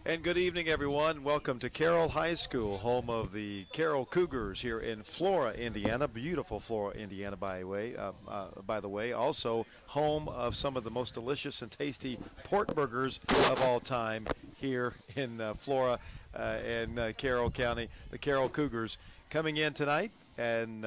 And good evening, everyone. Welcome to Carroll High School, home of the Carroll Cougars here in Flora, Indiana. Beautiful Flora, Indiana, by the way. Also, home of some of the most delicious and tasty pork burgers of all time here in Flora and Carroll County. The Carroll Cougars coming in tonight and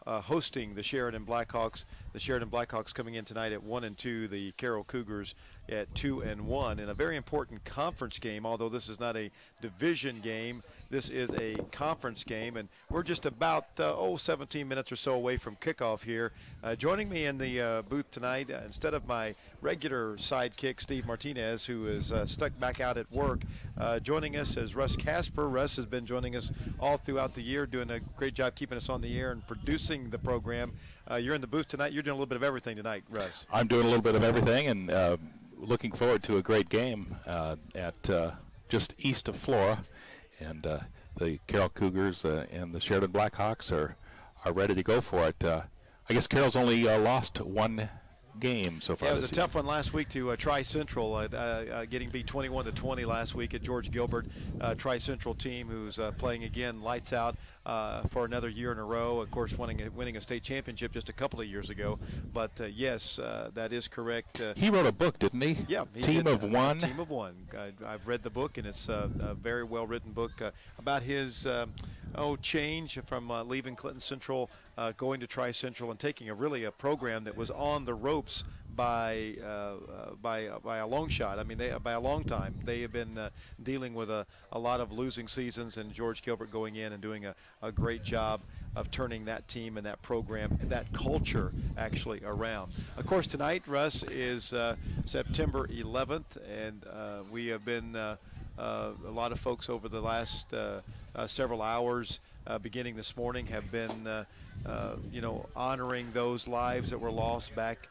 hosting the Sheridan Blackhawks. The Sheridan Blackhawks coming in tonight at 1-2. The Carroll Cougars at 2-1 in a very important conference game. Although this is not a division game, this is a conference game, and we're just about 17 minutes or so away from kickoff here. Joining me in the booth tonight, instead of my regular sidekick Steve Martinez, who is stuck back out at work, joining us is Russ Casper. Russ has been joining us all throughout the year, doing a great job keeping us on the air and producing the program. You're in the booth tonight. You're doing a little bit of everything tonight, Russ. I'm doing a little bit of everything, and looking forward to a great game at just east of Flora. And the Carroll Cougars and the Sheridan Blackhawks are ready to go for it. I guess Carroll's only lost one game so far. Yeah, it was a tough one last week to Tri-Central, getting beat 21-20 last week at George Gilbert. Tri-Central team who's playing again lights out for another year in a row. Of course, winning a state championship just a couple of years ago. But yes, that is correct. He wrote a book, didn't he? Yeah. Team of One. Team of One. I've read the book, and it's a very well-written book about his change from leaving Clinton Central, going to Tri-Central, and taking a program that was on the ropes by a long shot. I mean, by a long time. They have been dealing with a lot of losing seasons, and George Gilbert going in and doing a great job of turning that team and that program, that culture actually around. Of course, tonight, Russ, is September 11th, and we have been a lot of folks over the last several hours, beginning this morning, have been honoring those lives that were lost back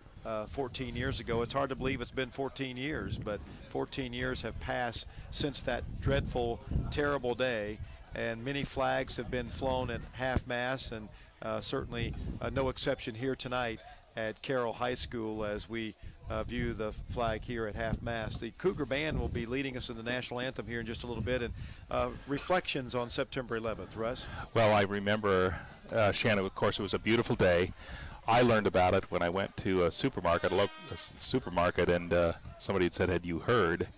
14 years ago. It's hard to believe it's been 14 years, but 14 years have passed since that dreadful, terrible day, and many flags have been flown at half-mast, and certainly no exception here tonight at Carroll High School as we view the flag here at half-mast. The Cougar Band will be leading us in the national anthem here in just a little bit, and reflections on September 11th. Russ? Well, I remember, Shannon, of course, it was a beautiful day. I learned about it when I went to a supermarket, and somebody had said, "Had you heard?"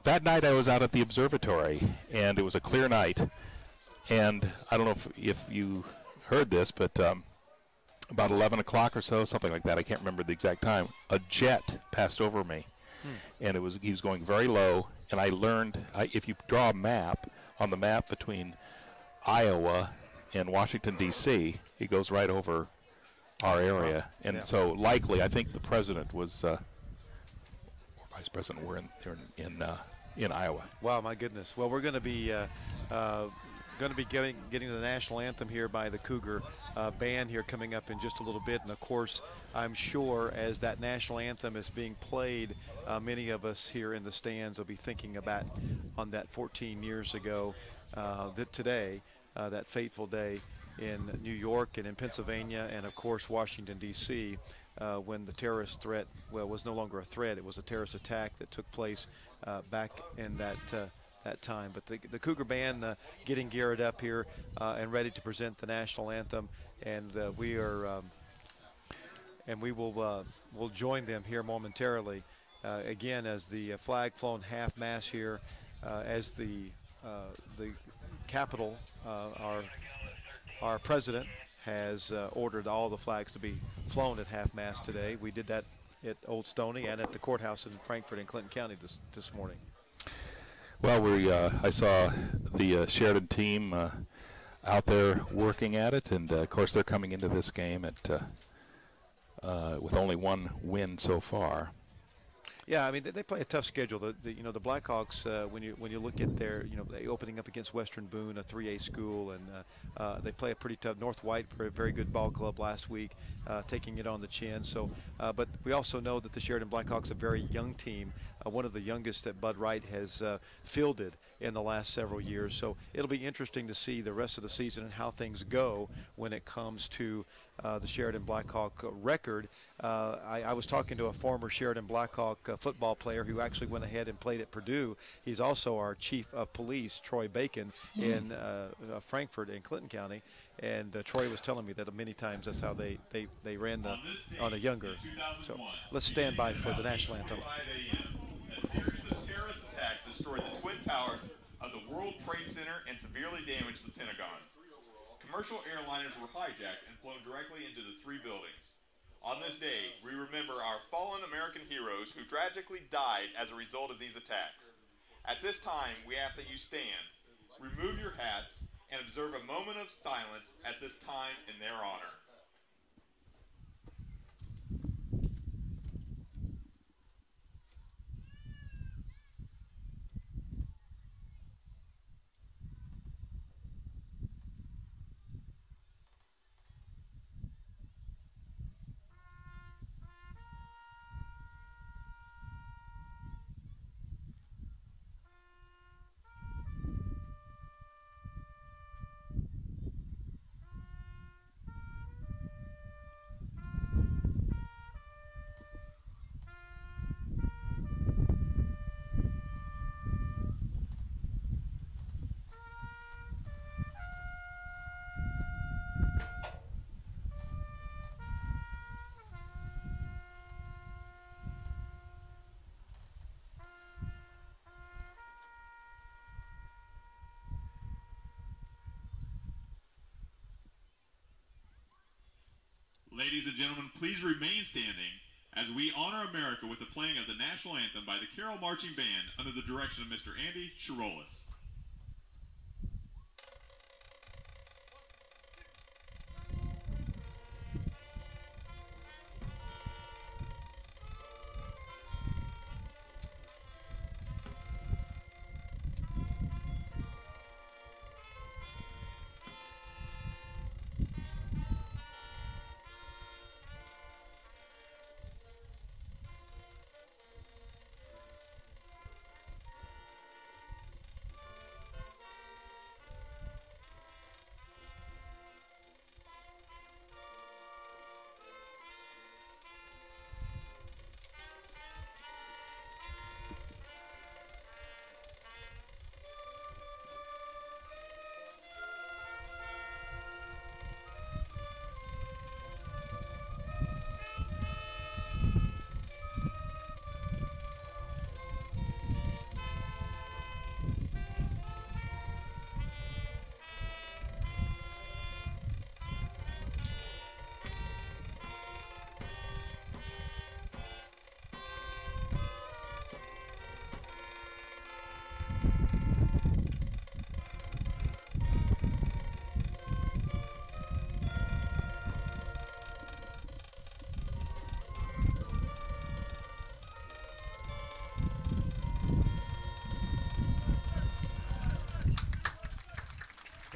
That night I was out at the observatory, and it was a clear night. And I don't know if you heard this, but about 11 o'clock or so, something like that, I can't remember the exact time, a jet passed over me. And he was going very low, and I learned, if you draw a map, on the map between Iowa and Washington, D.C., it goes right over our area. And so likely, I think the president was, or vice president, were in Iowa. Wow, my goodness. Well, we're going to be getting the national anthem here by the Cougar band here coming up in just a little bit. And of course, I'm sure as that national anthem is being played, many of us here in the stands will be thinking about on that 14 years ago, today, that fateful day in New York and in Pennsylvania and of course Washington, D.C., when the terrorist threat, well, was no longer a threat. It was a terrorist attack that took place back in that time. But the Cougar Band getting geared up here and ready to present the national anthem, and we will join them here momentarily. Again, as the flag flown half-mast here, as the Capitol, our president has ordered all the flags to be flown at half-mast today. We did that at Old Stony and at the courthouse in Frankfort and Clinton County this morning. Well, I saw the Sheridan team out there working at it, and of course they're coming into this game with only one win so far. Yeah, I mean they play a tough schedule. The Blackhawks, when you look at their they opening up against Western Boone, a 3A school, and they play a pretty tough North White, a very good ball club last week, taking it on the chin. So, but we also know that the Sheridan Blackhawks, a very young team, one of the youngest that Bud Wright has fielded in the last several years. So it'll be interesting to see the rest of the season and how things go when it comes to the Sheridan Blackhawk record. I was talking to a former Sheridan Blackhawk football player who actually went ahead and played at Purdue. He's also our chief of police, Troy Bacon, in Frankfort in Clinton County. And Troy was telling me that many times that's how they ran on a younger. So let's stand by for the national anthem. A series of terrorist attacks destroyed the Twin Towers of the World Trade Center and severely damaged the Pentagon. Commercial airliners were hijacked and flown directly into the three buildings. On this day, we remember our fallen American heroes who tragically died as a result of these attacks. At this time, we ask that you stand, remove your hats, and observe a moment of silence at this time in their honor. Ladies and gentlemen, please remain standing as we honor America with the playing of the national anthem by the Carroll Marching Band under the direction of Mr. Andy Chirolis.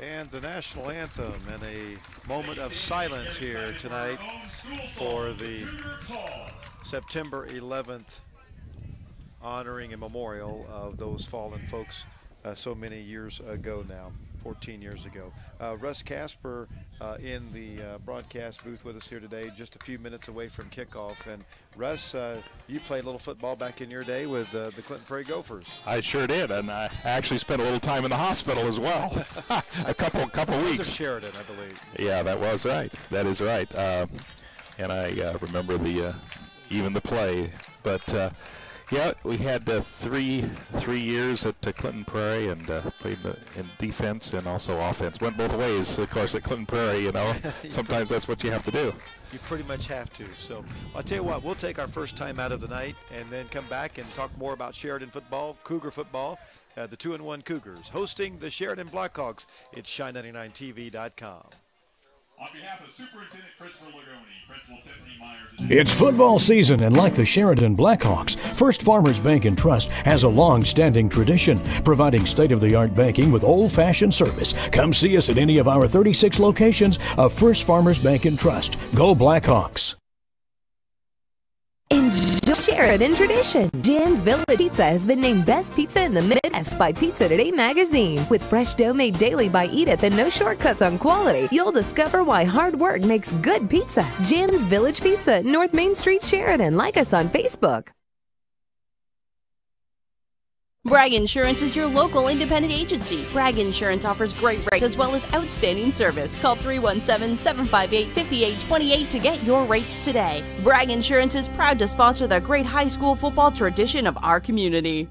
And the national anthem and a moment of silence here tonight for the September 11th honoring and memorial of those fallen folks so many years ago now, 14 years ago. Russ Casper in the broadcast booth with us here today, just a few minutes away from kickoff. And Russ, you played a little football back in your day with the Clinton Prairie Gophers. I sure did, and I actually spent a little time in the hospital as well, a couple weeks. Was Sheridan, I believe. Yeah, that was right. That is right. And I remember even the play, but. Yeah, we had 3 years at Clinton Prairie and played in defense and also offense. Went both ways, of course, at Clinton Prairie, you know. Sometimes that's what you have to do. You pretty much have to. So I'll tell you what, we'll take our first time out of the night and then come back and talk more about Sheridan football, Cougar football, the 2-1 Cougars, hosting the Sheridan Blackhawks. It's Shine99TV.com. On behalf of Superintendent Christopher Lagoni, Principal Tiffany Myers. It's football season, and like the Sheridan Blackhawks, First Farmers Bank and Trust has a long-standing tradition, providing state-of-the-art banking with old-fashioned service. Come see us at any of our 36 locations of First Farmers Bank and Trust. Go Blackhawks! Enjoy Sheridan tradition. Jan's Village Pizza has been named Best Pizza in the Midwest by Pizza Today magazine. With fresh dough made daily by Edith and no shortcuts on quality, you'll discover why hard work makes good pizza. Jan's Village Pizza, North Main Street, Sheridan. Like us on Facebook. Bragg Insurance is your local independent agency. Bragg Insurance offers great rates as well as outstanding service. Call 317-758-5828 to get your rates today. Bragg Insurance is proud to sponsor the great high school football tradition of our community.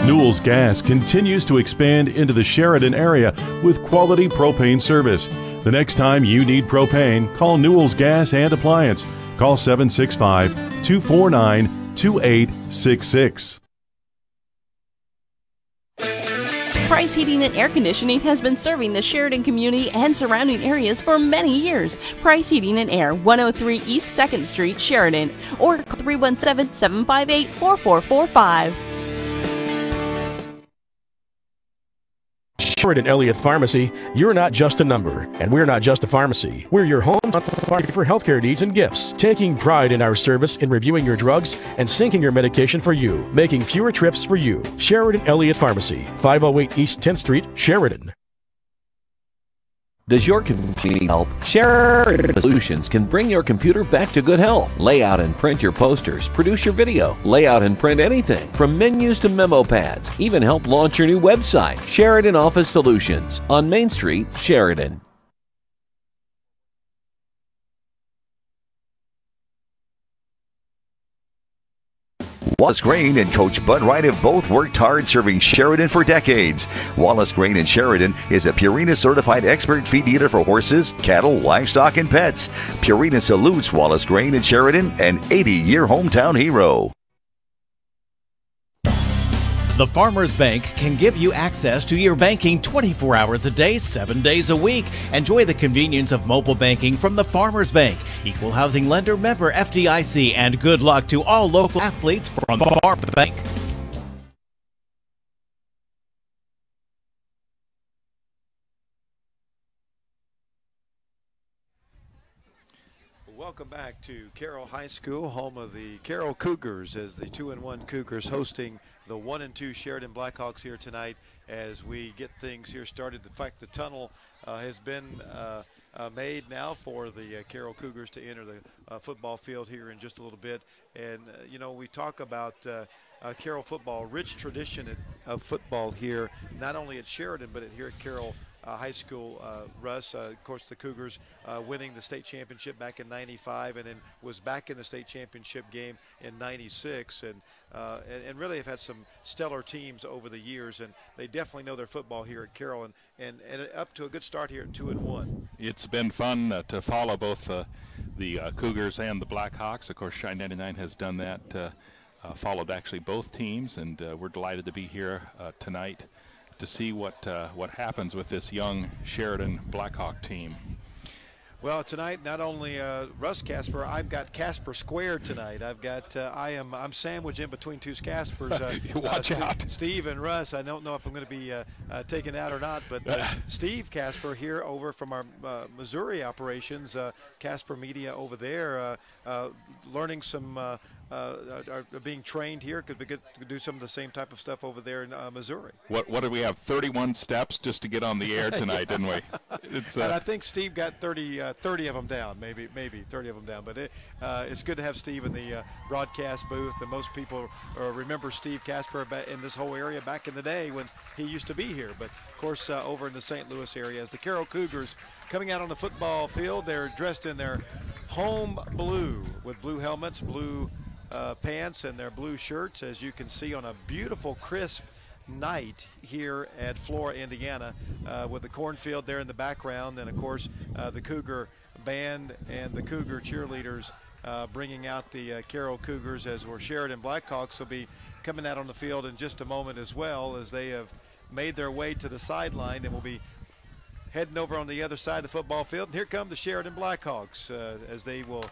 Newell's Gas continues to expand into the Sheridan area with quality propane service. The next time you need propane, call Newell's Gas and Appliance. Call 765-249-2866. Price Heating and Air Conditioning has been serving the Sheridan community and surrounding areas for many years. Price Heating and Air, 103 East 2nd Street, Sheridan, or 317-758-4445. Sheridan Elliott Pharmacy, you're not just a number, and we're not just a pharmacy. We're your home pharmacy for healthcare needs and gifts, taking pride in our service in reviewing your drugs and syncing your medication for you, making fewer trips for you. Sheridan Elliott Pharmacy, 508 East 10th Street, Sheridan. Does your computer need help? Sheridan Solutions can bring your computer back to good health. Lay out and print your posters, produce your video, lay out and print anything, from menus to memo pads, even help launch your new website. Sheridan Office Solutions on Main Street, Sheridan. Wallace Grain and Coach Bud Wright have both worked hard serving Sheridan for decades. Wallace Grain in Sheridan is a Purina certified expert feed dealer for horses, cattle, livestock, and pets. Purina salutes Wallace Grain in Sheridan, an 80-year hometown hero. The Farmers Bank can give you access to your banking 24 hours a day, 7 days a week. Enjoy the convenience of mobile banking from the Farmers Bank. Equal housing lender, member FDIC, and good luck to all local athletes from the Farmers Bank. Welcome back to Carroll High School, home of the Carroll Cougars, as the 2-1 Cougars hosting the 1-2 Sheridan Blackhawks here tonight as we get things here started. In fact, the tunnel has been made now for the Carroll Cougars to enter the football field here in just a little bit. And, you know, we talk about Carroll football, rich tradition of football here, not only at Sheridan, but here at Carroll High School. Russ, of course, the Cougars winning the state championship back in '95, and then was back in the state championship game in '96, and really have had some stellar teams over the years, and they definitely know their football here at Carroll, and up to a good start here at 2-1. It's been fun to follow both the Cougars and the Blackhawks. Of course, Shine 99 has done that, followed actually both teams, and we're delighted to be here tonight to see what happens with this young Sheridan Blackhawk team. Well, tonight, not only Russ Casper, I've got Casper squared tonight. I've got I'm sandwiched in between two Caspers. Watch out, Steve and Russ. I don't know if I'm going to be taken out or not, but Steve Casper here over from our Missouri operations, Casper Media over there, learning some. Are being trained here. Could we get to do some of the same type of stuff over there in Missouri? What did we have? 31 steps just to get on the air tonight, didn't we? And I think Steve got 30 of them down, maybe 30 of them down. But it's good to have Steve in the broadcast booth. And most people remember Steve Casper in this whole area back in the day when he used to be here. But of course, over in the St. Louis area, as the Carroll Cougars coming out on the football field, they're dressed in their home blue with blue helmets, blue pants, and their blue shirts, as you can see on a beautiful crisp night here at Flora, Indiana, with the cornfield there in the background, and of course the Cougar band and the Cougar cheerleaders bringing out the Carroll Cougars, as we're Sheridan Blackhawks will be coming out on the field in just a moment as well, as they have made their way to the sideline and will be heading over on the other side of the football field. And here come the Sheridan Blackhawks as they will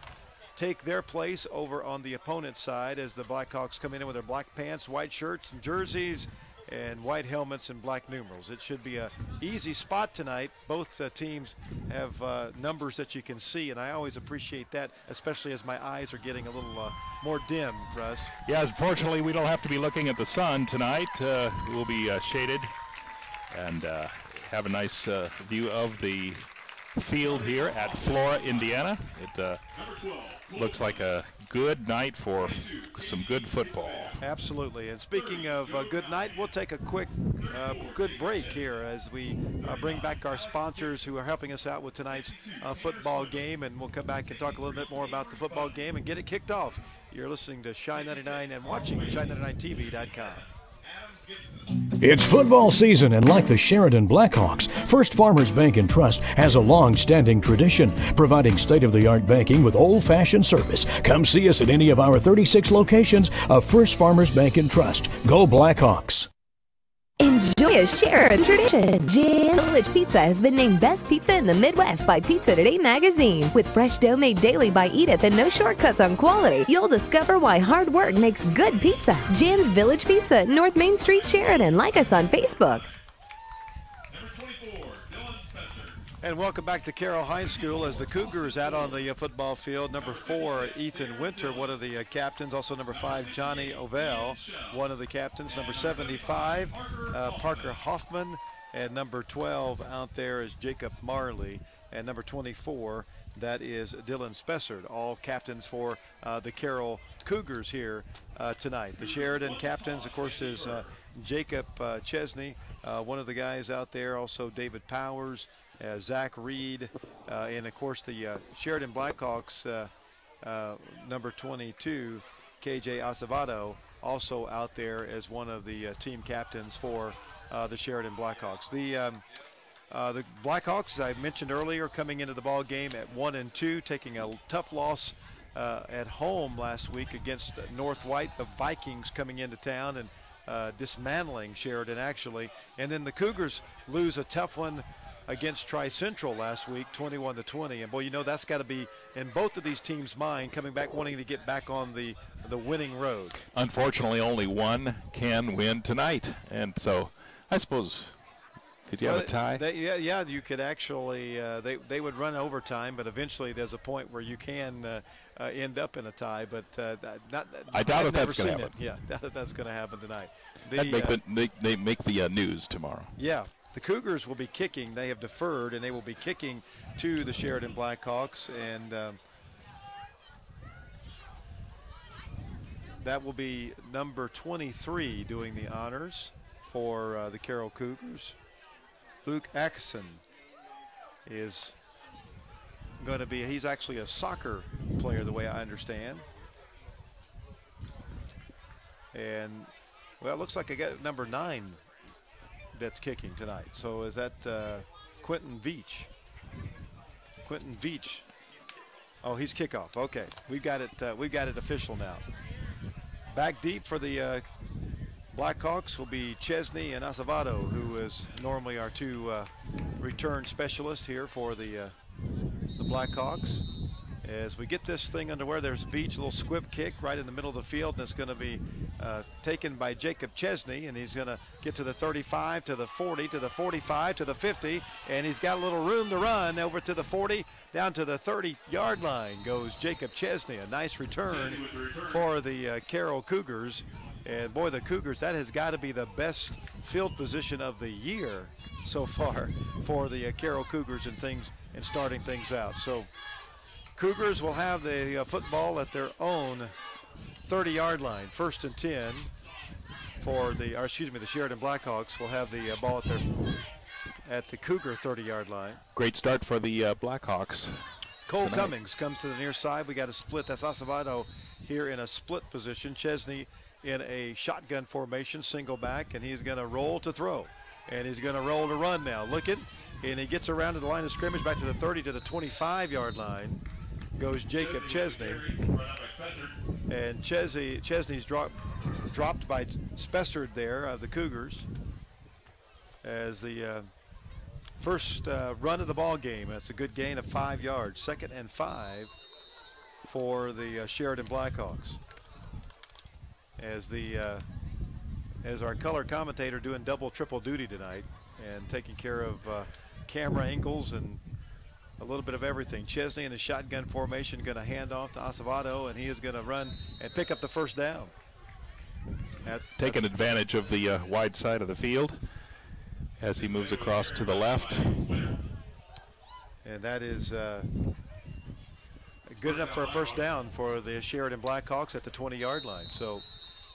take their place over on the opponent's side, as the Blackhawks come in with their black pants, white shirts, and jerseys, and white helmets and black numerals. It should be a easy spot tonight. Both teams have numbers that you can see, and I always appreciate that, especially as my eyes are getting a little more dim, Russ. Yeah, unfortunately, we don't have to be looking at the sun tonight. We'll be shaded and have a nice view of the field here at Flora, Indiana. It looks like a good night for some good football. Absolutely. And speaking of good night, we'll take a quick good break here as we bring back our sponsors who are helping us out with tonight's football game, and we'll come back and talk a little bit more about the football game and get it kicked off. You're listening to Shine 99 and watching Shine99TV.com. It's football season, and like the Sheridan Blackhawks, First Farmers Bank and Trust has a long-standing tradition, providing state-of-the-art banking with old-fashioned service. Come see us at any of our 36 locations of First Farmers Bank and Trust. Go Blackhawks! Enjoy a Sheridan tradition. Jan's Village Pizza has been named Best Pizza in the Midwest by Pizza Today magazine. With fresh dough made daily by Edith and no shortcuts on quality, you'll discover why hard work makes good pizza. Jan's Village Pizza, North Main Street, Sheridan. Like us on Facebook. And welcome back to Carroll High School as the Cougars out on the football field. Number 4, Ethan Winter, one of the captains. Also number 5, Johnny Ovell, one of the captains. Number 75, Parker Hoffman. And number 12 out there is Jacob Marley. And number 24, that is Dylan Spessard, all captains for the Carroll Cougars here tonight. The Sheridan captains, of course, is Jacob Chesney, one of the guys out there. Also David Powers, Zach Reed, and of course the Sheridan Blackhawks, number 22, KJ Acevedo, also out there as one of the team captains for the Sheridan Blackhawks. The Blackhawks, as I mentioned earlier, coming into the ball game at 1-2, taking a tough loss at home last week against North White. The Vikings coming into town and dismantling Sheridan actually, and then the Cougars lose a tough one against Tri-Central last week, 21-20. And boy, you know that's got to be in both of these teams' mind, coming back wanting to get back on the winning road. Unfortunately, only one can win tonight, and so I suppose could you have a tie? Yeah, you could actually. They would run overtime, but eventually there's a point where you can end up in a tie. But I doubt if that's going to happen. Yeah, doubt if that's going to happen tonight. They make the news tomorrow. Yeah. The Cougars will be kicking. They have deferred, and they will be kicking to the Sheridan Blackhawks, and that will be number 23 doing the honors for the Carroll Cougars. Luke Atkinson is going to be, he's actually a soccer player the way I understand. And, well, it looks like I got number 9 that's kicking tonight. So is that Quentin Veach? Quentin Veach. Oh, he's kickoff. Okay, we've got it official now. Back deep for the Blackhawks will be Chesney and Acevedo, who is normally our 2 return specialists here for the Blackhawks. As we get this thing underway, there's Veach, a little squib kick right in the middle of the field, and it's going to be taken by Jacob Chesney, and he's going to get to the 35, to the 40, to the 45, to the 50, and he's got a little room to run over to the 40, down to the 30-yard line goes Jacob Chesney. A nice return for the Carroll Cougars. And boy, the Cougars, that has got to be the best field position of the year so far for the Carroll Cougars and starting things out. So Cougars will have the football at their own 30-yard line, 1st and 10 for the Sheridan Blackhawks will have the ball at the Cougar 30-yard line. Great start for the Blackhawks. Cole Cummings comes to the near side. We got a split. That's Acevedo here in a split position. Chesney in a shotgun formation, single back, and he's going to roll to throw. And he's going to roll to run now. Looking, and he gets around to the line of scrimmage, back to the 30 to the 25-yard line. Goes Jacob Chesney, and Chesney's dropped by Spessard there of the Cougars as the first run of the ball game. That's a good gain of 5 yards. 2nd and 5 for the Sheridan Blackhawks as the as our color commentator, doing double, triple duty tonight and taking care of camera angles and a little bit of everything. Chesney in a shotgun formation going to hand off to Acevedo, and he is going to run and pick up the first down. Taking advantage of the wide side of the field as he moves across to the left. And that is good enough for a first down for the Sheridan Blackhawks at the 20-yard line. So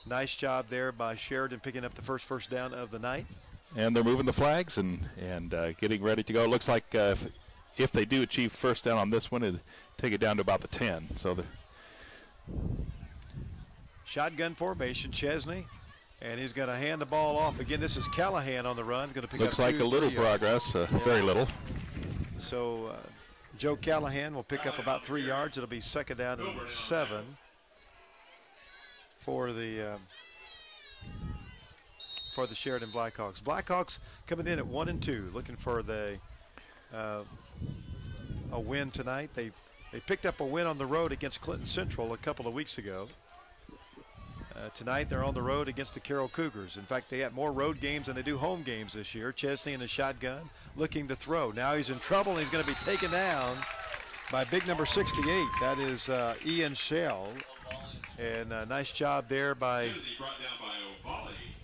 nice job there by Sheridan picking up the first down of the night. And they're moving the flags and getting ready to go. It looks like if they do achieve first down on this one, it'll take it down to about the 10. So the shotgun formation, Chesney, and he's going to hand the ball off. Again, this is Callahan on the run. Going to pick looks up like a little progress, very little. So Joe Callahan will pick up about 3 yards. It'll be second down and 7 for the Sheridan Blackhawks. Blackhawks coming in at 1-2, looking for a win tonight. They picked up a win on the road against Clinton Central a couple of weeks ago. Tonight they're on the road against the Carroll Cougars. In fact, they have more road games than they do home games this year. Chesney in the shotgun looking to throw. Now he's in trouble. He's going to be taken down by big number 68. That is Ian Shell. And nice job there by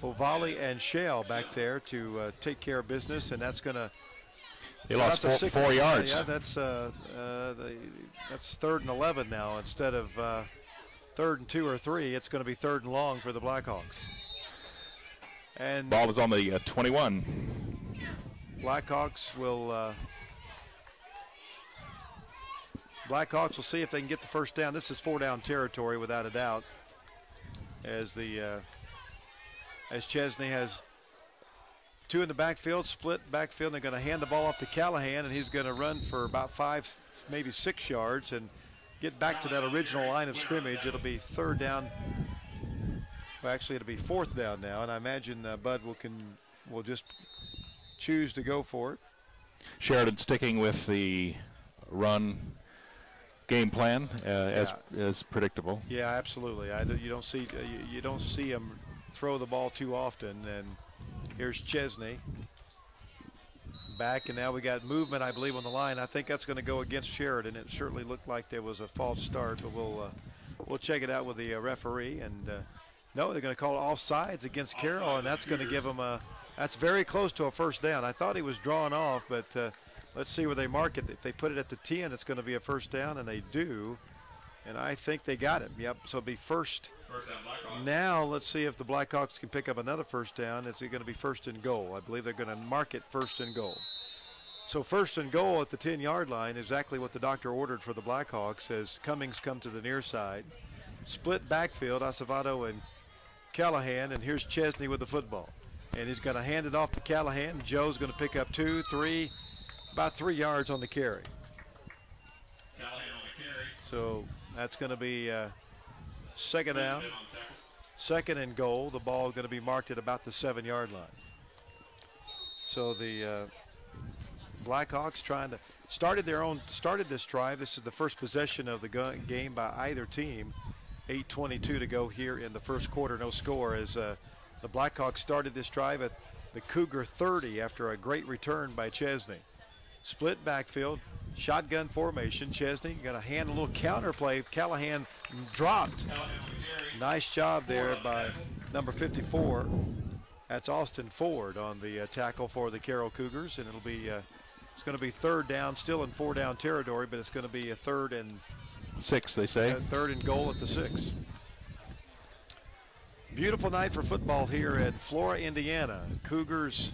Ovali and Shell back there to take care of business. And that's going to they lost 4 yards. Yeah, that's 3rd and 11 now instead of 3rd and 2 or 3. It's going to be 3rd and long for the Blackhawks. And ball is on the 21. Blackhawks will see if they can get the first down. This is 4-down territory without a doubt, as Chesney has 2 in the backfield, split backfield. They're going to hand the ball off to Callahan, and he's going to run for about 5, maybe 6 yards and get back to that original line of scrimmage. It'll be 3rd down. Well, actually, it'll be 4th down now, and I imagine Bud will just choose to go for it. Sheridan sticking with the run game plan as predictable. Yeah, absolutely. You don't see him throw the ball too often. And here's Chesney back, and now we got movement, I believe, on the line. I think that's going to go against Sheridan. It certainly looked like there was a false start, but we'll check it out with the referee. And no, they're going to call offsides against Carroll, and that's going to give them that's very close to a first down. I thought he was drawn off, but let's see where they mark it. If they put it at the 10, it's going to be a first down, and they do. And I think they got it. Yep, so it'll be first. Now let's see if the Blackhawks can pick up another first down. It's going to be 1st and goal. I believe they're going to mark it 1st and goal. So 1st and goal at the 10-yard line, exactly what the doctor ordered for the Blackhawks as Cummings come to the near side. Split backfield, Acevedo and Callahan, and here's Chesney with the football. And he's going to hand it off to Callahan. Joe's going to pick up 2, 3, about 3 yards on the carry. So that's going to be second down, 2nd and goal. The ball is going to be marked at about the 7-yard line. So the Blackhawks started this drive. This is the first possession of the game by either team. 8:22 to go here in the first quarter. No score as the Blackhawks started this drive at the Cougar 30 after a great return by Chesney. Split backfield, shotgun formation. Chesney going to hand a little counter play. Callahan dropped. Nice job there by number 54. That's Austin Ford on the tackle for the Carroll Cougars, and it'll be it's going to be 3rd down, still in 4-down territory, but it's going to be a 3rd and 6, they say. 3rd and goal at the 6. Beautiful night for football here at Flora, Indiana. Cougars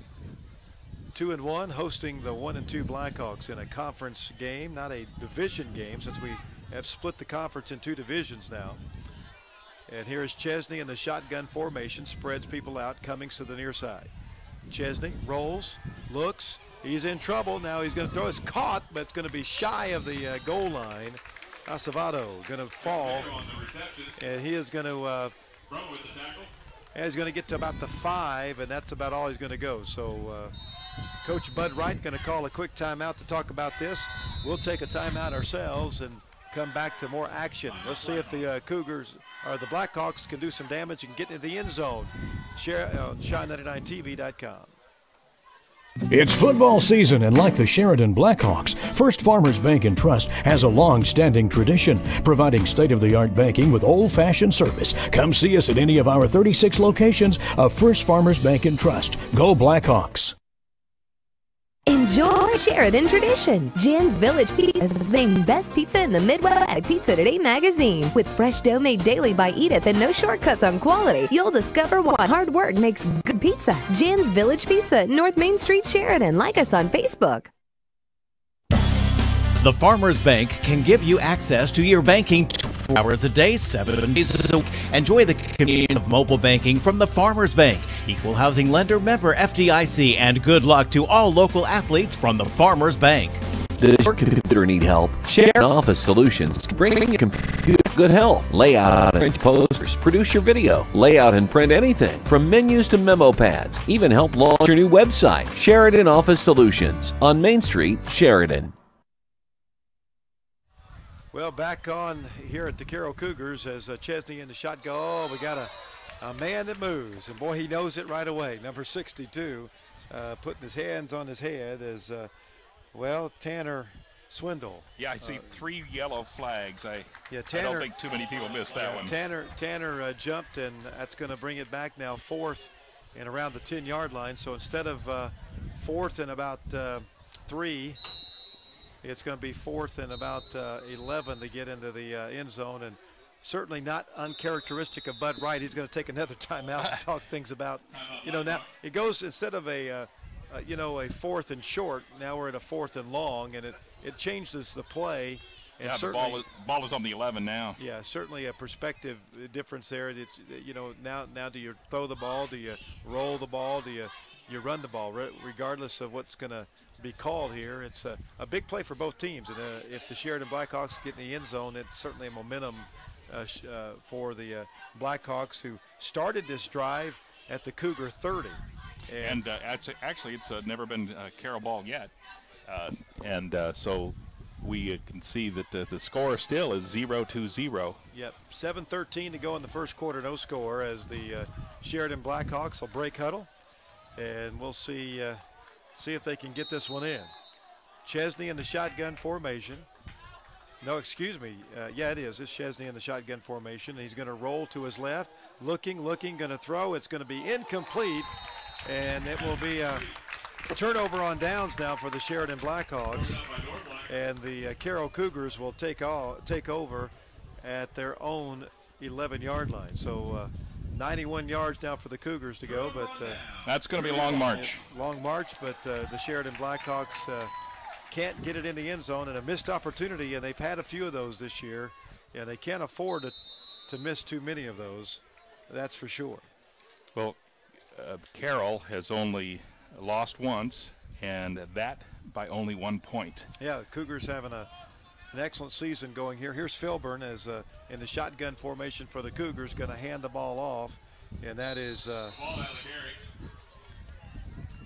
2-1, hosting the 1-2 Blackhawks in a conference game, not a division game, since we have split the conference in 2 divisions now. And here's Chesney in the shotgun formation, spreads people out, Cummings to the near side. Chesney rolls, looks, he's in trouble. Now he's going to throw. It's caught, but it's going to be shy of the goal line. Acevedo going to fall, and he is going to he's going to get to about the 5, and that's about all he's going to go. So Coach Bud Wright going to call a quick timeout to talk about this. We'll take a timeout ourselves and come back to more action. Let's see if the Cougars or the Blackhawks can do some damage and get into the end zone. Share on Shine99TV.com. It's football season, and like the Sheridan Blackhawks, First Farmers Bank and Trust has a long-standing tradition, providing state-of-the-art banking with old-fashioned service. Come see us at any of our 36 locations of First Farmers Bank and Trust. Go Blackhawks! Enjoy Sheridan tradition. Jen's Village Pizza is named Best Pizza in the Midwest by Pizza Today magazine. With fresh dough made daily by Edith and no shortcuts on quality, you'll discover why hard work makes good pizza. Jen's Village Pizza, North Main Street, Sheridan. Like us on Facebook. The Farmers Bank can give you access to your banking 24 hours a day, 7 days a week. Enjoy the convenience of mobile banking from the Farmers Bank. Equal housing lender, member FDIC, and good luck to all local athletes from the Farmers Bank. Does your computer need help? Sheridan Office Solutions can bring your computer to good health. Lay out and print posters, produce your video, lay out and print anything, from menus to memo pads. Even help launch your new website. Sheridan Office Solutions on Main Street, Sheridan. Well, back on here at the Carroll Cougars as Chesney in the shotgun. Oh, we got a man that moves, and boy, he knows it right away. Number 62, putting his hands on his head as, well, Tanner Swindle. Yeah, I see 3 yellow flags. I Tanner, don't think too many people missed that one. Tanner jumped, and that's going to bring it back now 4th and around the 10-yard line. So instead of 4th and about 3, it's going to be 4th and about 11 to get into the end zone, and certainly not uncharacteristic of Bud Wright. He's going to take another timeout and talk things about, now it goes instead of a 4th and short, now we're at a 4th and long, and it changes the play. And yeah, the ball is on the 11 now. Yeah, certainly a perspective difference there. It's, now do you throw the ball? Do you roll the ball? Do you run the ball? Regardless of what's going to be called here, it's a big play for both teams. And if the Sheridan Blackhawks get in the end zone, it's certainly a momentum for the Blackhawks, who started this drive at the Cougar 30. And it's never been Carroll ball yet. So we can see that the score still is 0-0. Yep, 7:13 to go in the first quarter, no score, as the Sheridan Blackhawks will break huddle, and we'll see if they can get this one in. Chesney in the shotgun formation. No, excuse me. Yeah, it is. It's Chesney in the shotgun formation. He's going to roll to his left, looking, going to throw. It's going to be incomplete, and it will be a turnover on downs now for the Sheridan Blackhawks, and the Carroll Cougars will take over at their own 11-yard line. So 91 yards now for the Cougars to go, but that's going to be a long march. Long march, but the Sheridan Blackhawks can't get it in the end zone, and a missed opportunity, and they've had a few of those this year, and they can't afford to miss too many of those. That's for sure. Well, Carroll has only lost once, and that by only 1 point. Yeah, the Cougars having an excellent season going here. Here's Filburn as in the shotgun formation for the Cougars, going to hand the ball off, and that is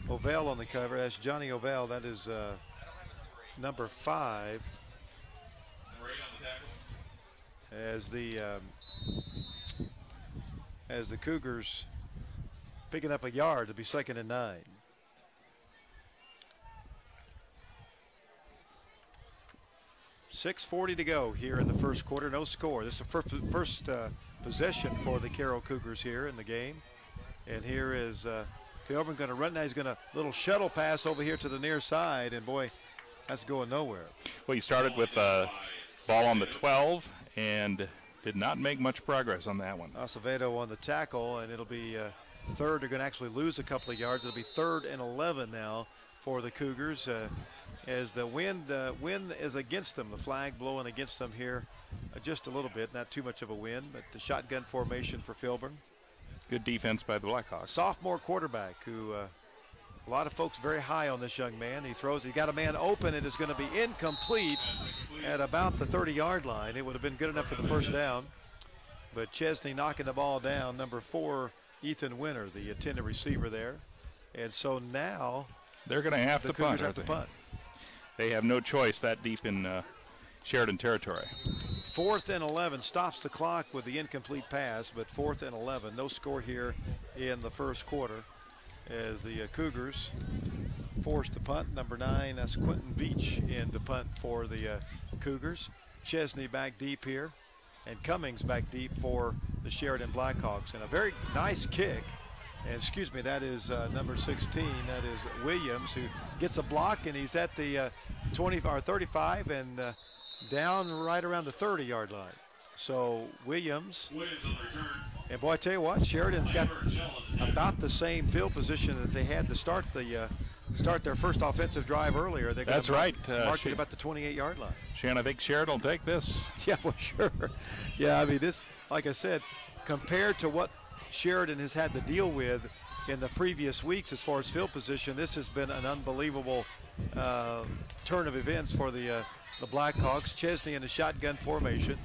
Ovell on the cover. That's Johnny Ovell. That is number 5. As the Cougars picking up a yard to be 2nd and 9. .640 to go here in the first quarter. No score. This is the first possession for the Carroll Cougars here in the game. And here is Filburn going to run now. He's going to little shuttle pass over here to the near side, and boy, that's going nowhere. Well, he started with a ball on the 12 and did not make much progress on that one. Acevedo on the tackle, and it'll be 3rd. They're going to actually lose a couple of yards. It'll be 3rd and 11 now for the Cougars. As the wind is against them, the flag blowing against them here just a little bit, not too much of a wind, but the shotgun formation for Filburn. Good defense by the Blackhawks. Sophomore quarterback who a lot of folks very high on this young man. He got a man open, and it's going to be incomplete at about the 30-yard line. It would have been good enough for the first down, but Chesney knocking the ball down. Number 4, Ethan Winter, the intended receiver there. And so now they're going to have to punt. Have to punt. They have no choice that deep in Sheridan territory. 4th and 11, stops the clock with the incomplete pass, but 4th and 11. No score here in the first quarter as the Cougars forced to punt. Number 9, that's Quentin Beach in to punt for the Cougars. Chesney back deep here, and Cummings back deep for the Sheridan Blackhawks. And a very nice kick. And excuse me, that is number 16. That is Williams, who gets a block, and he's at the 20 or 35 and down right around the 30-yard line. So Williams on the return. And boy, I tell you what, Sheridan's got about the same field position as they had to start their first offensive drive earlier. That's right. Marked at about the 28-yard line. Shan, I think Sheridan will take this. Yeah, well, sure. Yeah, I mean, this, like I said, compared to what Sheridan has had to deal with in the previous weeks as far as field position, this has been an unbelievable turn of events for the Blackhawks. Chesney in the shotgun formation.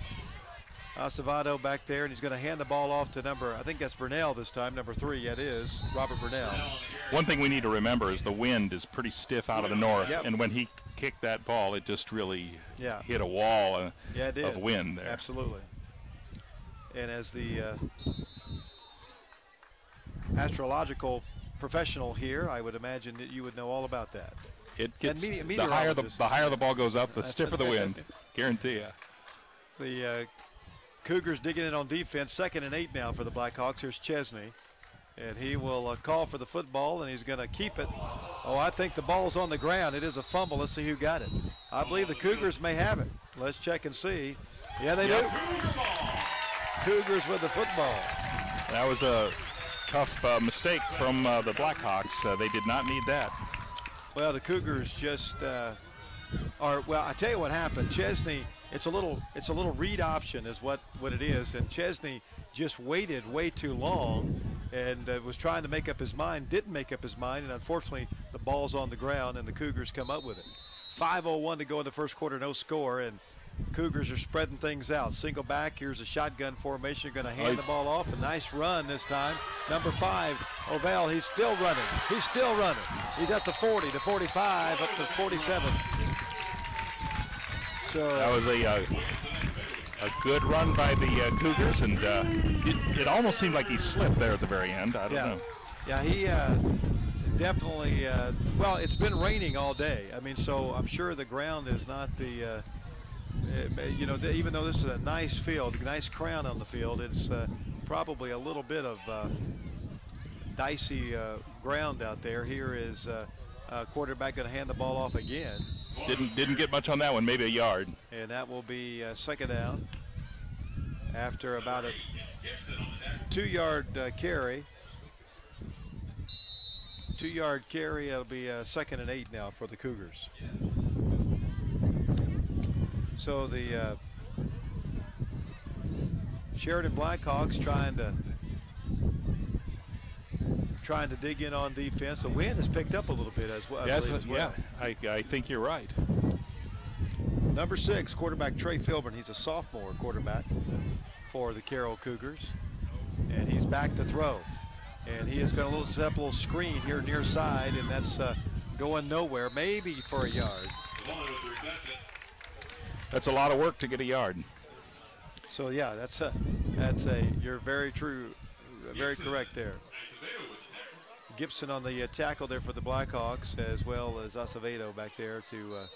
Acevedo back there, and he's going to hand the ball off to I think that's Burnell this time, number 3. Yeah, it is, Robert Burnell. One thing we need to remember is the wind is pretty stiff out of the north, yep. And when he kicked that ball, it just really yeah. hit a wall it did. Of wind there. Absolutely. And as the astrological professional here, I would imagine that you would know all about that. It gets the higher the ball goes up, the stiffer the wind. Guarantee you. The Cougars digging in on defense. 2nd and 8 now for the Blackhawks. Here's Chesney, and he will call for the football, and he's going to keep it. Oh, I think the ball's on the ground. It is a fumble. Let's see who got it. I believe the Cougars may have it. Let's check and see. Yeah, they do. Cougars with the football. That was a tough mistake from the Blackhawks. They did not need that. Well, the Cougars just well, I tell you what happened. Chesney, it's a little read option is what it is, and Chesney just waited way too long and was trying to make up his mind, didn't make up his mind, and unfortunately the ball's on the ground and the Cougars come up with it. 5:01 to go in the first quarter, no score, and Cougars are spreading things out. Single back, here's a shotgun formation, going to hand the ball off. A nice run this time. Number 5, Ovell, he's still running. He's at the 40, the 45, up to 47. So that was a good run by the Cougars, and it almost seemed like he slipped there at the very end. I don't know. Yeah, he definitely, well, it's been raining all day. I mean, so I'm sure the ground is not the, even though this is a nice field, nice crown on the field, it's probably a little bit of dicey ground out there. Here is quarterback going to hand the ball off again. Didn't get much on that one, maybe a yard. And that will be 2nd down after about a 2-yard carry. 2-yard carry. It'll be 2nd and 8 now for the Cougars. So the Sheridan Blackhawks trying to dig in on defense. The wind has picked up a little bit as well. Yes, yeah, I think you're right. Number 6, quarterback Trey Filburn. He's a sophomore quarterback for the Carroll Cougars, and he's back to throw. And he has got a little screen here near side, and that's going nowhere, maybe for a yard. That's a lot of work to get a yard. So yeah, you're very true, very correct there. Gibson on the tackle there for the Blackhawks, as well as Acevedo back there to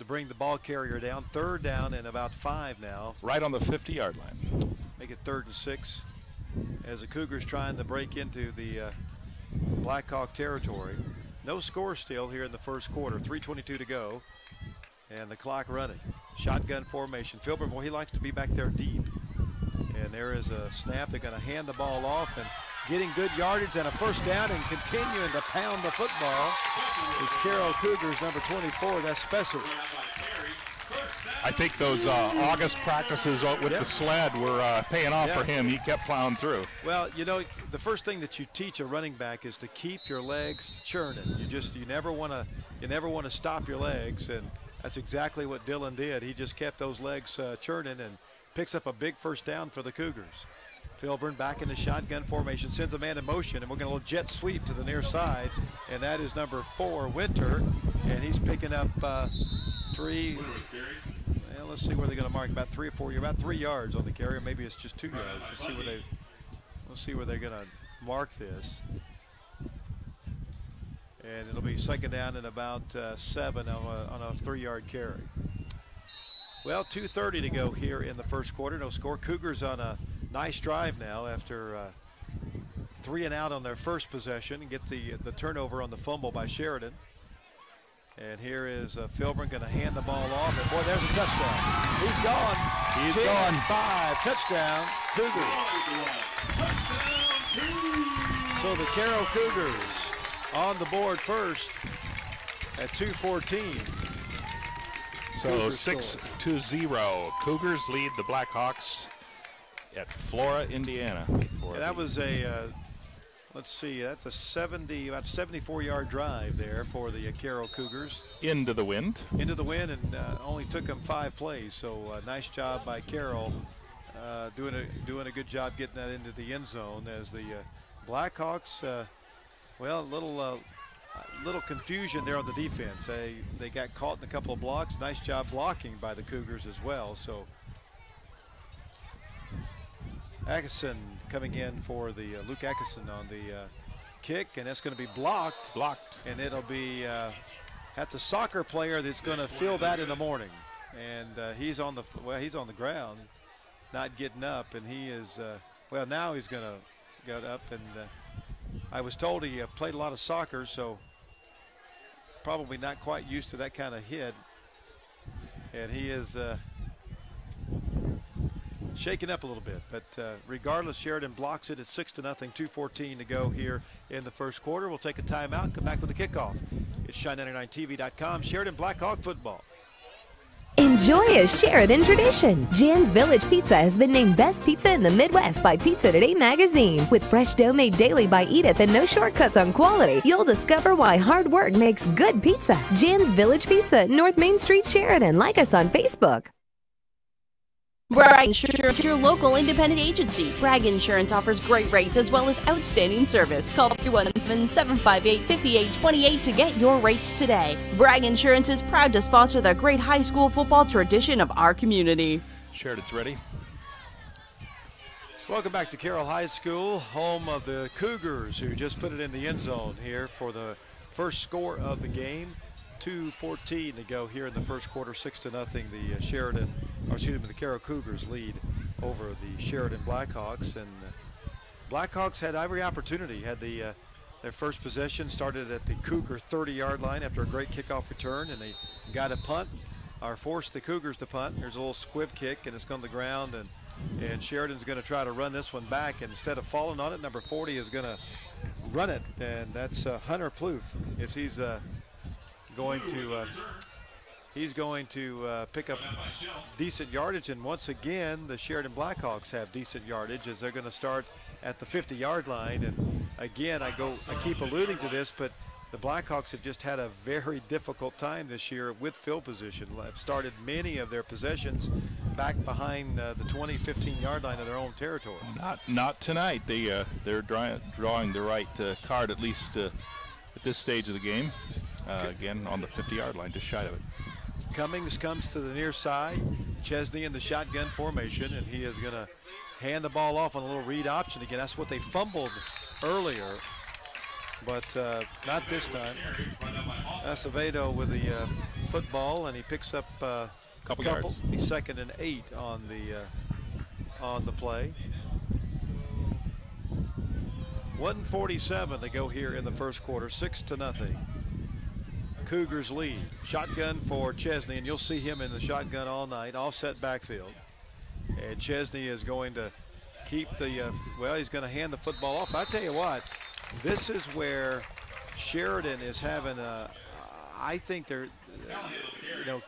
bring the ball carrier down. 3rd down and about 5 now. Right on the 50-yard line. Make it 3rd and 6 as the Cougars trying to break into the Blackhawk territory. No score still here in the first quarter. 3:22 to go, and the clock running. Shotgun formation. Filburn, well, he likes to be back there deep. And there is a snap. They're going to hand the ball off, and getting good yardage and a 1st down and continuing to pound the football is Carroll Cougars, number 24. That's Spencer. I think those August practices with the sled were paying off for him. He kept plowing through. Well, the first thing that you teach a running back is to keep your legs churning. You never want to stop your legs, and that's exactly what Dylan did. He just kept those legs churning and picks up a big 1st down for the Cougars. Filburn back in the shotgun formation, sends a man in motion, and we're going to jet sweep to the near side, and that is number 4, Winter, and he's picking up 3. Well, let's see where they're going to mark. About 3 or 4, about 3 yards on the carry, or maybe it's just 2 yards. Let's see where they. Let's see where they're going to mark this. And it'll be second down and about 7 on a 3-yard carry. Well, 2:30 to go here in the first quarter. No score. Cougars on a nice drive now after 3 and out on their first possession, and get the turnover on the fumble by Sheridan. And here is Filburn going to hand the ball off, and boy, there's a touchdown. He's gone. He's 10, gone. 5 touchdown Cougars. So the Carroll Cougars on the board first at 2:14. So 6-0. Cougars lead the Blackhawks at Flora, Indiana. Yeah, that was a, let's see, that's a about 74-yard drive there for the Carroll Cougars. Into the wind. Into the wind, and only took them 5 plays. So nice job by Carroll, doing a good job getting that into the end zone as the Blackhawks. Well, a little confusion there on the defense. They got caught in a couple of blocks. Nice job blocking by the Cougars as well. So Atkinson coming in for the Luke Atkinson on the kick, and that's going to be blocked. And it'll be that's a soccer player that's going to feel that in the morning. And he's on the ground, not getting up, and he is well, now he's going to get up. And I was told he played a lot of soccer, so probably not quite used to that kind of hit. And he is shaken up a little bit. But regardless, Sheridan blocks it at 6-0, 2:14 to go here in the first quarter. We'll take a timeout and come back with the kickoff. It's Shine99TV.com, Sheridan Blackhawk football. Enjoy a Sheridan tradition. Jan's Village Pizza has been named Best Pizza in the Midwest by Pizza Today magazine. With fresh dough made daily by Edith and no shortcuts on quality, you'll discover why hard work makes good pizza. Jan's Village Pizza, North Main Street, Sheridan. Like us on Facebook. Bragg Insurance, your local independent agency. Bragg Insurance offers great rates as well as outstanding service. Call 317-758-5828 to get your rates today. Bragg Insurance is proud to sponsor the great high school football tradition of our community. Sheridan's ready. Welcome back to Carroll High School, home of the Cougars, who just put it in the end zone here for the first score of the game. 2:14 to go here in the first quarter, 6-0. The Carroll Cougars lead over the Sheridan Blackhawks, and Blackhawks had every opportunity. Had their first possession started at the Cougar 30-yard line after a great kickoff return, and they got a punt, or forced the Cougars to punt. There's a little squib kick, and it's gone to the ground, and Sheridan's going to try to run this one back, and instead of falling on it, number 40 is going to run it, and that's Hunter Plouffe. He's going to pick up decent yardage, and once again the Sheridan Blackhawks have decent yardage as they're going to start at the 50-yard line. And again, I keep alluding to this, but the Blackhawks have just had a very difficult time this year with field position. Have started many of their possessions back behind the 20-15-yard line of their own territory. Not tonight. They're drawing the right card, at least at this stage of the game. Again, on the 50-yard line, just shy of it. Cummings comes to the near side. Chesney in the shotgun formation, and he is going to hand the ball off on a little read option again. That's what they fumbled earlier, but not this time. Acevedo with the football, and he picks up a couple. Yards. He's 2nd and 8 on the play. 1:47 to go here in the first quarter, 6-0. Cougars lead. Shotgun for Chesney, and you'll see him in the shotgun all night, offset backfield. And Chesney is going to keep the, well, he's going to hand the football off. I tell you what, this is where Sheridan is having a, I think they're,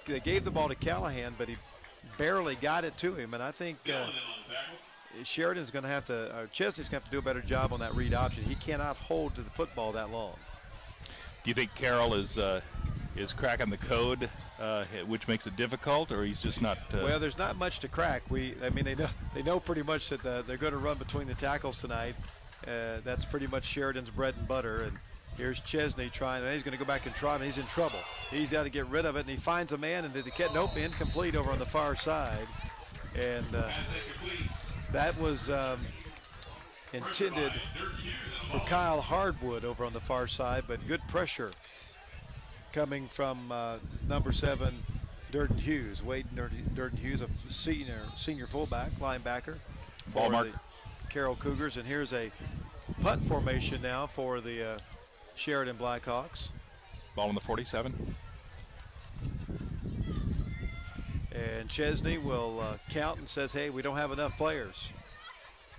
they gave the ball to Callahan, but he barely got it to him. And I think Sheridan's going to have to, Chesney's going to have to do a better job on that read option. He cannot hold to the football that long. Do you think Carroll is cracking the code, which makes it difficult, or he's just not? Well, there's not much to crack. I mean, they know pretty much that they're going to run between the tackles tonight. That's pretty much Sheridan's bread and butter, Here's Chesney trying, and he's going to go back and try, and he's in trouble. He's got to get rid of it, and he finds a man, and nope, incomplete over on the far side. And that was intended for Kyle Hardwood over on the far side, but good pressure coming from number 7, Durden Hughes. Wade Durden Hughes, a senior fullback, linebacker for the Carroll Cougars. And here's a punt formation now for the Sheridan Blackhawks. Ball on the 47. And Chesney will count and says, hey, we don't have enough players.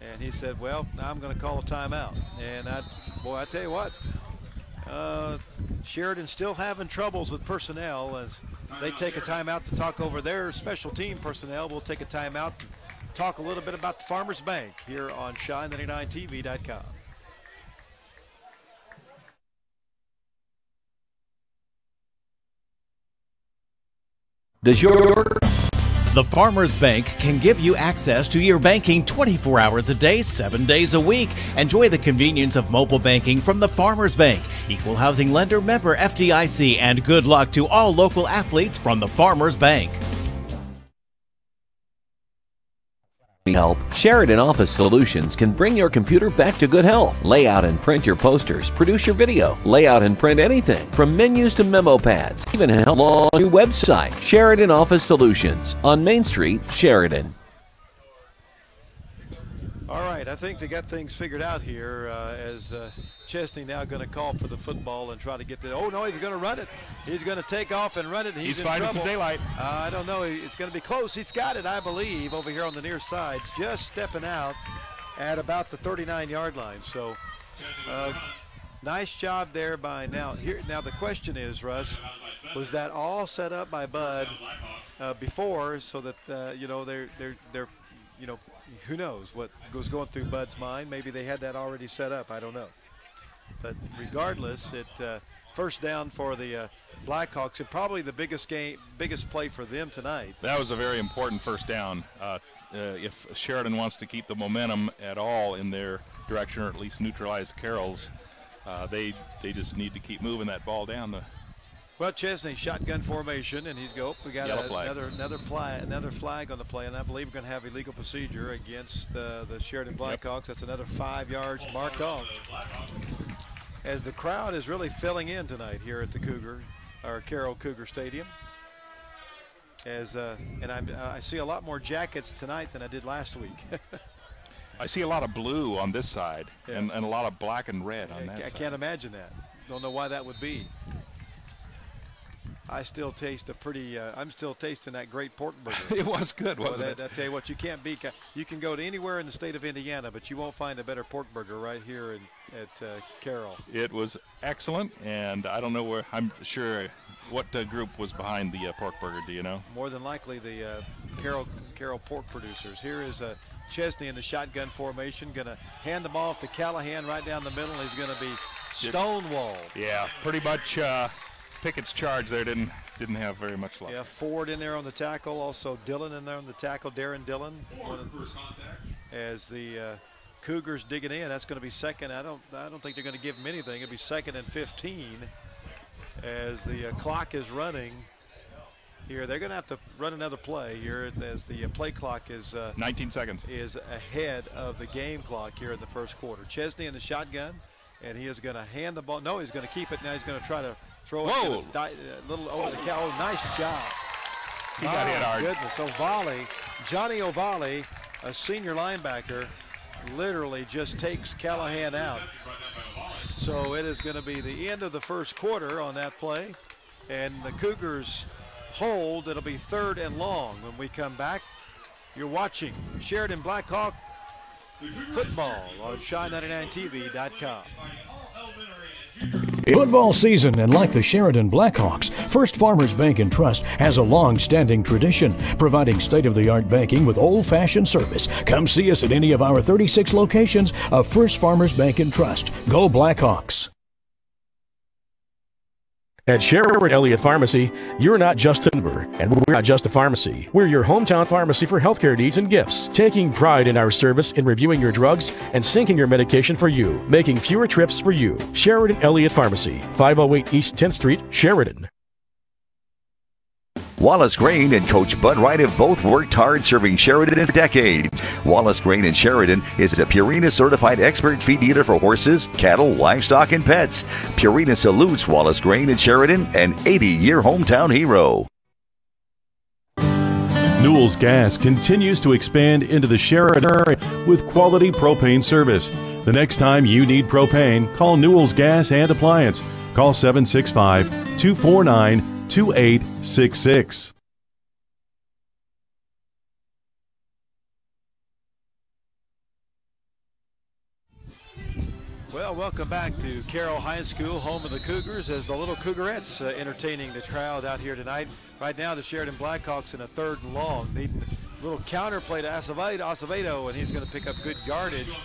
And he said, well, now I'm going to call a timeout. And I tell you what, Sheridan's still having troubles with personnel as they take a timeout to talk over their special team personnel. We'll take a timeout and talk a little bit about the Farmers Bank here on Shine99TV.com. The Farmers Bank can give you access to your banking 24 hours a day, 7 days a week. Enjoy the convenience of mobile banking from the Farmers Bank. Equal housing lender, member FDIC, and good luck to all local athletes from the Farmers Bank. Help. Sheridan Office Solutions can bring your computer back to good health. Lay out and print your posters, produce your video, lay out and print anything from menus to memo pads, even help launch your website. Sheridan Office Solutions on Main Street, Sheridan. All right, I think they got things figured out here as Chesney now going to call for the football and try to get to. Oh no, he's going to run it. He's going to take off and run it. He's finding some daylight. I don't know. It's going to be close. He's got it, I believe, over here on the near side, just stepping out at about the 39-yard line. So, nice job there by now. Now the question is, Russ, was that all set up by Bud before, so that they're who knows what was going through Bud's mind? Maybe they had that already set up. I don't know. But regardless, it first down for the Blackhawks, and probably the biggest play for them tonight. That was a very important first down. If Sheridan wants to keep the momentum at all in their direction, or at least neutralize Carroll's, they just need to keep moving that ball down. Well, Chesney shotgun formation, and we got another flag on the play, and I believe we're going to have illegal procedure against the Sheridan Blackhawks. Yep. That's another 5 yards marked off. As the crowd is really filling in tonight here at the Carroll Cougar Stadium. And I see a lot more jackets tonight than I did last week. I see a lot of blue on this side, yeah, and a lot of black and red on that side. I can't imagine that. Don't know why that would be. I still taste I'm still tasting that great pork burger. It was good, wasn't it? I tell you what, you can't beat. You can go to anywhere in the state of Indiana, but you won't find a better pork burger right here at Carroll. It was excellent, and I don't know I'm sure what group was behind the pork burger. Do you know? More than likely the Carroll pork producers. Here is Chesney in the shotgun formation, going to hand the ball off to Callahan right down the middle. He's going to be stonewalled. Yeah, pretty much. Pickett's charge there didn't have very much luck. Yeah, Ford in there on the tackle, also Dillon in there on the tackle, Darren Dillon. As the Cougars digging in, that's going to be second. I don't think they're going to give them anything. It'll be 2nd and 15 as the clock is running here. They're going to have to run another play here as the play clock is 19 seconds is ahead of the game clock here in the first quarter. Chesney in the shotgun, and he is going to hand the ball. No, he's going to keep it. Now he's going to try to throw it a little over the cow. Oh, nice job. He got hit hard. Goodness. Johnny O'Valley, a senior linebacker, literally just takes Callahan out. So it is going to be the end of the first quarter on that play. And the Cougars hold. It'll be 3rd and long when we come back. You're watching Sheridan Blackhawk football on Shine99TV.com. Football season, and like the Sheridan Blackhawks, First Farmers Bank and Trust has a long-standing tradition, providing state-of-the-art banking with old-fashioned service. Come see us at any of our 36 locations of First Farmers Bank and Trust. Go Blackhawks! At Sheridan Elliott Pharmacy, you're not just a number, and we're not just a pharmacy. We're your hometown pharmacy for healthcare needs and gifts, taking pride in our service in reviewing your drugs and syncing your medication for you, making fewer trips for you. Sheridan Elliott Pharmacy, 508 East 10th Street, Sheridan. Wallace Grain and Coach Bud Wright have both worked hard serving Sheridan for decades. Wallace Grain in Sheridan is a Purina certified expert feed dealer for horses, cattle, livestock, and pets. Purina salutes Wallace Grain in Sheridan, an 80-year hometown hero. Newell's Gas continues to expand into the Sheridan area with quality propane service. The next time you need propane, call Newell's Gas and Appliance. Call 765-249-2866. Well, welcome back to Carroll High School, home of the Cougars, as the little Cougarettes entertaining the crowd out here tonight. Right now, the Sheridan Blackhawks in a 3rd and long, needing a little counterplay to Acevedo, and he's going to pick up good yardage,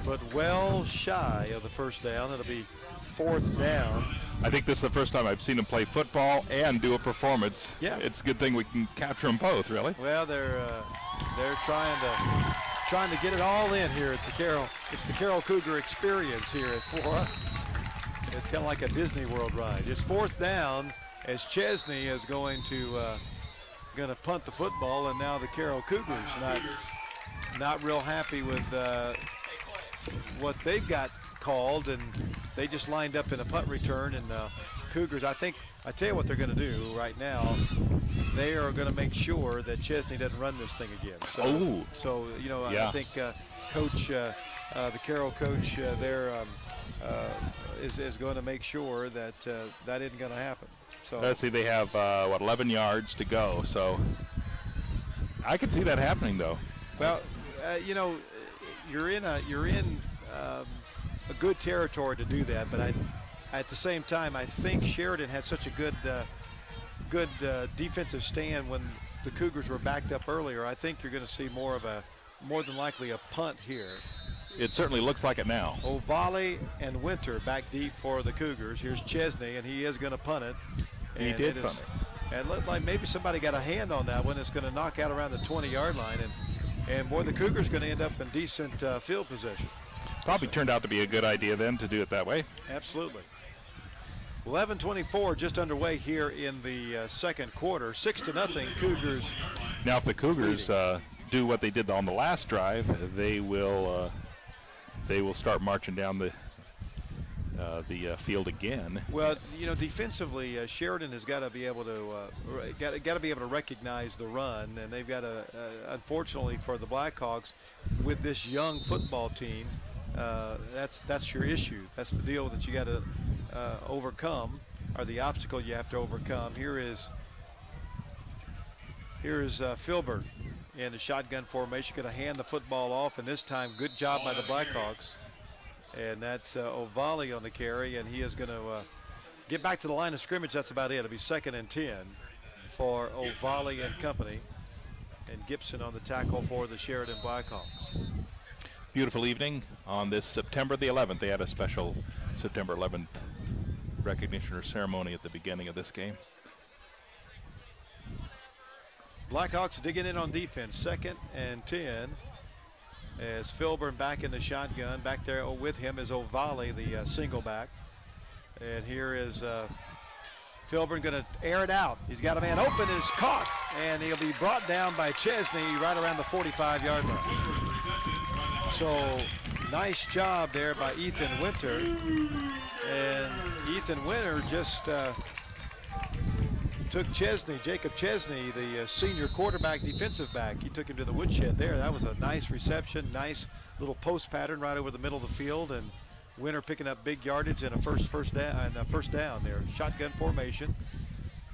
but well shy of the first down. It'll be 4th down. I think this is the first time I've seen him play football and do a performance. Yeah. It's a good thing we can capture them both, really. Well, they're trying to get it all in here at the Carroll. It's the Carroll Cougar experience here at 4. It's kind of like a Disney World ride. It's 4th down as Chesney is going to punt the football, and now the Carroll Cougars not real happy with what they've got called, and they just lined up in a punt return. And Cougars, I tell you what they're going to do right now. They are going to make sure that Chesney doesn't run this thing again. So you know, yeah. I think Coach, the Carroll coach there is going to make sure that that isn't going to happen. So let's see, they have 11 yards to go. So I could see that happening, though. Well, you know, you're in a good territory to do that, but at the same time, I think Sheridan had such a good defensive stand when the Cougars were backed up earlier. I think you're going to see more than likely a punt here. It certainly looks like it now. O'Valley and Winter back deep for the Cougars. Here's Chesney, and he is going to punt it. And he did punt it. And it looked like maybe somebody got a hand on that one. It's going to knock out around the 20-yard line, and boy, the Cougars going to end up in decent field position. Probably turned out to be a good idea then to do it that way. Absolutely. 11:24 just underway here in the second quarter. 6-0 Cougars. Now, if the Cougars do what they did on the last drive, they will start marching down the field again. Well, you know, defensively, Sheridan has got to be able to recognize the run, and they've got to, unfortunately for the Blackhawks, with this young football team, that's your issue. That's the deal that you got to overcome, or the obstacle you have to overcome. Here is Filbert in the shotgun formation, going to hand the football off, and this time good job by the Blackhawks. And that's O'Valley on the carry, and he is going to get back to the line of scrimmage. That's about it. It'll be 2nd and 10 for O'Valley and company, and Gibson on the tackle for the Sheridan Blackhawks. Beautiful evening on this September the 11th. They had a special September 11th recognition or ceremony at the beginning of this game. Blackhawks digging in on defense. 2nd and 10 as Filburn back in the shotgun. Back there with him is O'Valley, the single back. And here is Filburn going to air it out. He's got a man open and it's caught, and he'll be brought down by Chesney right around the 45-yard line. So nice job there by Ethan Winter. And Ethan Winter just took Chesney, Jacob Chesney, the senior quarterback, defensive back. He took him to the woodshed there. That was a nice reception, nice little post pattern right over the middle of the field, and Winter picking up big yardage and a first down there. Shotgun formation.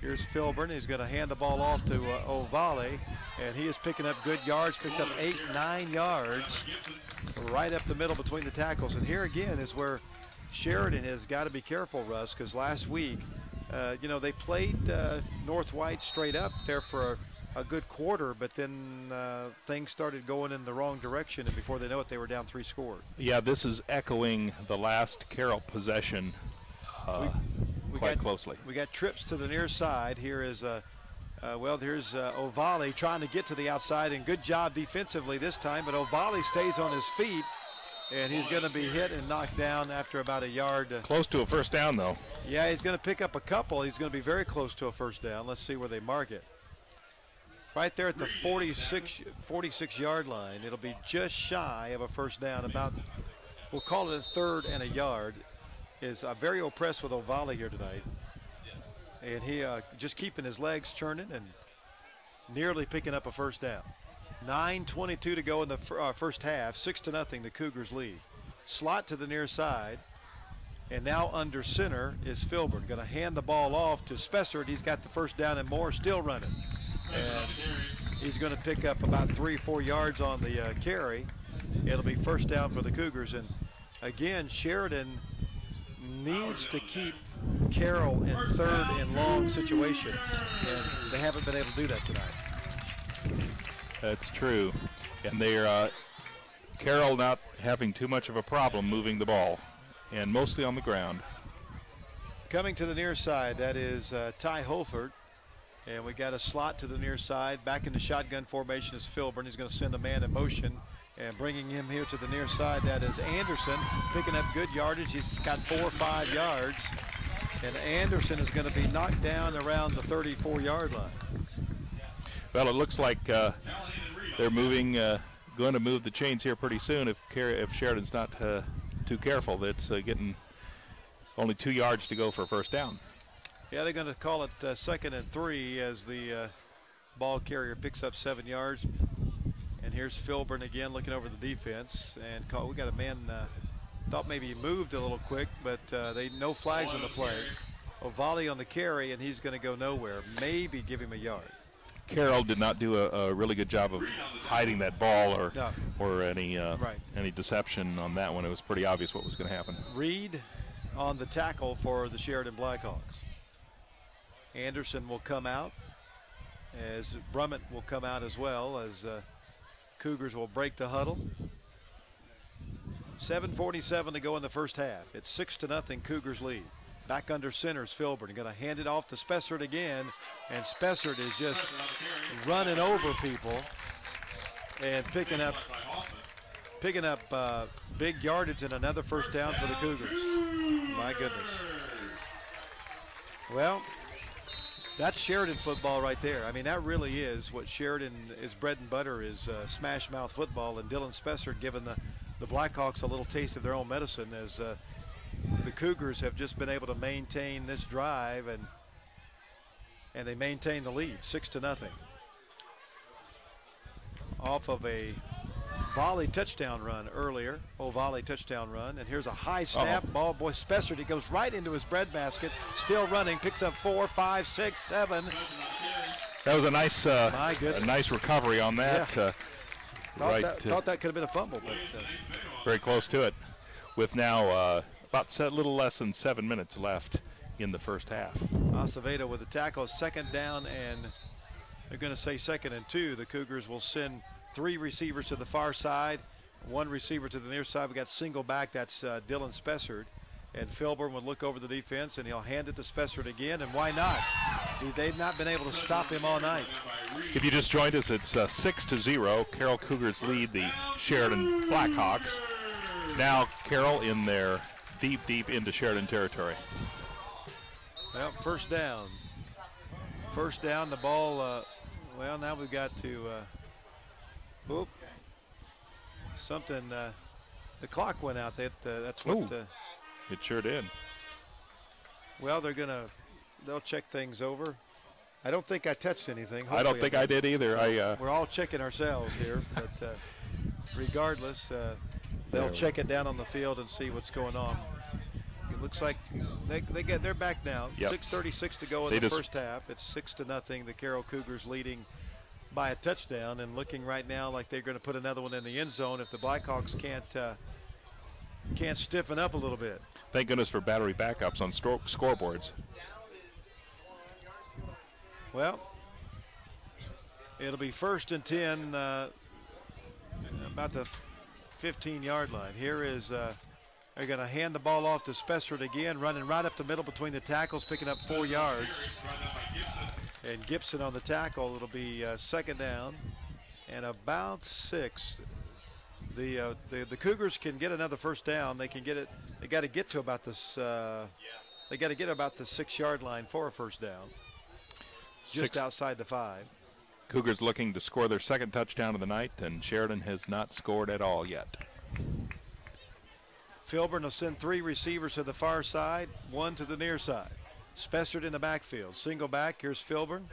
Here's Filburn. He's going to hand the ball off to O'Valley, and he is picking up good yards, picks up 8-9 yards right up the middle between the tackles. And here again is where Sheridan has got to be careful, Russ, because last week, you know, they played North White straight up there for a good quarter, but then things started going in the wrong direction, and before they know it, they were down 3 scores. Yeah, this is echoing the last Carroll possession. quite closely. We got trips to the near side. Here is here's Ovale trying to get to the outside, and good job defensively this time, but Ovale stays on his feet, and he's going to be hit and knocked down after about a yard. Close to a first down, though. Yeah, he's going to pick up a couple. He's going to be very close to a first down. Let's see where they mark it. Right there at the 46-yard line. It'll be just shy of a first down, about, we'll call it a third and a yard. Is very oppressed with Ovale here tonight. And he just keeping his legs churning and nearly picking up a first down. 9:22 to go in the first half. 6-0, the Cougars lead. Slot to the near side. And now under center is Filburn. Going to hand the ball off to Spessard. He's got the first down and more, still running. And he's going to pick up about 3 or 4 yards on the carry. It'll be first down for the Cougars. And again, Sheridan needs to keep Carroll in third and long situations, and they haven't been able to do that tonight. That's true. And they're Carroll not having too much of a problem moving the ball, and mostly on the ground. Coming to the near side, that is Ty Holford. And we got a slot to the near side. Back in the shotgun formation is Filburn. He's going to send a man in motion. And bringing him here to the near side, that is Anderson, picking up good yardage. He's got 4 or 5 yards. And Anderson is going to be knocked down around the 34-yard line. Well, it looks like they're moving, going to move the chains here pretty soon if Sheridan's not too careful. That's getting only 2 yards to go for a first down. Yeah, they're going to call it 2nd and 3 as the ball carrier picks up 7 yards. And here's Filburn again looking over the defense. And we got a man, thought maybe he moved a little quick, but no flags on the play. Ovale on the carry, and he's going to go nowhere. Maybe give him a yard. Carroll did not do a really good job of hiding that ball or any deception on that one. It was pretty obvious what was going to happen. Reed on the tackle for the Sheridan Blackhawks. Anderson will come out, as Brummett will come out as well, as Cougars will break the huddle. 7:47 to go in the first half. It's 6-0 Cougars lead. Back under center is Filburn. Going to hand it off to Spessard again, and Spessard is just running over people and picking up big yardage and another first down for the Cougars. My goodness. Well, that's Sheridan football right there. I mean, that really is what Sheridan is bread and butter, is smash mouth football, and Dylan Spessard giving the Blackhawks a little taste of their own medicine as the Cougars have just been able to maintain this drive, and they maintain the lead, 6-0. Off of a volley touchdown run earlier, volley touchdown run, and here's a high snap ball. Boy, Spessard, he goes right into his breadbasket, still running, picks up 4, 5, 6, 7. That was a nice recovery on that. Yeah. Thought that could have been a fumble, but very close to it. With now about a little less than 7 minutes left in the first half. Acevedo with the tackle, second down, and they're going to say 2nd and 2. The Cougars will send 3 receivers to the far side, 1 receiver to the near side. We got single back, that's Dylan Spessard. And Filburn would look over the defense, and he'll hand it to Spessard again, and why not? They've not been able to stop him all night. If you just joined us, it's 6-0. Carroll Cougars lead the Sheridan Blackhawks. Now Carroll in their deep into Sheridan territory. Well, first down. First down, the ball, well, now we've got to, something, the clock went out. That's what. It sure did. Well, they'll check things over. I don't think I touched anything. I don't think I did either. So we're all checking ourselves here, but regardless, they'll check it down on the field and see what's going on. It looks like they're back now. Yep. 6:36 to go in the first half. It's 6-0. The Carroll Cougars leading by a touchdown, and looking right now like they're going to put another one in the end zone if the Blackhawks can't stiffen up a little bit. Thank goodness for battery backups on scoreboards. Well, it'll be 1st and 10, about the 15-yard line. Here is They're going to hand the ball off to Spessard again, running right up the middle between the tackles, picking up 4 yards. And Gibson on the tackle. It'll be second down and about 6. The Cougars can get another first down. They can get it. They got to get to about this. They got to get about the 6-yard line for a first down. Just outside the 5. Cougars looking to score their second touchdown of the night, and Sheridan has not scored at all yet. Filburn will send 3 receivers to the far side, 1 to the near side. Spessard in the backfield. Single back. Here's Filburn,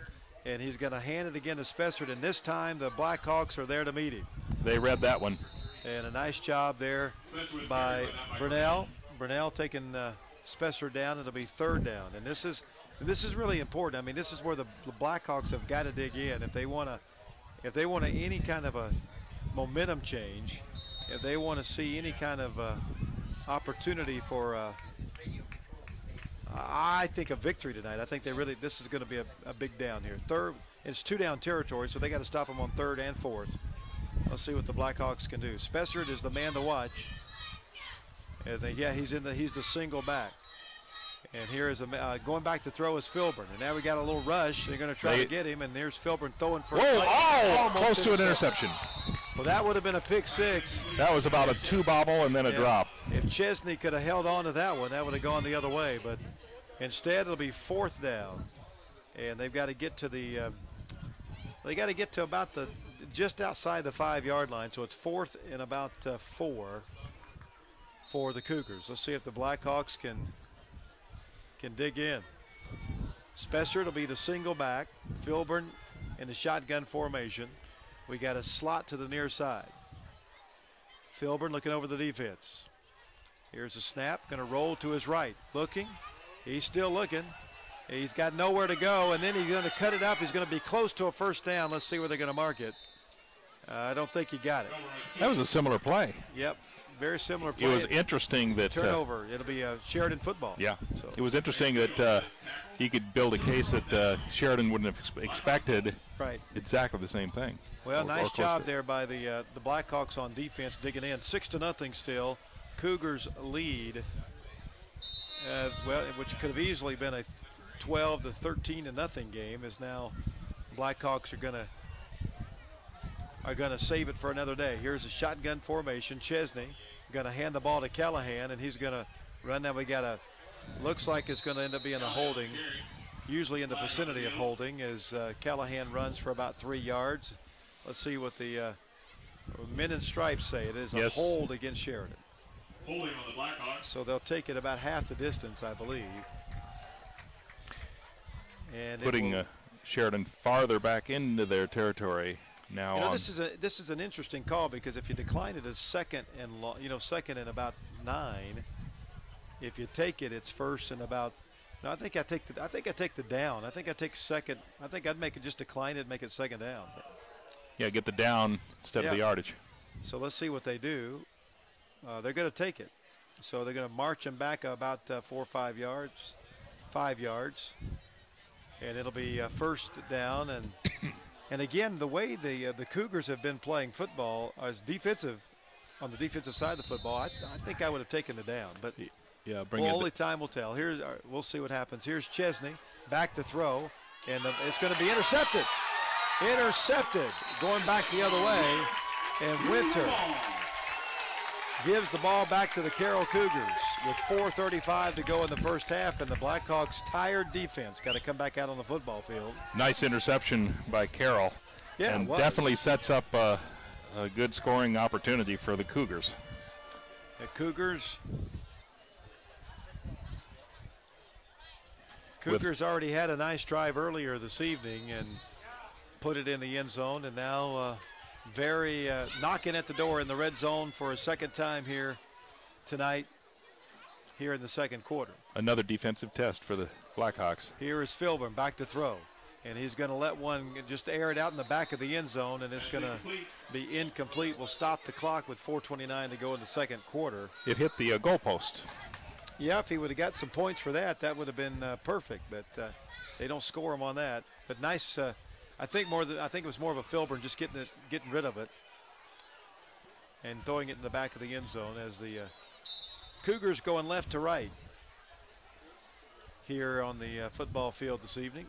and he's going to hand it again to Spessard, and this time the Blackhawks are there to meet him. They read that one. And a nice job there by Brunell. Brunell taking Spessard down. It'll be third down, and this is really important. I mean, this is where the Blackhawks have got to dig in if they want any kind of a momentum change, if they want to see any kind of opportunity for I think a victory tonight. I think this is going to be a big down here. Third, it's 2-down territory, so they got to stop them on 3rd and 4th. Let's see what the Blackhawks can do. Spessard is the man to watch. And he's the single back. And here is going back to throw is Filburn. And now we got a little rush. They're going to try to get him, and there's Filburn throwing for close to an interception. Well, that would have been a pick 6. That was about a 2-bobble and then a drop. If Chesney could have held on to that one, that would have gone the other way. But instead, it'll be 4th down. And they've got to get to about just outside the 5-yard line. So it's 4th and about 4 for the Cougars. Let's see if the Blackhawks can dig in. Spessard will be the single back. Filburn in the shotgun formation. We got a slot to the near side. Filburn looking over the defense. Here's a snap, going to roll to his right. Looking, he's still looking. He's got nowhere to go, and then he's going to cut it up. He's going to be close to a first down. Let's see where they're going to mark it. I don't think he got it. That was a similar play. Yep, very similar play. It was interesting that turnover. It'll be a Sheridan football. Yeah, so. It was interesting that he could build a case that Sheridan wouldn't have expected. Right. Exactly the same thing. Well, nice job there by the Blackhawks on defense digging in. 6-0 still. Cougars lead. Which could have easily been a 12 to 13-0 game. Is now Blackhawks are gonna save it for another day. Here's a shotgun formation. Chesney gonna hand the ball to Callahan, and he's gonna run. Now we got looks like it's gonna end up being a holding. Usually in the vicinity of holding as Callahan runs for about 3 yards. Let's see what the men in stripes say. It is a hold against Sheridan. Holding on the Blackhawks. So they'll take it about half the distance, I believe. And putting Sheridan farther back into their territory now. This is an interesting call because if you decline it as second and second and about 9, if you take it, it's first and about. No, I think I take the down. I think I take second. I think I'd make it just decline it, make it second down. Yeah, get the down instead of the yardage. So let's see what they do. They're going to take it. So they're going to march him back about 4 or 5 yards, 5 yards, and it'll be first down. And again, the way the Cougars have been playing football as defensive, on the defensive side of the football, I think I would have taken the down, but. Yeah, only time will tell. We'll see what happens. Here's Chesney back to throw, and it's going to be intercepted. Intercepted, going back the other way, and Winter gives the ball back to the Carroll Cougars with 4:35 to go in the first half, and the Blackhawks' tired defense got to come back out on the football field. Nice interception by Carroll, and definitely sets up a good scoring opportunity for the Cougars. The Cougars already had a nice drive earlier this evening and put it in the end zone, and now knocking at the door in the red zone for a second time here tonight, here in the second quarter. Another defensive test for the Blackhawks. Here is Filburn back to throw, and he's going to let one just air it out in the back of the end zone, and it's going to be incomplete. We'll stop the clock with 4:29 to go in the second quarter. It hit the goalpost. Yeah, if he would have got some points for that, that would have been perfect. But they don't score him on that. But nice. I think it was more of a Filburn just getting rid of it and throwing it in the back of the end zone as the Cougars going left to right here on the football field this evening.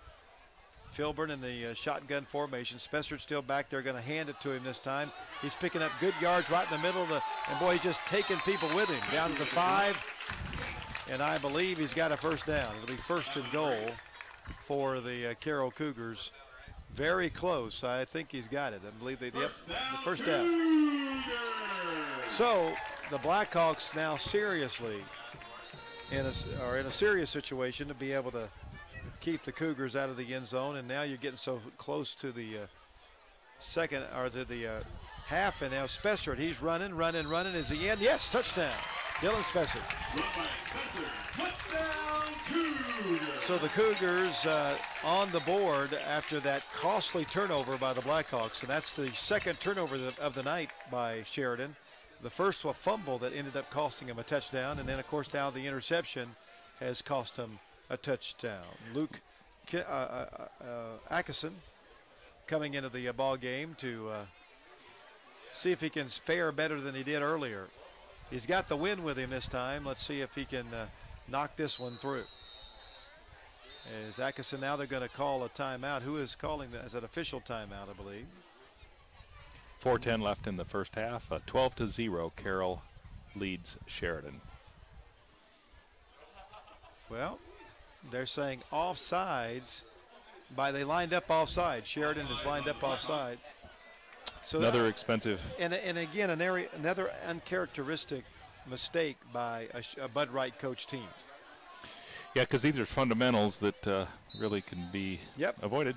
Filburn in the shotgun formation. Spessard still back there, going to hand it to him this time. He's picking up good yards right in the middle of the, and boy, he's just taking people with him down to the 5. And I believe he's got a first down. It'll be first and goal for the Carroll Cougars. Very close. I think he's got it. I believe the first down. So the Blackhawks now seriously are in a serious situation to be able to keep the Cougars out of the end zone, and now you're getting so close to the second or to the half, and now Spessard, he's running. Is he in? Yes, touchdown. Dylan Spessard. So the Cougars on the board after that costly turnover by the Blackhawks, and that's the second turnover of the night by Sheridan. The first was a fumble that ended up costing him a touchdown, and then of course now the interception has cost him a touchdown. Luke Atkinson coming into the ball game to see if he can fare better than he did earlier. He's got the win with him this time. Let's see if he can knock this one through. As Atkinson, now they're going to call a timeout. Who is calling that as an official timeout, I believe? 4:10 left in the first half. 12-0, Carroll leads Sheridan. Well, they're saying offsides. They lined up offside. Sheridan is lined up offside. So another expensive. And again, another uncharacteristic mistake by a Bud Wright coach team. Yeah, because these are fundamentals that really can be avoided.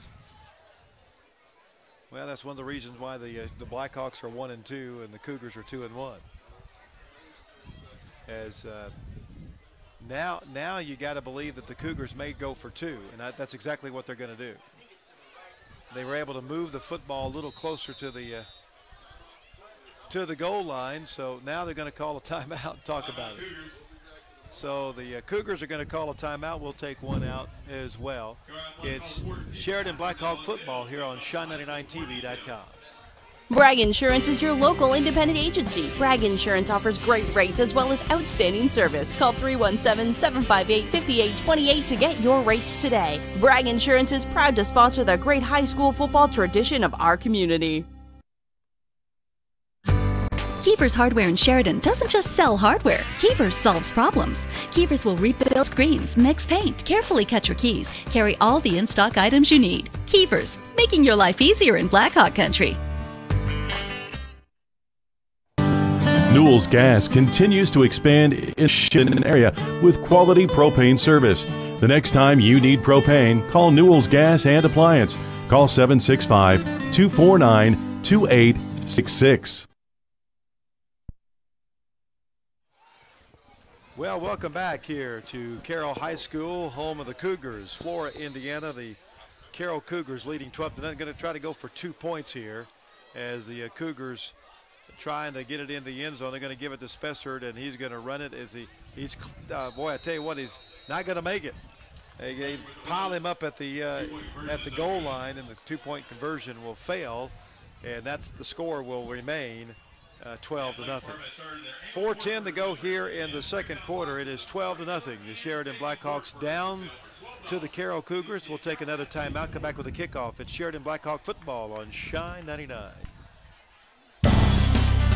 Well, that's one of the reasons why the Blackhawks are 1-2 and the Cougars are 2-1. As now you got to believe that the Cougars may go for 2, and that's exactly what they're going to do. They were able to move the football a little closer to the goal line, so now they're going to call a timeout and talk about it. So the Cougars are going to call a timeout. We'll take one out as well. It's Sheridan Blackhawk football here on Shine99TV.com. Bragg Insurance is your local independent agency. Bragg Insurance offers great rates as well as outstanding service. Call 317-758-5828 to get your rates today. Bragg Insurance is proud to sponsor the great high school football tradition of our community. Keefer's Hardware in Sheridan doesn't just sell hardware. Keefer's solves problems. Keefer's will rebuild screens, mix paint, carefully cut your keys, carry all the in-stock items you need. Keefer's, making your life easier in Blackhawk country. Newell's Gas continues to expand in the Sheridan area with quality propane service. The next time you need propane, call Newell's Gas and Appliance. Call 765-249-2866. Well, welcome back here to Carroll High School, home of the Cougars. Flora, Indiana, the Carroll Cougars leading 12-0. Going to try to go for 2 points here as the Cougars trying to get it in the end zone. They're going to give it to Spessard, and he's going to run it as he's boy, I tell you what, he's not going to make it. They pile him up at the goal line, and the 2-point conversion will fail, and that's the score will remain 12-0. 4:10 to go here in the second quarter. It is 12-0. The Sheridan Blackhawks down to the Carroll Cougars. We'll take another timeout, come back with a kickoff. It's Sheridan Blackhawk football on Shine 99.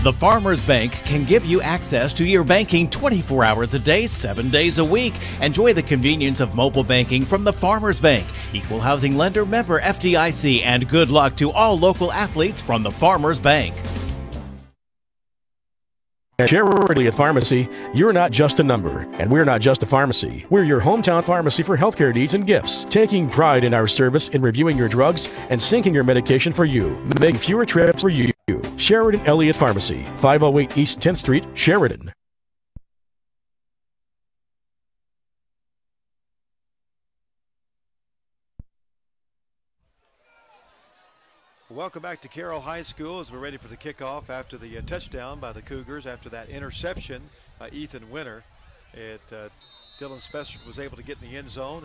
The Farmers Bank can give you access to your banking 24 hours a day, 7 days a week. Enjoy the convenience of mobile banking from the Farmers Bank. Equal housing lender, member FDIC, and good luck to all local athletes from the Farmers Bank. At Sheridan Pharmacy, you're not just a number, and we're not just a pharmacy. We're your hometown pharmacy for healthcare needs and gifts, taking pride in our service in reviewing your drugs and syncing your medication for you, making fewer trips for you. Sheridan Elliott Pharmacy, 508 East 10th Street, Sheridan. Welcome back to Carroll High School as we're ready for the kickoff after the touchdown by the Cougars after that interception by Ethan Winter. Dylan Spessard was able to get in the end zone,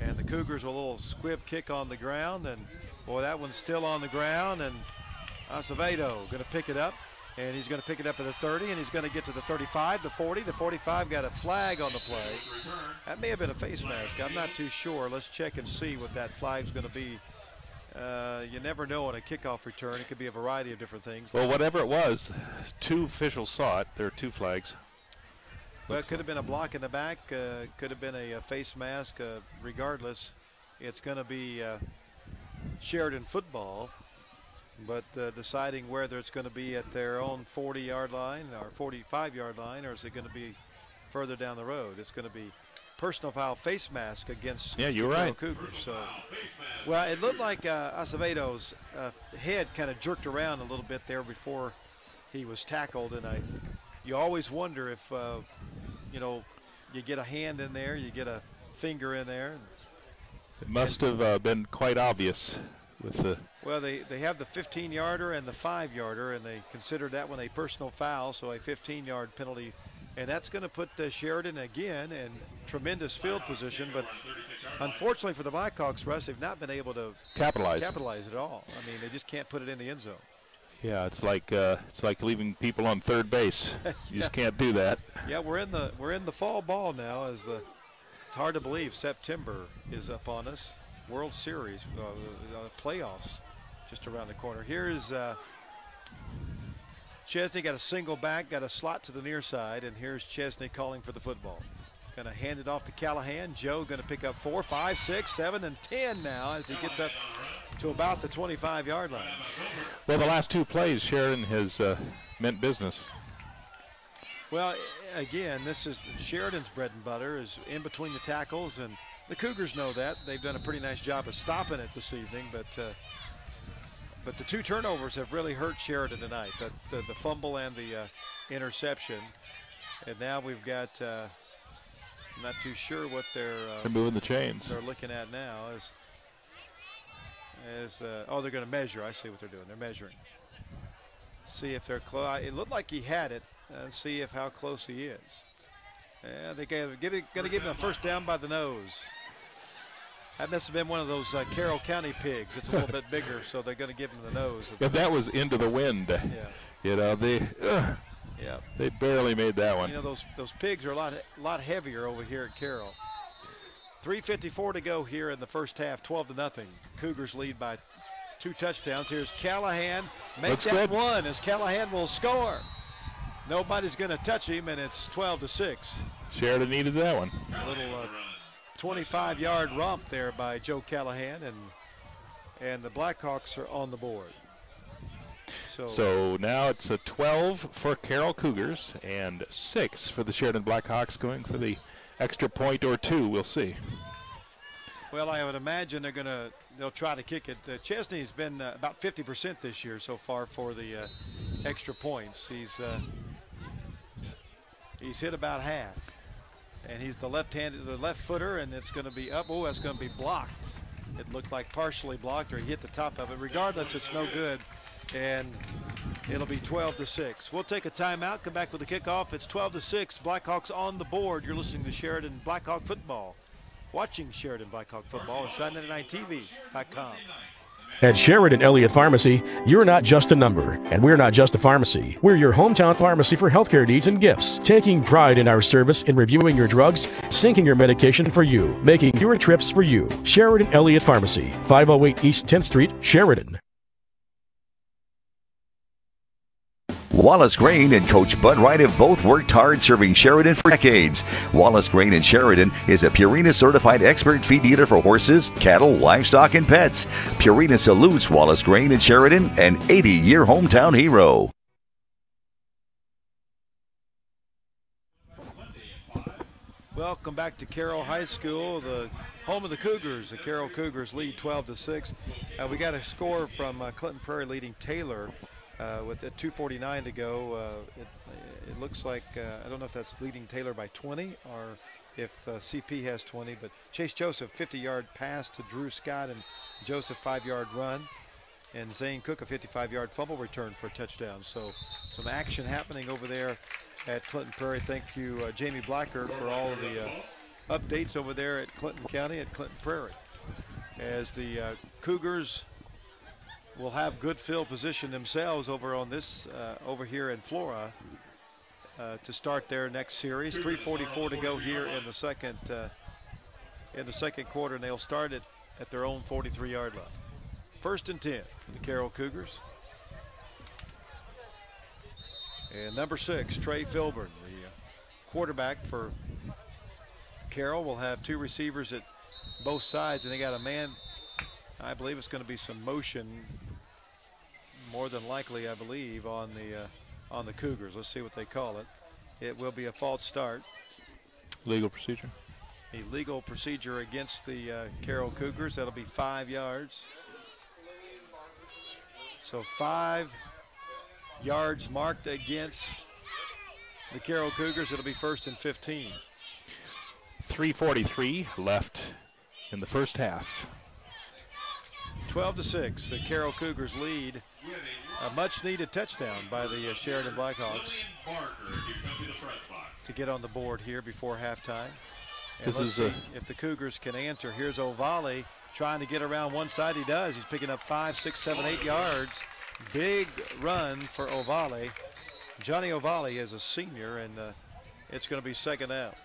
and the Cougars a little squib kick on the ground, and boy, that one's still on the ground, and Acevedo going to pick it up And he's going to pick it up at the 30, and he's going to get to the 35, the 40. The 45 got a flag on the play. That may have been a face mask. I'm not too sure. Let's check and see what that flag's going to be. You never know on a kickoff return. It could be a variety of different things. Well, whatever it was, 2 officials saw it. There are 2 flags. Well, it could have been a block in the back. Could have been a face mask. Regardless, it's going to be Sheridan football. But deciding whether it's going to be at their own 40-yard line or 45-yard line, or is it going to be further down the road? It's going to be personal foul face mask against the Carroll Cougars. So, well, it looked like Acevedo's head kind of jerked around a little bit there before he was tackled, and you always wonder if you know, you get a hand in there, you get a finger in there. It must have been quite obvious with the. Well, they have the 15-yarder and the 5-yarder, and they considered that one a personal foul, so a 15-yard penalty. And that's going to put Sheridan again in tremendous field position. But unfortunately for the Blackhawks, Russ, they've not been able to capitalize at all. I mean, they just can't put it in the end zone. Yeah, it's like leaving people on third base. You just can't do that. Yeah, we're in the fall ball now. It's hard to believe September is up on us. World Series playoffs just around the corner. Here is Chesney, got a single back, got a slot to the near side, and here's Chesney calling for the football. Going to hand it off to Callahan. Joe going to pick up 4, 5, 6, 7, and 10 now as he gets up to about the 25-yard line. Well, the last 2 plays, Sheridan has meant business. Well, again, this is Sheridan's bread and butter, is in between the tackles, and the Cougars know that. They've done a pretty nice job of stopping it this evening, but the 2 turnovers have really hurt Sheridan tonight, the fumble and the interception. And now we've got, I'm not too sure what they're moving the chains. They're looking at now oh, they're going to measure. I see what they're doing. They're measuring. See if they're close. It looked like he had it. See how close he is. Yeah, they're going to give him a first down by the nose. That must have been one of those Carroll County pigs. It's a little bit bigger, so they're going to give him the nose. Yeah, that was into the wind. Yeah. You know, they barely made that one. You know, those pigs are a lot heavier over here at Carroll. 3:54 to go here in the first half, 12-0. Cougars lead by 2 touchdowns. Here's Callahan. Make that one as Callahan will score. Nobody's going to touch him, and it's 12-6. Sheridan needed that one. A little 25-yard romp there by Joe Callahan, and the Blackhawks are on the board. So now it's a 12 for Carroll Cougars and 6 for the Sheridan Blackhawks, going for the extra point or 2. We'll see. Well, I would imagine they'll try to kick it. Chesney's been about 50% this year so far for the extra points. He's hit about half, and he's the left footer, and it's going to be up. Oh, that's going to be blocked. It looked like partially blocked, or he hit the top of it. Regardless, it's no good, and it'll be 12-6. We'll take a timeout, come back with the kickoff. It's 12-6. Blackhawks on the board. You're listening to Sheridan Blackhawk football. Watching Sheridan Blackhawk football on Shine99TV.com. At Sheridan Elliott Pharmacy, you're not just a number, and we're not just a pharmacy. We're your hometown pharmacy for healthcare needs and gifts, taking pride in our service in reviewing your drugs, syncing your medication for you, making fewer trips for you. Sheridan Elliott Pharmacy, 508 East 10th Street, Sheridan. Wallace Grain and Coach Bud Wright have both worked hard serving Sheridan for decades. Wallace Grain in Sheridan is a Purina certified expert feed dealer for horses, cattle, livestock, and pets. Purina salutes Wallace Grain in Sheridan, an 80-year hometown hero. Welcome back to Carroll High School, the home of the Cougars. The Carroll Cougars lead 12-6. We got a score from Clinton Prairie leading Taylor. With 2:49 to go, it looks like, I don't know if that's leading Taylor by 20 or if CP has 20, but Chase Joseph, 50-yard pass to Drew Scott, and Joseph, 5-yard run, and Zane Cook, a 55-yard fumble return for a touchdown. So some action happening over there at Clinton Prairie. Thank you, Jamie Blacker, for all of the updates over there at Clinton County, at Clinton Prairie. As the Cougars will have good field position themselves over on this over here in Flora to start their next series. 3:44 to go here in the second quarter, and they'll start it at their own 43-yard line. 1st and 10 for the Carroll Cougars. And number 6, Trey Filburn, the quarterback for Carroll, will have 2 receivers at both sides, and they got a man. I believe it's going to be some motion, more than likely, I believe, on the Cougars. Let's see what they call it. It will be a false start. Legal procedure. A legal procedure against the Carroll Cougars. That'll be 5 yards. So 5 yards marked against the Carroll Cougars. It'll be 1st and 15. 3:43 left in the first half. 12-6, the Carroll Cougars lead. A much-needed touchdown by the Sheridan Blackhawks to get on the board here before halftime. And let's see if the Cougars can answer. Here's Ovale trying to get around one side. He does. He's picking up 5, 6, 7, 8 yards. Big run for Ovale. Johnny Ovale is a senior, and it's going to be second out.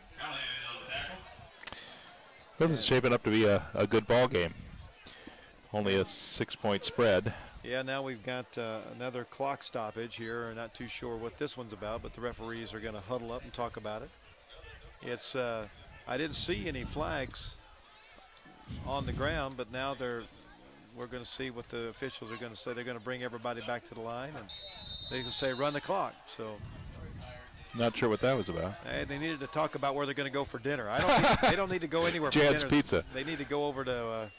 This is shaping up to be a good ball game. Only a 6-point spread. Yeah, now we've got another clock stoppage here. Not too sure what this one's about, but the referees are going to huddle up and talk about it. It's I didn't see any flags on the ground, but now we're going to see what the officials are going to say. They're going to bring everybody back to the line, and they can say run the clock. So, not sure what that was about. They needed to talk about where they're going to go for dinner. They don't need to go anywhere for Jad's dinner. Pizza. They need to go over to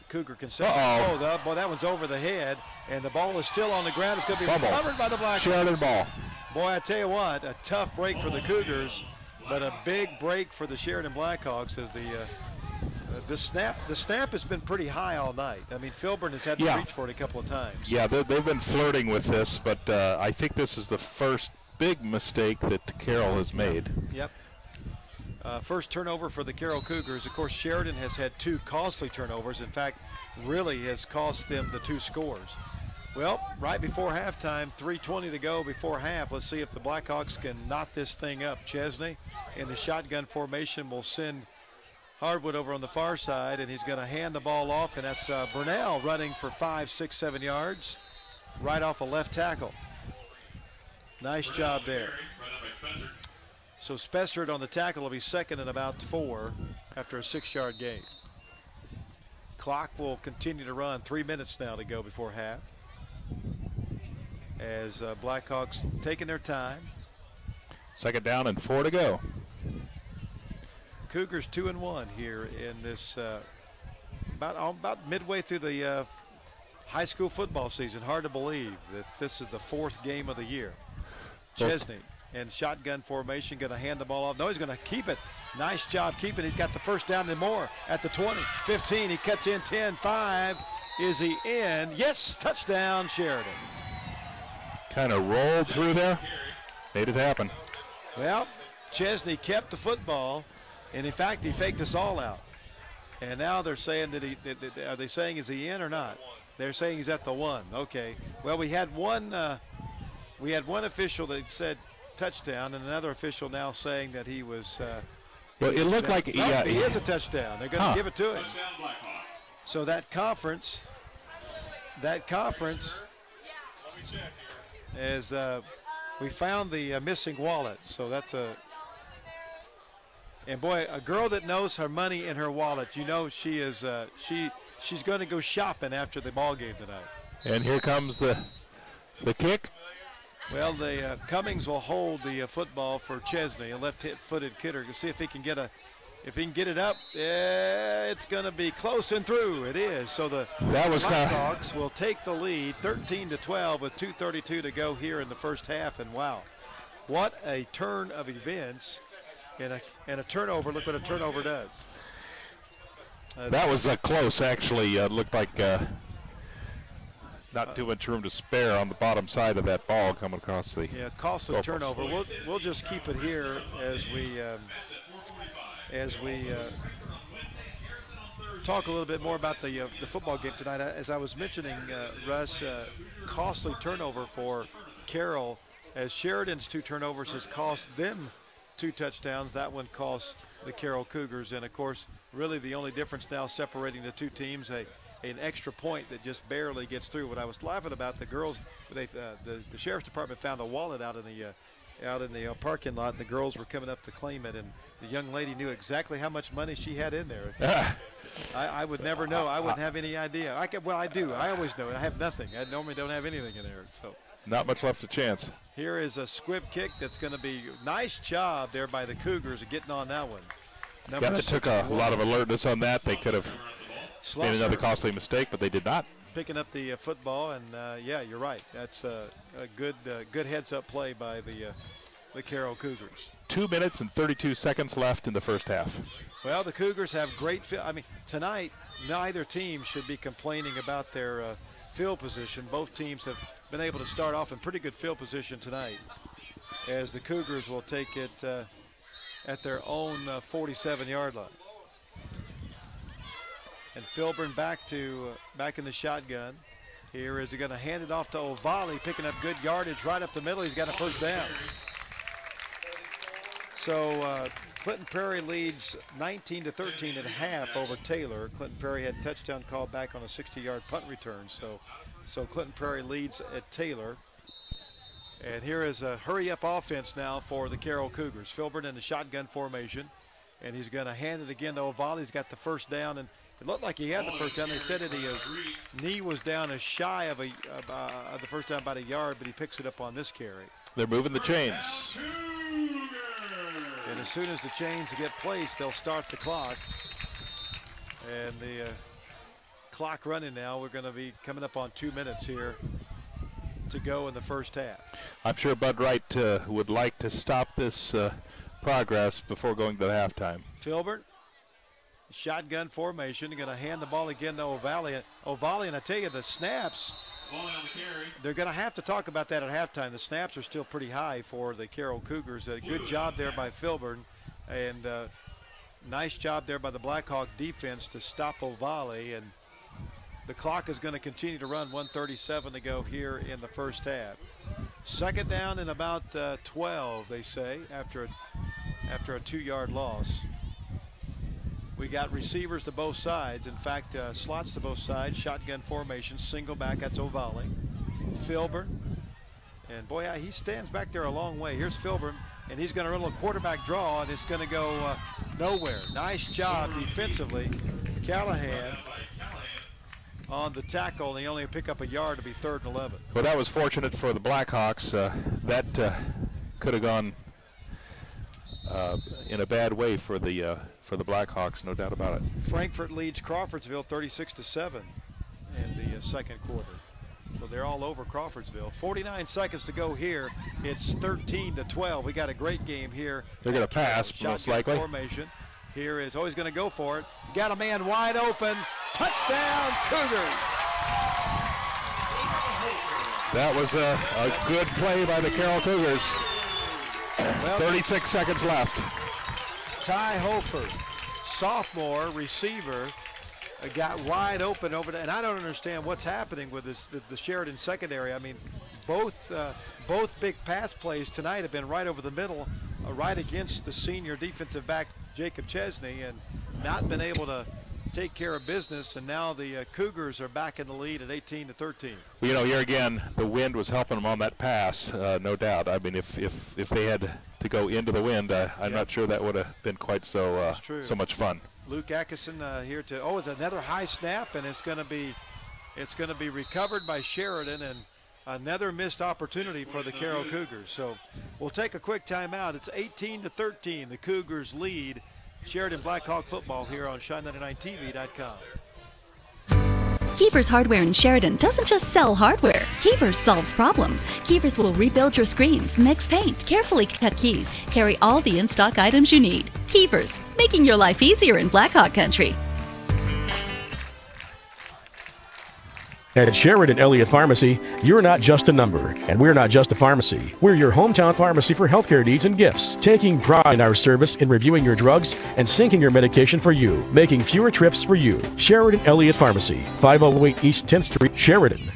Cougar concession. Boy, that one's over the head, and the ball is still on the ground. It's going to be recovered by the Blackhawks. Sheridan ball. Boy, I tell you what, a tough break for the Cougars, but a big break for the Sheridan Blackhawks as the snap has been pretty high all night. I mean, Filburn has had to reach for it a couple of times. Yeah, they've been flirting with this, but I think this is the first big mistake that Carroll has made. Yep. First turnover for the Carroll Cougars. Of course, Sheridan has had 2 costly turnovers. In fact, really has cost them the 2 scores. Well, right before halftime, 3:20 to go before half. Let's see if the Blackhawks can knot this thing up. Chesney in the shotgun formation will send Hardwood over on the far side, and he's going to hand the ball off, and that's Burnell running for 5, 6, 7 yards right off a left tackle. Nice job there. So Spessard on the tackle will be second and about 4 after a 6-yard gain. Clock will continue to run. 3 minutes now to go before half, as Blackhawks taking their time. Second down and 4 to go. Cougars 2-1 here in this about midway through the high school football season. Hard to believe that this is the 4th game of the year. Chesney in shotgun formation, going to hand the ball off. No, he's going to keep it. Nice job keeping. He's got the first down and more at the 20, 15. He cuts in 10, 5. Is he in? Yes, touchdown Sheridan. Kind of rolled through there. Made it happen. Well, Chesney kept the football, and in fact, he faked us all out. And now they're saying that are they saying is he in or not? They're saying he's at the 1. Okay. Well, we had one official that said touchdown, and another official now saying that he was. Well, it looked like he is a touchdown. They're going to give it to him. So that conference, is we found the missing wallet. So that's and boy, a girl that knows her money in her wallet, you know, she is she's going to go shopping after the ball game tonight. And here comes the kick. Well, the Cummings will hold the football for Chesney, a left-footed kidder, to see if he can get it up. It's going to be close and through. It is. So the Blackhawks will take the lead, 13-12, with 2:32 to go here in the first half. And wow, what a turn of events and a turnover. Look what a turnover does. That was close, actually. Looked like. Not too much room to spare on the bottom side of that ball coming across the. Yeah, costly turnover. We'll just keep it here as we talk a little bit more about the football game tonight. As I was mentioning, Russ, costly turnover for Carroll, as Sheridan's 2 turnovers has cost them 2 touchdowns. That one cost the Carroll Cougars, and of course, really the only difference now separating the 2 teams, an extra point that just barely gets through. What I was laughing about, the girls, the sheriff's department found a wallet out in the parking lot, and the girls were coming up to claim it, and the young lady knew exactly how much money she had in there. I would never know. I wouldn't have any idea. Well, I do. I always know. I have nothing. I normally don't have anything in there. So not much left to chance. Here is a squib kick that's going to be nice job there by the Cougars of getting on that one. It took a lot of alertness on that. They could have made another costly mistake, but they did not. Picking up the football, and yeah, you're right. That's a good heads-up play by the Carroll Cougars. 2 minutes and 32 seconds left in the first half. Well, the Cougars have great I mean, tonight, neither team should be complaining about their field position. Both teams have been able to start off in pretty good field position tonight, as the Cougars will take it at their own 47-yard line. And Filburn back in the shotgun. Here is he going to hand it off to O'Valley, picking up good yardage right up the middle. He's got a first down. So Clinton Prairie leads 19-13 at half over Taylor. Clinton Prairie had a touchdown call back on a 60-yard punt return. So Clinton Prairie leads at Taylor. And here is a hurry-up offense now for the Carroll Cougars. Filburn in the shotgun formation, and he's going to hand it again to O'Valley. He's got the first down, and it looked like he had the first down. They said that his knee was down as shy of the first down, about a yard, but he picks it up on this carry. They're moving the chains. And as soon as the chains get placed, they'll start the clock. And the clock running now. We're going to be coming up on 2 minutes here to go in the first half. I'm sure Bud Wright would like to stop this progress before going to halftime. Filbert, shotgun formation. They're going to hand the ball again to O'Valley. O'Valley, and I tell you, the snaps, they're going to have to talk about that at halftime. The snaps are still pretty high for the Carroll Cougars. A good job there by Filburn, and nice job there by the Blackhawk defense to stop O'Valley. And the clock is going to continue to run. 1:37 to go here in the first half. Second down and about 12, they say, after a 2-yard loss. We got receivers to both sides. In fact, slots to both sides. Shotgun formation, single back. That's O'Valley. Filburn. And boy, he stands back there a long way. Here's Filburn, and he's going to run a little quarterback draw, and it's going to go nowhere. Nice job defensively. Callahan on the tackle, and he only pick up a yard to be 3rd and 11. Well, that was fortunate for the Blackhawks. That could have gone in a bad way for the Blackhawks, no doubt about it. Frankfort leads Crawfordsville 36-7 in the second quarter. So they're all over Crawfordsville. 49 seconds to go here. It's 13-12. We got a great game here. They're going to pass, most likely. Formation. Here is, he's going to go for it. Got a man wide open. Touchdown, Cougars. That was a good play by the Carroll Cougars. Well, 36 seconds left. Ty Hofer, sophomore receiver, got wide open over there, and I don't understand what's happening with this, the Sheridan secondary. I mean, both big pass plays tonight have been right over the middle, right against the senior defensive back Jacob Chesney, and not been able to take care of business. And now the Cougars are back in the lead at 18-13. Well, you know, here again, the wind was helping them on that pass, no doubt. I mean, if they had to go into the wind, I'm not sure that would have been quite so much fun. Luke Atkinson here to it's another high snap, and it's going to be recovered by Sheridan, and another missed opportunity for the Carroll Cougars. So we'll take a quick timeout. It's 18-13. The Cougars lead Sheridan Blackhawk football here on Shine99TV.com. Keepers Hardware in Sheridan doesn't just sell hardware. Keepers solves problems. Keepers will rebuild your screens, mix paint, carefully cut keys, carry all the in-stock items you need. Keepers, making your life easier in Blackhawk country. At Sheridan Elliott Pharmacy, you're not just a number, and we're not just a pharmacy. We're your hometown pharmacy for healthcare needs and gifts, taking pride in our service in reviewing your drugs and syncing your medication for you, making fewer trips for you. Sheridan Elliott Pharmacy, 508 East 10th Street, Sheridan.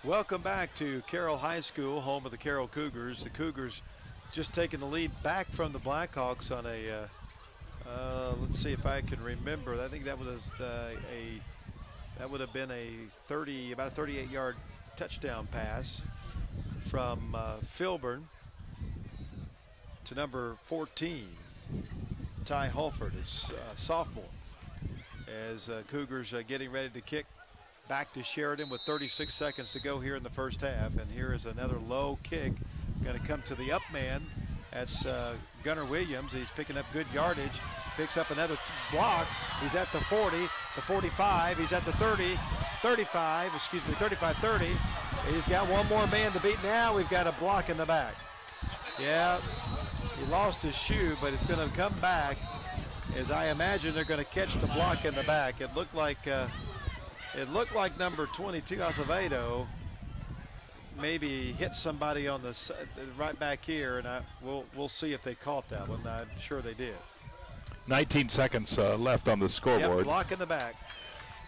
Welcome back to Carroll High School, home of the Carroll Cougars. The Cougars just taking the lead back from the Blackhawks on a let's see if I can remember. I think that was that would have been about a 38-yard touchdown pass from Filburn to number 14, Ty Holford, his sophomore, as Cougars getting ready to kick back to Sheridan with 36 seconds to go here in the first half. And here is another low kick, going to come to the up man. That's Gunnar Williams. He's picking up good yardage. Picks up another block. He's at the 40, the 45. He's at the 30, 35, 30. He's got one more man to beat. Now we've got a block in the back. Yeah, he lost his shoe, but it's going to come back. As I imagine they're going to catch the block in the back. It looked like number 22, Acevedo, maybe hit somebody on the right back here, and we'll see if they caught that one. I'm sure they did. 19 seconds left on the scoreboard. Yep, block in the back,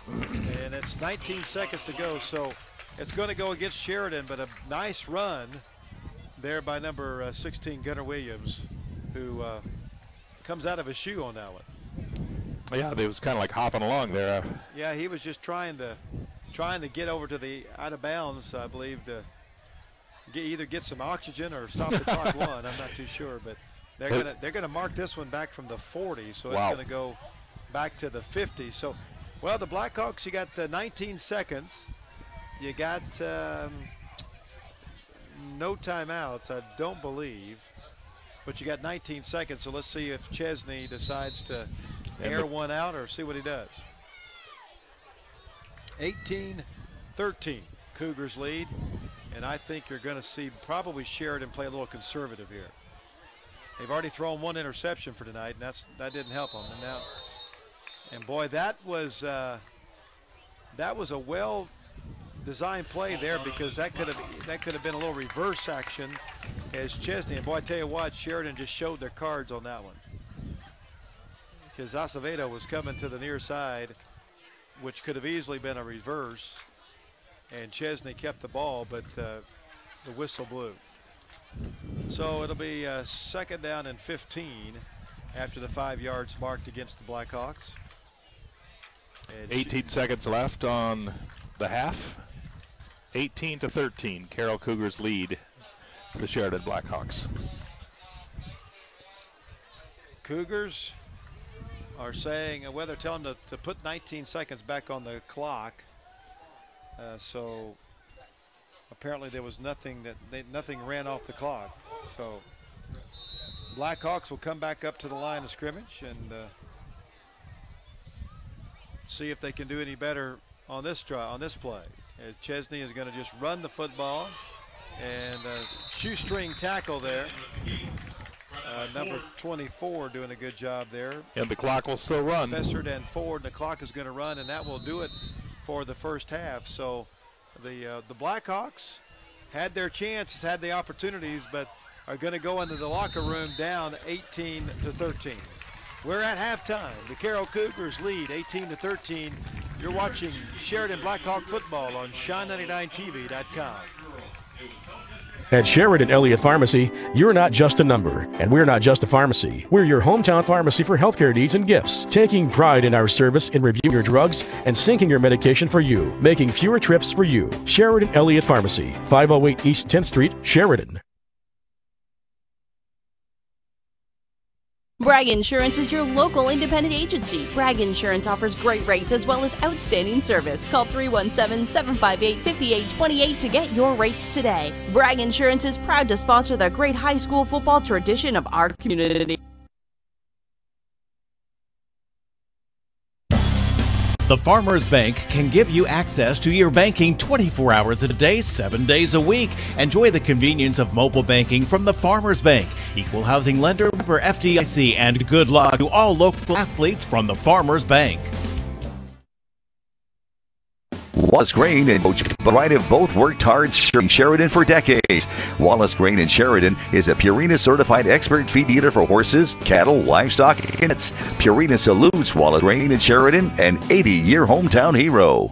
and it's 19 seconds to go, so it's going to go against Sheridan, but a nice run there by number 16, Gunnar Williams, who comes out of his shoe on that one. Yeah, they was kind of like hopping along there. Yeah, he was just trying to get over to the out of bounds, I believe, to either get some oxygen or stop the clock one. I'm not too sure, but they're gonna mark this one back from the 40, so it's gonna go back to the 50. So, well, the Blackhawks, you got 19 seconds. You got no timeouts, I don't believe, but you got 19 seconds. So let's see if Chesney decides to air one out or see what he does. 18-13, Cougars lead, and I think you're going to see probably Sheridan play a little conservative here. They've already thrown one interception for tonight, and that didn't help them. And boy, that was a well-designed play there, because that could have been a little reverse action as Chesney. And boy, I tell you what, Sheridan just showed their cards on that one, because Acevedo was coming to the near side, which could have easily been a reverse, and Chesney kept the ball, but the whistle blew. So it'll be second down and 15 after the 5 yards marked against the Blackhawks. And 18 seconds left on the half. 18-13, Carroll Cougars lead the Sheridan Blackhawks. Cougars are saying, well, they're telling them to put 19 seconds back on the clock. So apparently there was nothing nothing ran off the clock. So Blackhawks will come back up to the line of scrimmage and see if they can do any better on this play. Chesney is going to just run the football, and shoestring tackle there. Number 24 doing a good job there. And the clock will still run. Fessard and Ford, the clock is going to run, and that will do it for the first half. So the Blackhawks had their chances, had the opportunities, but are going to go into the locker room down 18-13. We're at halftime. The Carroll Cougars lead 18-13. You're watching Sheridan Blackhawk football on Shine99TV.com. At Sheridan Elliott Pharmacy, you're not just a number, and we're not just a pharmacy. We're your hometown pharmacy for healthcare needs and gifts, taking pride in our service in reviewing your drugs and syncing your medication for you, making fewer trips for you. Sheridan Elliott Pharmacy, 508 East 10th Street, Sheridan. Bragg Insurance is your local independent agency. Bragg Insurance offers great rates as well as outstanding service. Call 317-758-5828 to get your rates today. Bragg Insurance is proud to sponsor the great high school football tradition of our community. The Farmers Bank can give you access to your banking 24 hours a day, 7 days a week. Enjoy the convenience of mobile banking from the Farmers Bank, equal housing lender, member FDIC, and good luck to all local athletes from the Farmers Bank. Wallace Grain and Coach Bud Wright have both worked hard serving Sheridan for decades. Wallace Grain in Sheridan is a Purina certified expert feed dealer for horses, cattle, livestock, and pets. Purina salutes Wallace Grain in Sheridan, an 80-year hometown hero.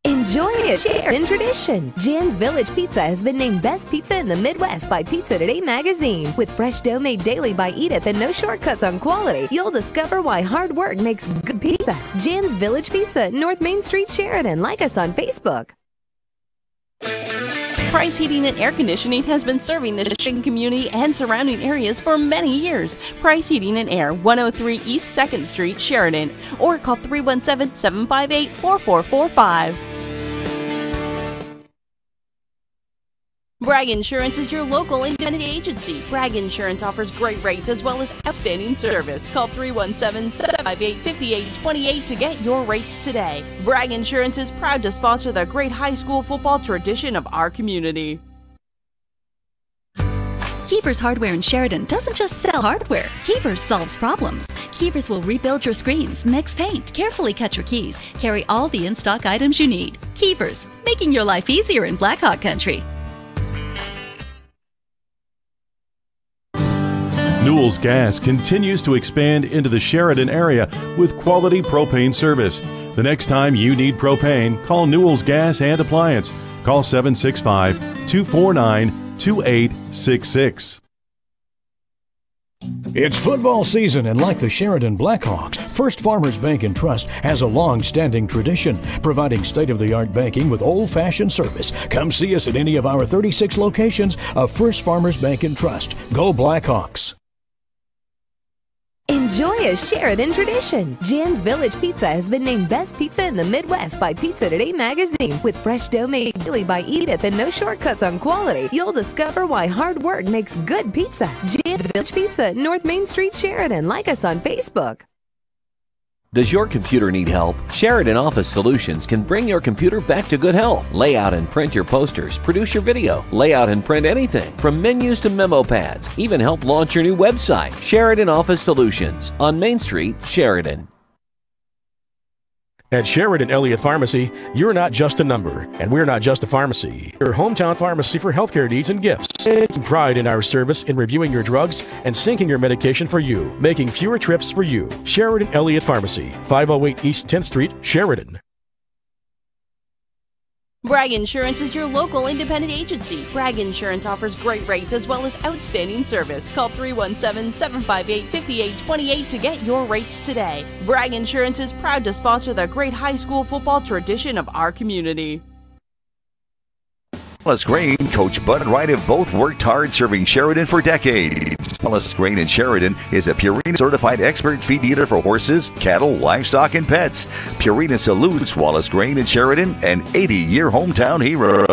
Enjoy a Sheridan tradition. Jan's Village Pizza has been named Best Pizza in the Midwest by Pizza Today magazine. With fresh dough made daily by Edith and no shortcuts on quality, you'll discover why hard work makes good pizza. Jan's Village Pizza, North Main Street, Sheridan. Like us on Facebook. Price Heating and Air Conditioning has been serving the Sheridan community and surrounding areas for many years. Price Heating and Air, 103 East 2nd Street, Sheridan, or call 317-758-4445. Bragg Insurance is your local independent agency. Bragg Insurance offers great rates as well as outstanding service. Call 317-758-5828 to get your rates today. Bragg Insurance is proud to sponsor the great high school football tradition of our community. Keefer's Hardware in Sheridan doesn't just sell hardware. Keefer's solves problems. Keefer's will rebuild your screens, mix paint, carefully cut your keys, carry all the in-stock items you need. Keefer's, making your life easier in Blackhawk Country. Newell's Gas continues to expand into the Sheridan area with quality propane service. The next time you need propane, call Newell's Gas and Appliance. Call 765-249-2866. It's football season, and like the Sheridan Blackhawks, First Farmers Bank and Trust has a long-standing tradition, providing state-of-the-art banking with old-fashioned service. Come see us at any of our 36 locations of First Farmers Bank and Trust. Go Blackhawks! Enjoy a Sheridan tradition. Jan's Village Pizza has been named Best Pizza in the Midwest by Pizza Today magazine. With fresh dough made daily by Edith and no shortcuts on quality, you'll discover why hard work makes good pizza. Jan's Village Pizza, North Main Street, Sheridan. Like us on Facebook. Does your computer need help? Sheridan Office Solutions can bring your computer back to good health. Lay out and print your posters, produce your video, lay out and print anything, from menus to memo pads, even help launch your new website. Sheridan Office Solutions on Main Street, Sheridan. At Sheridan Elliott Pharmacy, you're not just a number, and we're not just a pharmacy. Your hometown pharmacy for healthcare needs and gifts. Taking pride in our service in reviewing your drugs and syncing your medication for you, making fewer trips for you. Sheridan Elliott Pharmacy, 508 East 10th Street, Sheridan. Bragg Insurance is your local independent agency. Bragg Insurance offers great rates as well as outstanding service. Call 317-758-5828 to get your rates today. Bragg Insurance is proud to sponsor the great high school football tradition of our community. Wallace Grain and Coach Bud Wright have both worked hard serving Sheridan for decades. Wallace Grain in Sheridan is a Purina certified expert feed dealer for horses, cattle, livestock, and pets. Purina salutes Wallace Grain in Sheridan, an 80-year hometown hero.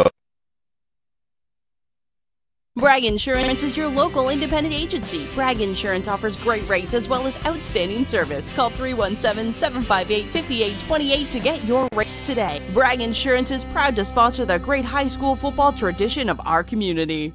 Bragg Insurance is your local independent agency. Bragg Insurance offers great rates as well as outstanding service. Call 317-758-5828 to get your rates today. Bragg Insurance is proud to sponsor the great high school football tradition of our community.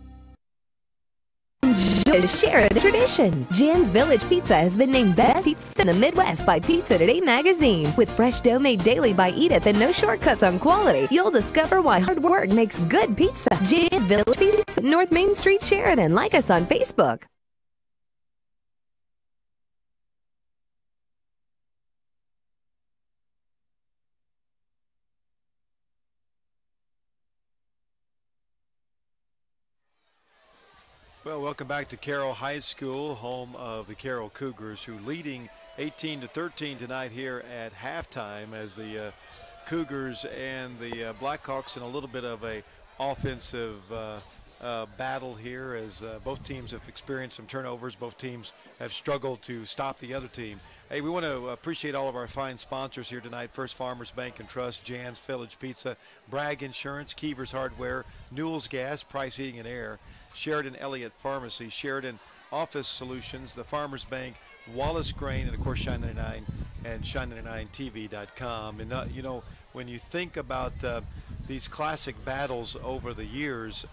Enjoy a Sheridan tradition. Jan's Village Pizza has been named Best Pizza in the Midwest by Pizza Today magazine. With fresh dough made daily by Edith and no shortcuts on quality, you'll discover why hard work makes good pizza. Jan's Village Pizza, North Main Street, Sheridan. Like us on Facebook. Well, welcome back to Carroll High School, home of the Carroll Cougars, who leading 18-13 tonight here at halftime as the Cougars and the Blackhawks in a little bit of a offensive battle here, as both teams have experienced some turnovers. Both teams have struggled to stop the other team. Hey, we want to appreciate all of our fine sponsors here tonight. First Farmers Bank and Trust, Jan's Village Pizza, Bragg Insurance, Keever's Hardware, Newell's Gas, Price Heating and Air, Sheridan Elliott Pharmacy, Sheridan Office Solutions, the Farmers Bank, Wallace Grain, and of course Shine 99 and Shine99TV.com. And you know, when you think about these classic battles over the years,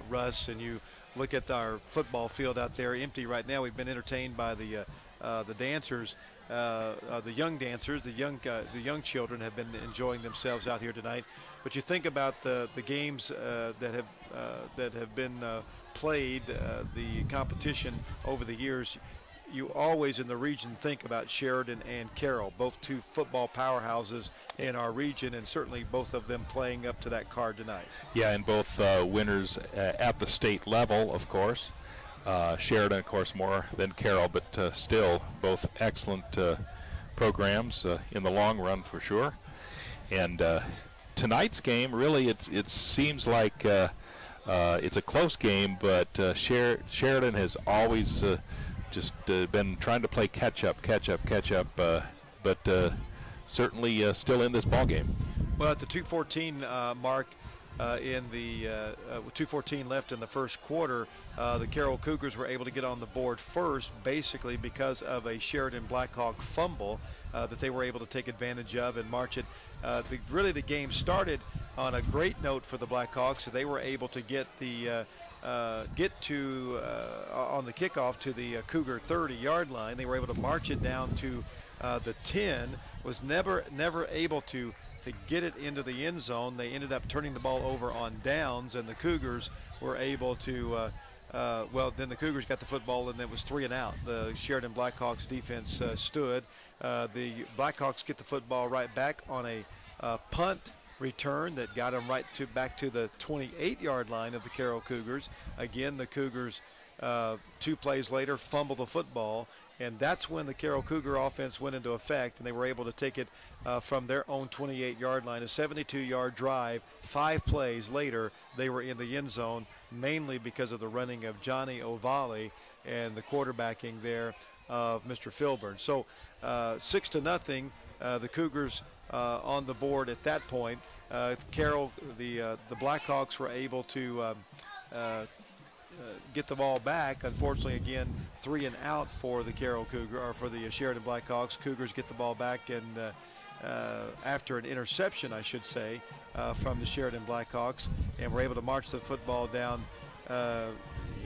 Russ, and you look at our football field out there empty right now. We've been entertained by the dancers, the young dancers, the young children have been enjoying themselves out here tonight. But you think about the games that have been played, the competition over the years. You always in the region think about Sheridan and Carroll, both two football powerhouses in our region, and certainly both of them playing up to that card tonight. Yeah, and both winners at the state level, of course. Sheridan, of course, more than Carroll, but still both excellent programs in the long run for sure. And tonight's game, really, it seems like it's a close game, but Sheridan has always just been trying to play catch up, but certainly still in this ball game. Well, at the 2:14 mark, in the 2:14 left in the first quarter, the Carroll Cougars were able to get on the board first, basically because of a Sheridan Blackhawk fumble that they were able to take advantage of and march it. Really, the game started on a great note for the Blackhawks, so they were able to get on the kickoff to the Cougar 30-yard line. They were able to march it down to the 10. Was never able to get it into the end zone. They ended up turning the ball over on downs, and the Cougars were able to then the Cougars got the football, and it was 3 and out. The Sheridan Blackhawks defense stood. The Blackhawks get the football right back on a punt return that got them back to the 28-yard line of the Carroll Cougars. Again, the Cougars 2 plays later fumble the football, and that's when the Carroll Cougar offense went into effect, and they were able to take it from their own 28-yard line, a 72-yard drive. 5 plays later, they were in the end zone, mainly because of the running of Johnny O'Valley and the quarterbacking there of Mr. Filburn. So 6-0, the Cougars on the board at that point. Carroll, the Blackhawks were able to get the ball back. Unfortunately, again, 3 and out for the Carroll Cougar, or for the Sheridan Blackhawks. Cougars get the ball back, and after an interception, I should say, from the Sheridan Blackhawks, and were able to march the football down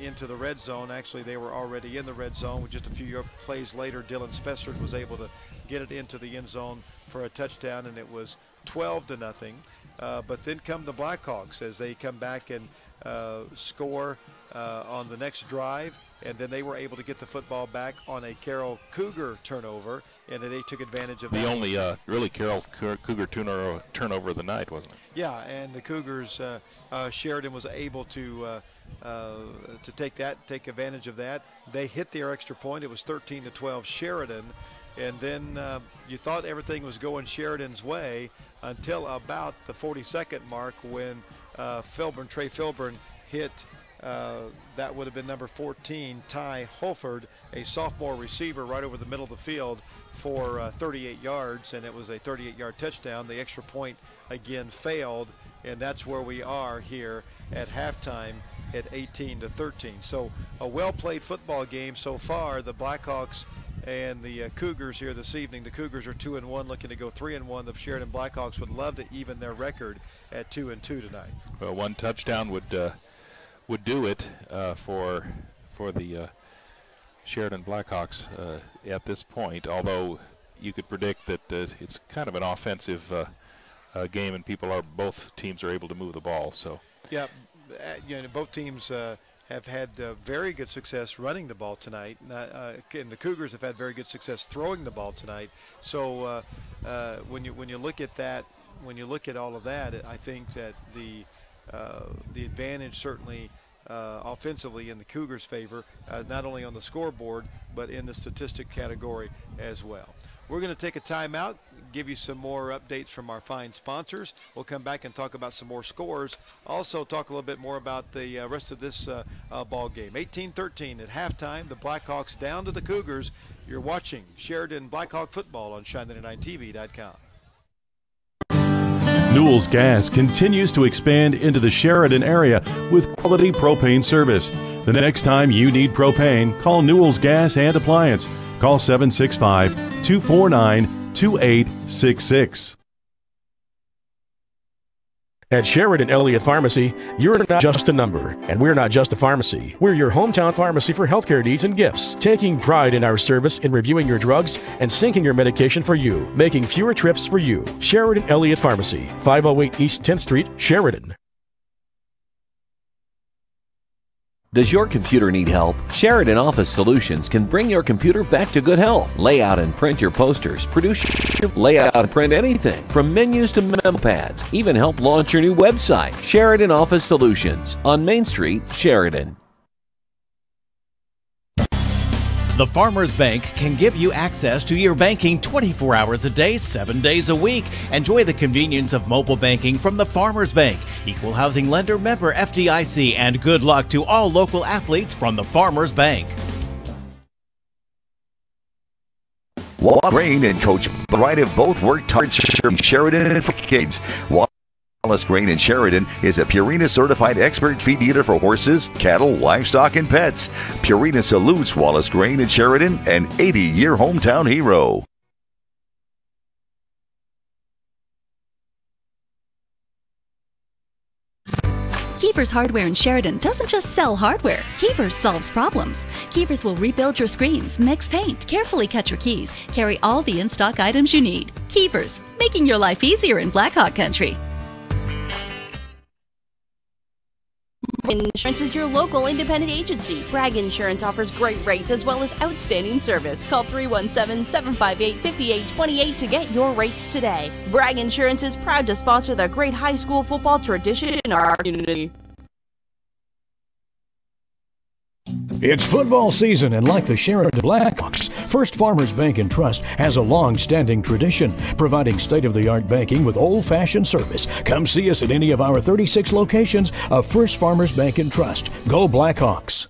into the red zone. Actually, they were already in the red zone. With just a few plays later, Dylan Spessard was able to get it into the end zone for a touchdown, and it was 12-0. But then come the Blackhawks as they come back and score on the next drive, and then they were able to get the football back on a Carroll Cougar turnover, and then they took advantage of that. The only really Carroll Cougar turnover of the night, wasn't it? Yeah, and the Cougars, Sheridan was able to take advantage of that. They hit their extra point. It was 13-12 Sheridan. And then you thought everything was going Sheridan's way until about the 42nd mark when Trey Filburn hit, that would have been number 14, Ty Holford, a sophomore receiver, right over the middle of the field for 38 yards, and it was a 38-yard touchdown. The extra point again failed, and that's where we are here at halftime at 18-13. So a well-played football game so far. The Blackhawks and the Cougars here this evening. The Cougars are 2-1, looking to go 3-1. The Sheridan Blackhawks would love to even their record at 2-2 tonight. Well, one touchdown would do it for the Sheridan Blackhawks at this point. Although you could predict that it's kind of an offensive game, and both teams are able to move the ball. So yeah, both teams have had very good success running the ball tonight, and the Cougars have had very good success throwing the ball tonight. So when you look at that, when you look at all of that, I think that the advantage certainly offensively in the Cougars' favor, not only on the scoreboard but in the statistic category as well. We're going to take a timeout, give you some more updates from our fine sponsors. We'll come back and talk about some more scores. Also talk a little bit more about the rest of this ball game. 18-13 at halftime. The Blackhawks down to the Cougars. You're watching Sheridan Blackhawk football on Shine99TV.com. Newell's Gas continues to expand into the Sheridan area with quality propane service. The next time you need propane, call Newell's Gas and Appliance. Call 765-249-2866. At Sheridan Elliott Pharmacy, you're not just a number, and we're not just a pharmacy. We're your hometown pharmacy for healthcare needs and gifts, taking pride in our service in reviewing your drugs and syncing your medication for you, making fewer trips for you. Sheridan Elliott Pharmacy, 508 East 10th Street, Sheridan. Does your computer need help? Sheridan Office Solutions can bring your computer back to good health. Lay out and print your posters, produce your layout and print anything, from menus to memo pads, even help launch your new website. Sheridan Office Solutions on Main Street, Sheridan. The Farmers Bank can give you access to your banking 24 hours a day, 7 days a week. Enjoy the convenience of mobile banking from the Farmers Bank. Equal housing lender, member FDIC, and good luck to all local athletes from the Farmers Bank. Wallace Grain and Coach Bud Wright have both worked hard serving Sheridan for decades. Wallace Grain in Sheridan is a Purina certified expert feed dealer for horses, cattle, livestock, and pets. Purina salutes Wallace Grain in Sheridan, an 80-year hometown hero. Keefer's Hardware in Sheridan doesn't just sell hardware. Keefer's solves problems. Keefer's will rebuild your screens, mix paint, carefully cut your keys, carry all the in-stock items you need. Keefer's, making your life easier in Blackhawk Country. Insurance is your local independent agency. Bragg Insurance offers great rates as well as outstanding service. Call 317-758-5828 to get your rates today. Bragg Insurance is proud to sponsor the great high school football tradition in our community. It's football season, and like the Sheridan Blackhawks, First Farmers Bank and Trust has a long-standing tradition, providing state-of-the-art banking with old-fashioned service. Come see us at any of our 36 locations of First Farmers Bank and Trust. Go Blackhawks!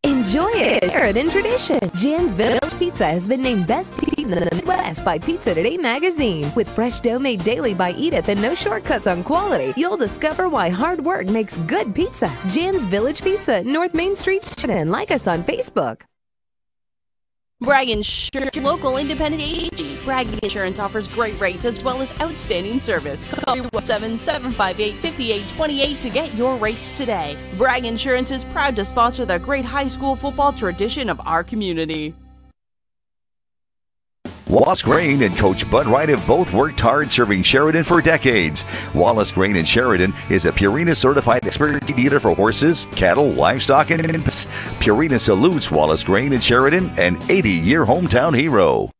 Enjoy it! Sheridan tradition. Jan's Village Pizza has been named Best Pizza in the Midwest by Pizza Today magazine. With fresh dough made daily by Edith and no shortcuts on quality, you'll discover why hard work makes good pizza. Jan's Village Pizza, North Main Street, Sheridan. Like us on Facebook. Bragg Insurance, local independent agency. Bragg Insurance offers great rates as well as outstanding service. Call 317-758-5828 to get your rates today. Bragg Insurance is proud to sponsor the great high school football tradition of our community. Wallace Grain and Coach Bud Wright have both worked hard serving Sheridan for decades. Wallace Grain in Sheridan is a Purina certified expert dealer for horses, cattle, livestock, and pets. Purina salutes Wallace Grain in Sheridan, an 80-year hometown hero.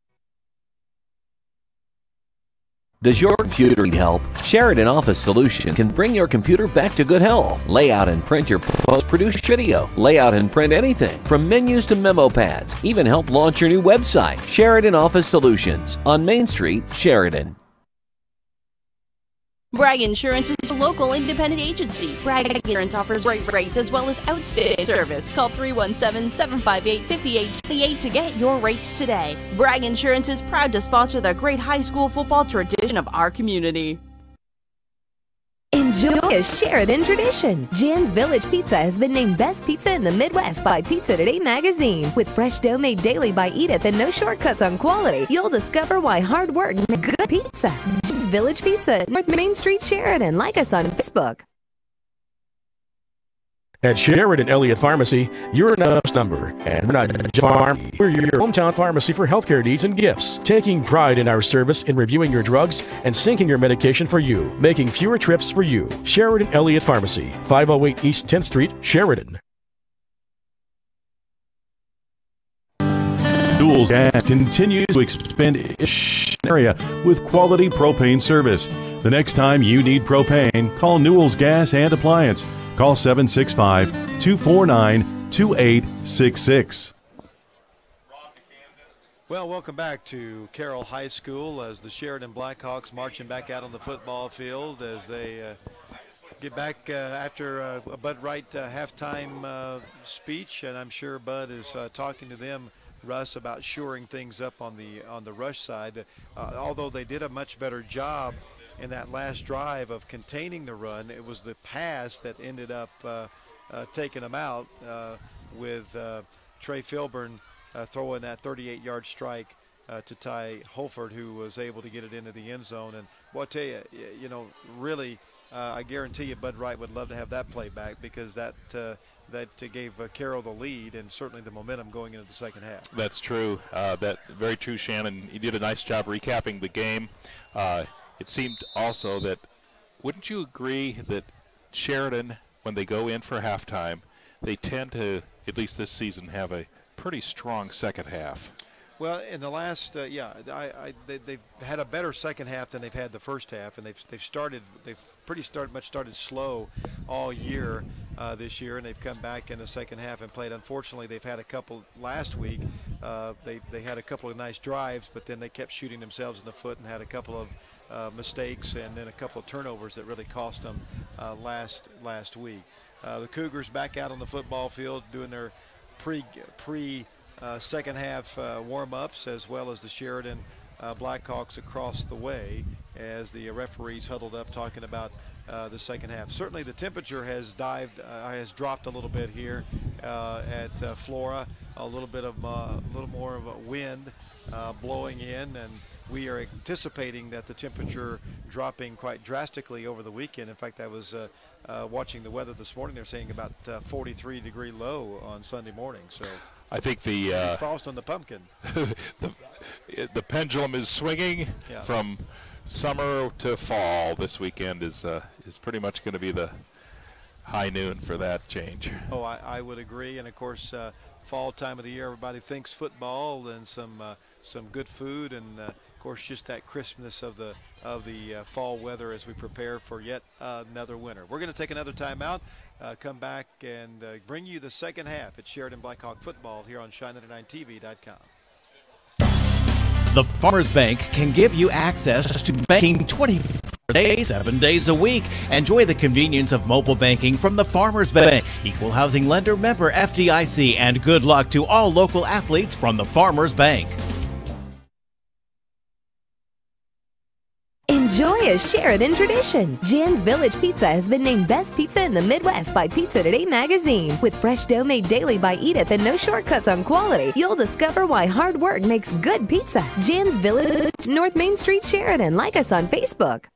Does your computer need help? Sheridan Office Solutions can bring your computer back to good health. Lay out and print your post, produce video, lay out and print anything, from menus to memo pads, even help launch your new website. Sheridan Office Solutions on Main Street, Sheridan. Bragg Insurance is a local independent agency. Bragg Insurance offers great rates as well as outstanding service. Call 317-758-5828 to get your rates today. Bragg Insurance is proud to sponsor the great high school football tradition of our community. Enjoy a Sheridan tradition. Jan's Village Pizza has been named Best Pizza in the Midwest by Pizza Today magazine. With fresh dough made daily by Edith and no shortcuts on quality, you'll discover why hard work makes good pizza. Jan's Village Pizza, North Main Street, Sheridan. Like us on Facebook. At Sheridan Elliott Pharmacy, you're not just a number, and we're not just a farm. We're your hometown pharmacy for healthcare needs and gifts, taking pride in our service in reviewing your drugs and syncing your medication for you, making fewer trips for you. Sheridan Elliott Pharmacy, 508 East 10th Street, Sheridan. Newell's Gas continues to expand its area with quality propane service. The next time you need propane, call Newell's Gas and Appliance. Call 765-249-2866. Well, welcome back to Carroll High School as the Sheridan Blackhawks marching back out on the football field as they get back after a Bud Wright halftime speech, and I'm sure Bud is talking to them, Russ, about shoring things up on the rush side. Although they did a much better job in that last drive of containing the run, it was the pass that ended up taking them out with Trey Filburn throwing that 38-yard strike to Ty Holford, who was able to get it into the end zone. And well, I tell you, really, I guarantee you Bud Wright would love to have that play back, because that gave Carroll the lead and certainly the momentum going into the second half. That's true. That very true, Shannon. You did a nice job recapping the game. It seemed also that, wouldn't you agree that Sheridan, when they go in for halftime, they tend to, at least this season, have a pretty strong second half? Well, in the last, they've had a better second half than they've had the first half, and they've much started slow all year this year, and they've come back in the second half and played. Unfortunately, they've had a couple last week. They had a couple of nice drives, but then they kept shooting themselves in the foot and had a couple of mistakes and then a couple of turnovers that really cost them last week. The Cougars back out on the football field doing their second half warm-ups, as well as the Sheridan Blackhawks across the way, as the referees huddled up talking about the second half. Certainly the temperature has dropped a little bit here at Flora. A little more of a wind blowing in, and we are anticipating that the temperature dropping quite drastically over the weekend. In fact, I was watching the weather this morning. They're saying about 43-degree low on Sunday morning. So I think the frost on the pumpkin. the pendulum is swinging from summer to fall. This weekend is pretty much going to be the high noon for that change. Oh, I would agree. And of course, fall time of the year, everybody thinks football and some good food, and of course just that crispness of the fall weather as we prepare for yet another winter. We're going to take another time out, come back and bring you the second half at Sheridan Blackhawk football here on Shine99TV.com. The Farmers Bank can give you access to banking 24 days, 7 days a week. Enjoy the convenience of mobile banking from the Farmers Bank. Equal housing lender, member FDIC, and good luck to all local athletes from the Farmers Bank. Enjoy a Sheridan tradition. Jan's Village Pizza has been named Best Pizza in the Midwest by Pizza Today magazine. With fresh dough made daily by Edith and no shortcuts on quality, you'll discover why hard work makes good pizza. Jan's Village, North Main Street, Sheridan. Like us on Facebook.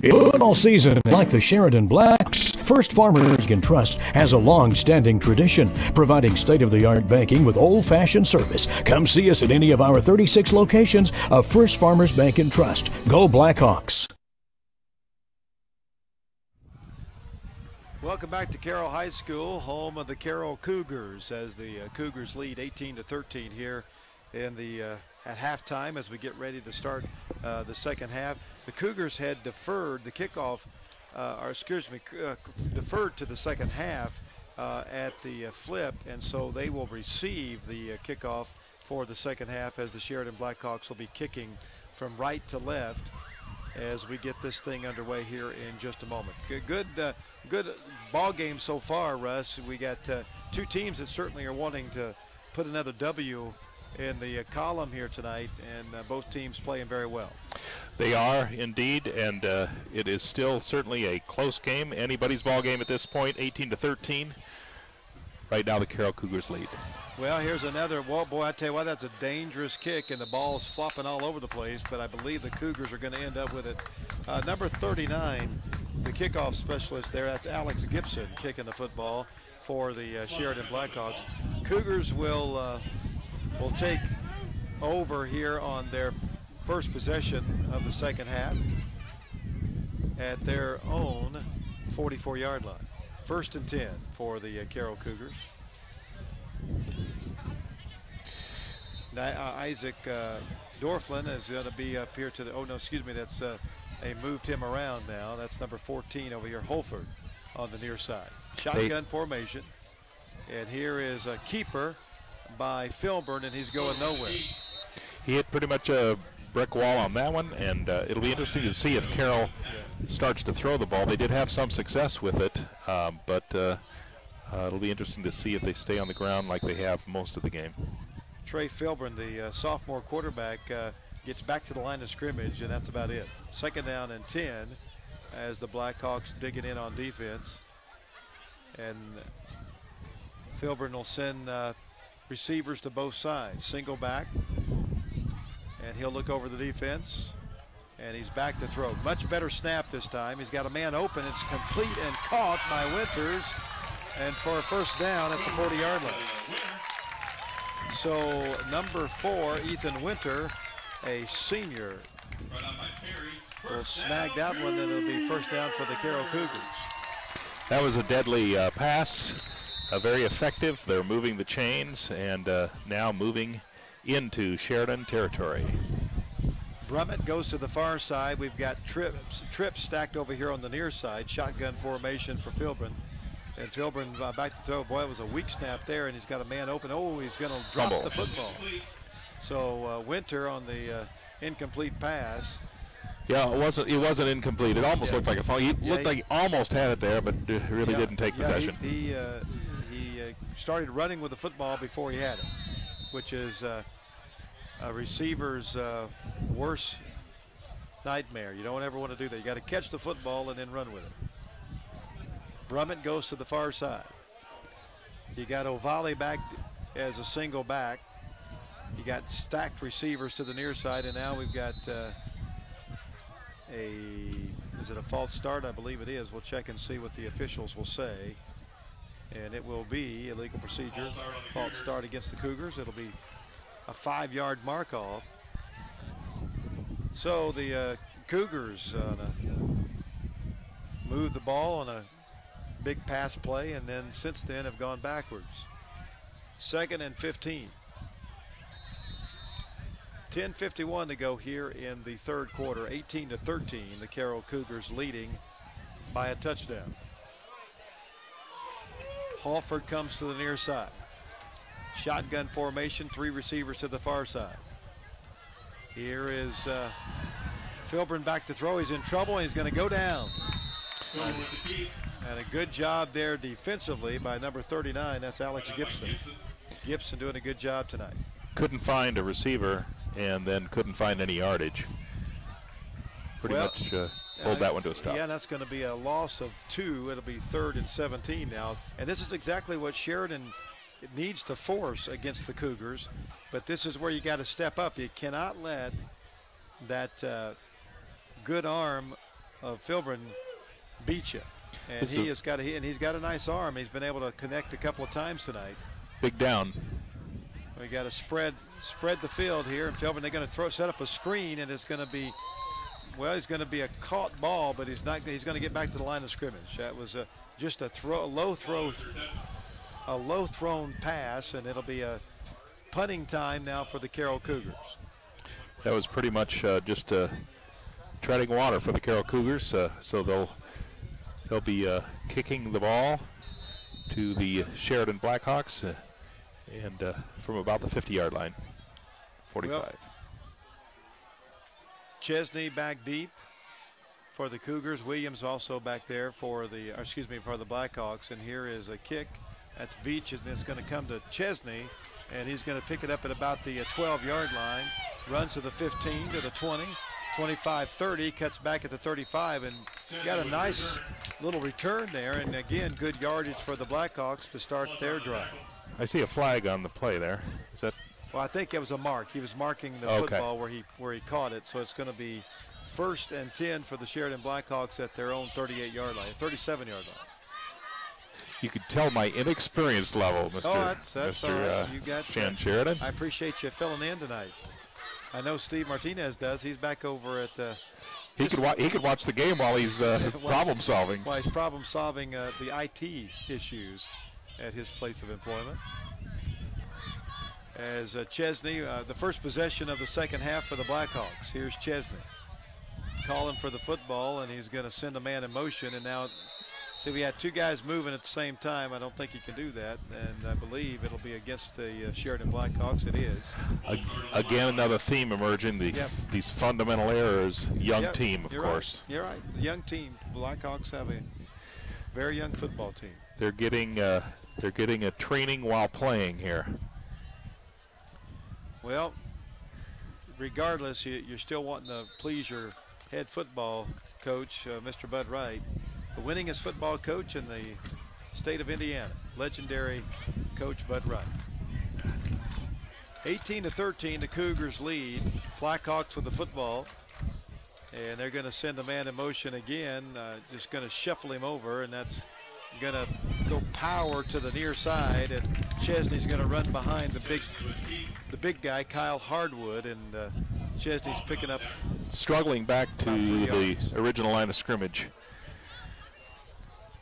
Football season, like the Sheridan Blacks, First Farmers Bank & Trust has a long-standing tradition, providing state-of-the-art banking with old-fashioned service. Come see us at any of our 36 locations of First Farmers Bank & Trust. Go Blackhawks! Welcome back to Carroll High School, home of the Carroll Cougars, as the Cougars lead 18-13 here in the at halftime as we get ready to start the second half. The Cougars had deferred the kickoff, deferred to the second half at the flip, and so they will receive the kickoff for the second half, as the Sheridan Blackhawks will be kicking from right to left as we get this thing underway here in just a moment. Good ball game so far, Russ. We got two teams that certainly are wanting to put another W in the column here tonight, and both teams playing very well. They are indeed, and it is still certainly a close game. Anybody's ball game at this point, 18-13. Right now the Carroll Cougars lead. Well, here's another. Well, boy, I tell you what, that's a dangerous kick, and the ball's flopping all over the place, but I believe the Cougars are going to end up with it. Number 39, the kickoff specialist there, that's Alex Gibson kicking the football for the Sheridan Blackhawks. Cougars will take over here on their first possession of the second half at their own 44-yard line. 1st and 10 for the Carroll Cougars. Now, Isaac Dorflin is going to be up here to the, that's they moved him around now. That's number 14 over here, Holford, on the near side. Shotgun formation, and here is a keeper by Filburn, and he's going nowhere. He hit pretty much a brick wall on that one, and it'll be interesting to see if Carroll starts to throw the ball. They did have some success with it, but it'll be interesting to see if they stay on the ground like they have most of the game. Trey Filburn, the sophomore quarterback, gets back to the line of scrimmage, and that's about it. 2nd down and 10 as the Blackhawks dig it in on defense. And Filburn will send receivers to both sides. Single back, And he'll look over the defense. And he's back to throw. Much better snap this time. He's got a man open. It's complete and caught by Winters. And for a first down at the 40-yard line. So number 4, Ethan Winter, a senior, will snag that one. Then it'll be first down for the Carroll Cougars. That was a deadly pass, very effective. They're moving the chains and now moving into Sheridan territory. Brummett goes to the far side. We've got trips stacked over here on the near side. Shotgun formation for Philbin. And Philbin back to throw. Boy, it was a weak snap there, and he's got a man open. Oh, he's going to drop the football. So Winter on the incomplete pass. Yeah, it wasn't incomplete. It almost looked like a fall. He looked like he almost had it there, but really didn't take possession. He started running with the football before he had it, which is a receiver's worst nightmare. You don't ever want to do that. You got to catch the football and then run with it. Brummett goes to the far side. You got Ovale back as a single back. You got stacked receivers to the near side, and now we've got is it a false start? I believe it is. We'll check and see what the officials will say. And it will be illegal procedure, false start against the Cougars. It'll be a 5-yard mark off. So the Cougars move the ball on a big pass play, and then since then have gone backwards. 2nd and 15. 10:51 to go here in the third quarter. 18-13, the Carroll Cougars leading by a touchdown. Hallford comes to the near side. Shotgun formation, 3 receivers to the far side. Here is Philbin back to throw. He's in trouble, and he's going to go down. And a good job there defensively by number 39. That's Alex Gibson. Gibson doing a good job tonight. Couldn't find a receiver and then couldn't find any yardage. Pretty much pulled that one to a stop. Yeah, that's going to be a loss of 2. It'll be 3rd and 17 now. And this is exactly what Sheridan needs to force against the Cougars. But this is where you got to step up. You cannot let that good arm of Philbin beat you. And he's got a nice arm. He's been able to connect a couple of times tonight. Big down. We got to spread the field here, and Philbin, they're going to set up a screen, and it's going to be, well, it's going to be a caught ball, but he's going to get back to the line of scrimmage. That was just a low thrown pass, and it'll be a punting time now for the Carroll Cougars. That was pretty much just treading water for the Carroll Cougars, so they'll be kicking the ball to the Sheridan Blackhawks and from about the 50-yard line, 45. Well, Chesney back deep for the Cougars. Williams also back there for the Blackhawks. And here is a kick. That's Veach, and it's going to come to Chesney, and he's going to pick it up at about the 12-yard line. Runs to the 15, to the 20. 25-30, cuts back at the 35, and got a nice little return there, and again, good yardage for the Blackhawks to start their drive. I see a flag on the play there. Is that? Well, I think it was a mark. He was marking the football where he caught it, so it's going to be 1st and 10 for the Sheridan Blackhawks at their own 37-yard line. You could tell my inexperience level, Mr. That's all right. You got Sheridan. I appreciate you filling in tonight. I know Steve Martinez does. He's back over at. He could watch the game while he's problem solving. While he's problem solving the IT issues at his place of employment. As Chesney, the first possession of the second half for the Blackhawks. Here's Chesney calling for the football, and he's going to send a man in motion. And now, see, we had 2 guys moving at the same time. I don't think he can do that, and I believe it'll be against the Sheridan Blackhawks. It is. Again, another theme emerging, these fundamental errors. Young team, of course. Right. You're right. Young team. Blackhawks have a very young football team. They're getting a training while playing here. Well, regardless, you're still wanting to please your head football coach, Mr. Bud Wright, the winningest football coach in the state of Indiana, legendary Coach Bud Wright. 18-13, the Cougars lead. Blackhawks with the football. And they're going to send the man in motion again, just going to shuffle him over, and that's going to go power to the near side, and Chesney's going to run behind the big guy, Kyle Hardwood, and Chesney's picking up. Struggling back to the original line of scrimmage.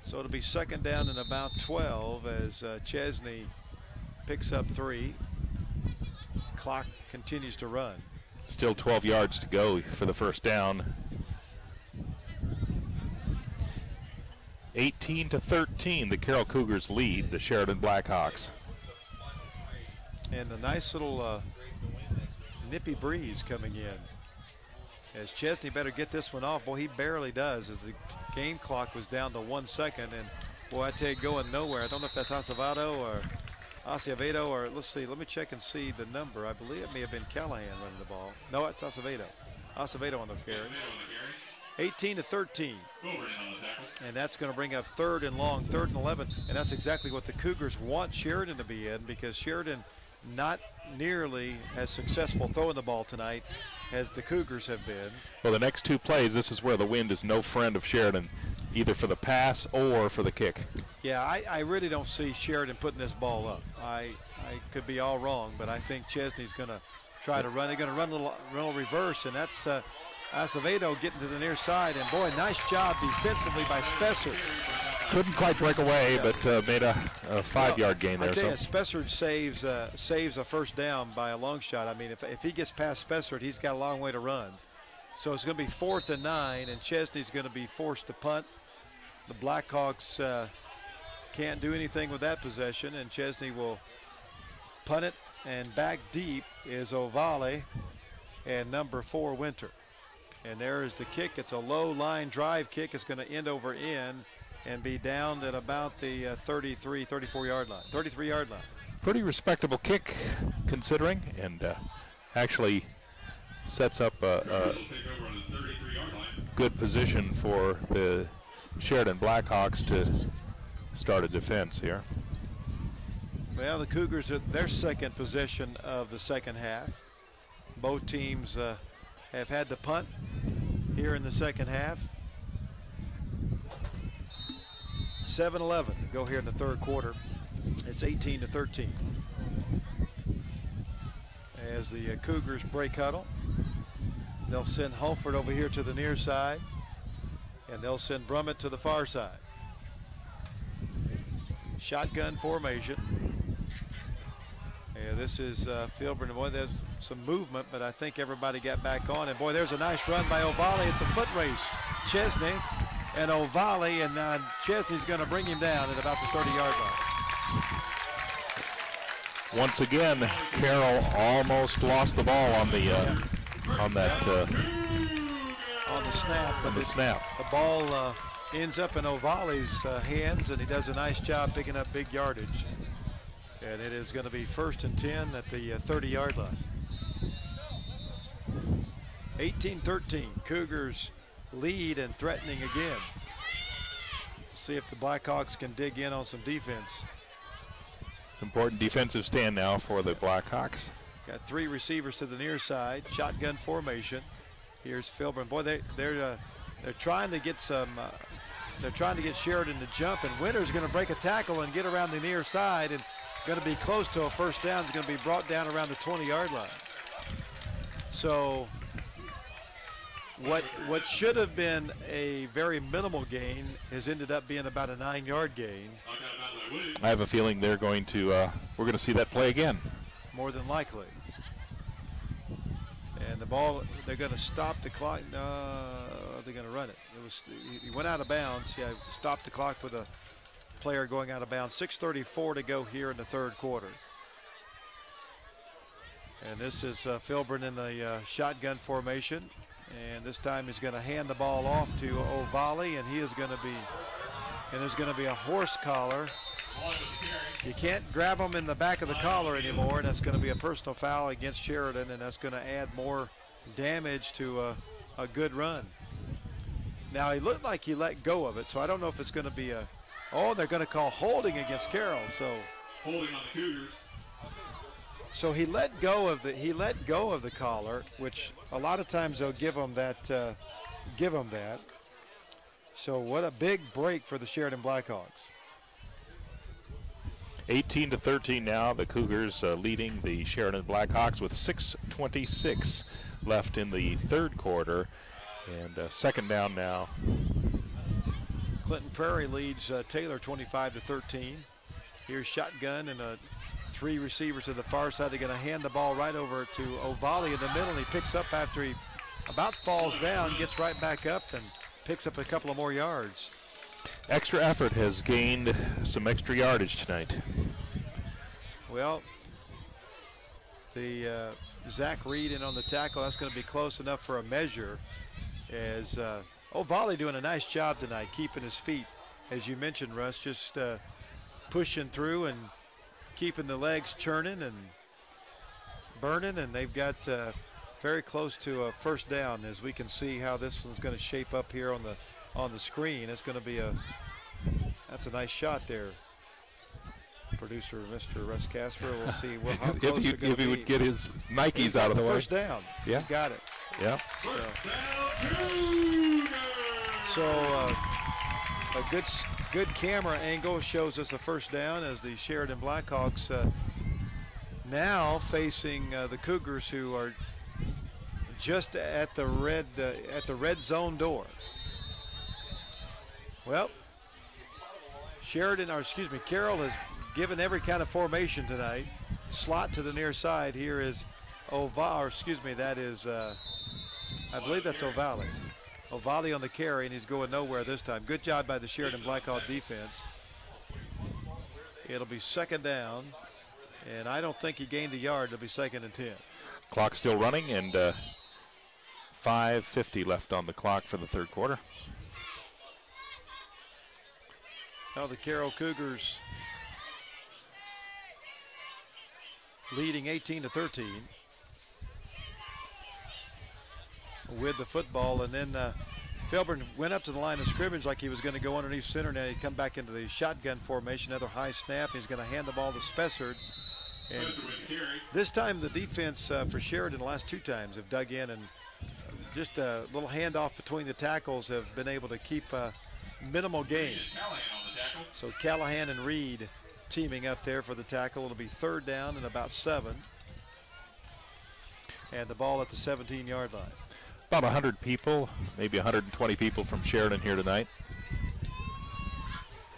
So it'll be second down and about 12 as Chesney picks up 3. Clock continues to run. Still 12 yards to go for the first down. 18-13, the Carroll Cougars lead the Sheridan Blackhawks. And a nice little nippy breeze coming in. As Chesney better get this one off. Boy, he barely does, as the game clock was down to 1 second. And boy, I tell you, going nowhere. I don't know if that's Acevedo, or let's see, let me check and see the number. I believe it may have been Callahan running the ball. No, it's Acevedo. Acevedo on the carry. 18-13. And that's going to bring up 3rd and long, 3rd and 11. And that's exactly what the Cougars want Sheridan to be in, because Sheridan not nearly as successful throwing the ball tonight as the Cougars have been. Well, the next 2 plays, this is where the wind is no friend of Sheridan, either for the pass or for the kick. Yeah, I really don't see Sheridan putting this ball up. I could be all wrong, but I think Chesney's going to try to run. They're going to run a little reverse, and that's Acevedo getting to the near side. And boy, nice job defensively by Spessard. Couldn't quite break away, but made a 5-yard gain there. I tell you, Spessard saves a first down by a long shot. I mean, if he gets past Spessard, he's got a long way to run. So it's going to be 4th and 9, and Chesney's going to be forced to punt. The Blackhawks can't do anything with that possession, and Chesney will punt it. And back deep is Ovale and number 4, Winter. And there is the kick. It's a low line drive kick. It's going to end over end and be down at about the 34-yard line, 33-yard line. Pretty respectable kick, considering, and actually sets up a good position for the Sheridan Blackhawks to start a defense here. Well, the Cougars at their second possession of the second half. Both teams have had the punt here in the second half. 7-11 to go here in the third quarter. It's 18-13. As the Cougars break huddle, they'll send Hulford over here to the near side, and they'll send Brummett to the far side. Shotgun formation. And this is Filburn. Boy, there's some movement, but I think everybody got back on. And boy, there's a nice run by Ovale. It's a foot race. Chesney and Ovale, and Chesney's going to bring him down at about the 30-yard line. Once again, Carroll almost lost the ball on the on the snap. The ball ends up in Ovale's hands, and he does a nice job picking up big yardage. And it is going to be 1st and 10 at the 30-yard line. 18-13. Cougars lead and threatening again. See if the Blackhawks can dig in on some defense. Important defensive stand now for the Blackhawks. Got 3 receivers to the near side. Shotgun formation. Here's Filburn. Boy, they're trying to get some. They're trying to get Sheridan to jump, and Winter's going to break a tackle and get around the near side, and going to be close to a first down. It's going to be brought down around the 20-yard line. So what should have been a very minimal gain has ended up being about a 9-yard gain. I have a feeling they're going to we're going to see that play again. More than likely. And the ball, they're going to stop the clock. No, they're going to run it. He went out of bounds. Yeah, stopped the clock with a player going out of bounds. 6:34 to go here in the third quarter. And this is Filburn in the shotgun formation. And this time he's going to hand the ball off to Ovale, and he is going to be, and there's going to be a horse collar. You can't grab him in the back of the collar anymore, and that's going to be a personal foul against Sheridan, and that's going to add more damage to a good run. Now, he looked like he let go of it, so I don't know if it's going to be a, oh, they're going to call holding against Carroll. So holding on the Cougars. So he let go of the collar, which a lot of times they'll give him that. So what a big break for the Sheridan Blackhawks. 18-13 now. The Cougars leading the Sheridan Blackhawks with 6:26 left in the third quarter, and second down now. Clinton Prairie leads Taylor 25-13. Here's shotgun and three receivers to the far side. They're going to hand the ball right over to Ovali in the middle, and he picks up after he about falls down, gets right back up and picks up a couple of more yards. Extra effort has gained some extra yardage tonight. Well, the Zach Reed in on the tackle. That's going to be close enough for a measure. As Ovali doing a nice job tonight, keeping his feet, as you mentioned, Russ, just pushing through and keeping the legs churning and burning, and they've got very close to a first down. As we can see how this one's going to shape up here on the screen. It's going to be that's a nice shot there. Producer Mr. Russ Casper, we'll see how close if he would get his Nikes out of the way. First down. Yeah. He's got it. Yeah. So a good camera angle shows us a first down as the Sheridan Blackhawks now facing the Cougars, who are just at the red zone door. Well, Carroll has given every kind of formation tonight. Slot to the near side. Here is that is, I believe that's Ovali. Ovali on the carry, and he's going nowhere this time. Good job by the Sheridan Blackhawk defense. It'll be second down, and I don't think he gained a yard. It'll be 2nd and 10. Clock still running, and 5:50 left on the clock for the third quarter. Now the Carroll Cougars leading 18-13 with the football, and then Filburn went up to the line of scrimmage like he was going to go underneath center. Now he'd come back into the shotgun formation, another high snap. He's going to hand the ball to Spessard. And this time the defense for Sheridan the last two times have dug in, and just a little handoff between the tackles have been able to keep minimal gain. So Callahan and Reed teaming up there for the tackle. It'll be third down and about 7. And the ball at the 17-yard line. About 100 people, maybe 120 people from Sheridan here tonight.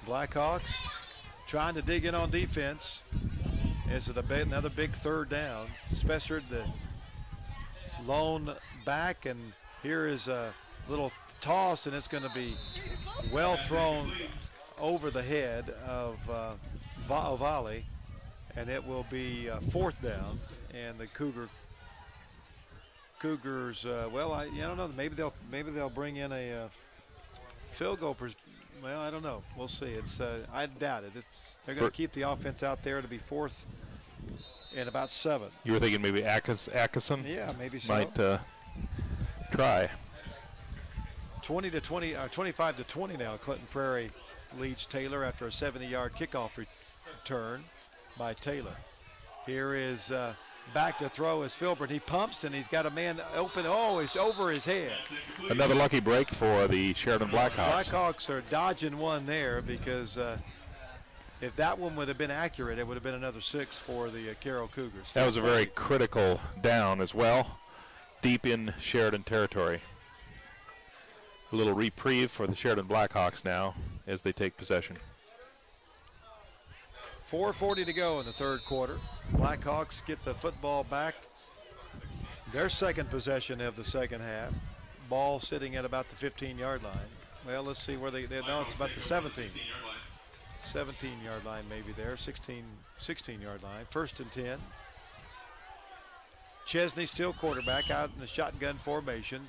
Blackhawks trying to dig in on defense. Is it another big third down? Spessard, the lone back, and here is a little toss, and it's going to be well thrown over the head of Ovali, and it will be 4th down. And the Cougars, well, I don't know. Maybe they'll bring in a field goal. Well, I don't know. We'll see. It's I doubt it. They're going to keep the offense out there to be 4th and about 7. You were thinking maybe Atkinson? Yeah, maybe so. Might try. 25-20 now. Clinton Prairie leads Taylor after a 70-yard kickoff return by Taylor. Here is back to throw is Filburn. He pumps, and he's got a man open. Oh, it's over his head. Another lucky break for the Sheridan Blackhawks. Blackhawks are dodging one there, because if that one would have been accurate, it would have been another 6 for the Carroll Cougars. That was a very critical down as well, deep in Sheridan territory. A little reprieve for the Sheridan Blackhawks now as they take possession. 4:40 to go in the third quarter. Blackhawks get the football back. Their second possession of the second half. Ball sitting at about the 15-yard line. Well, let's see where no, it's about the 17-yard line maybe there. 16-yard line. 1st and 10. Chesney still quarterback out in the shotgun formation.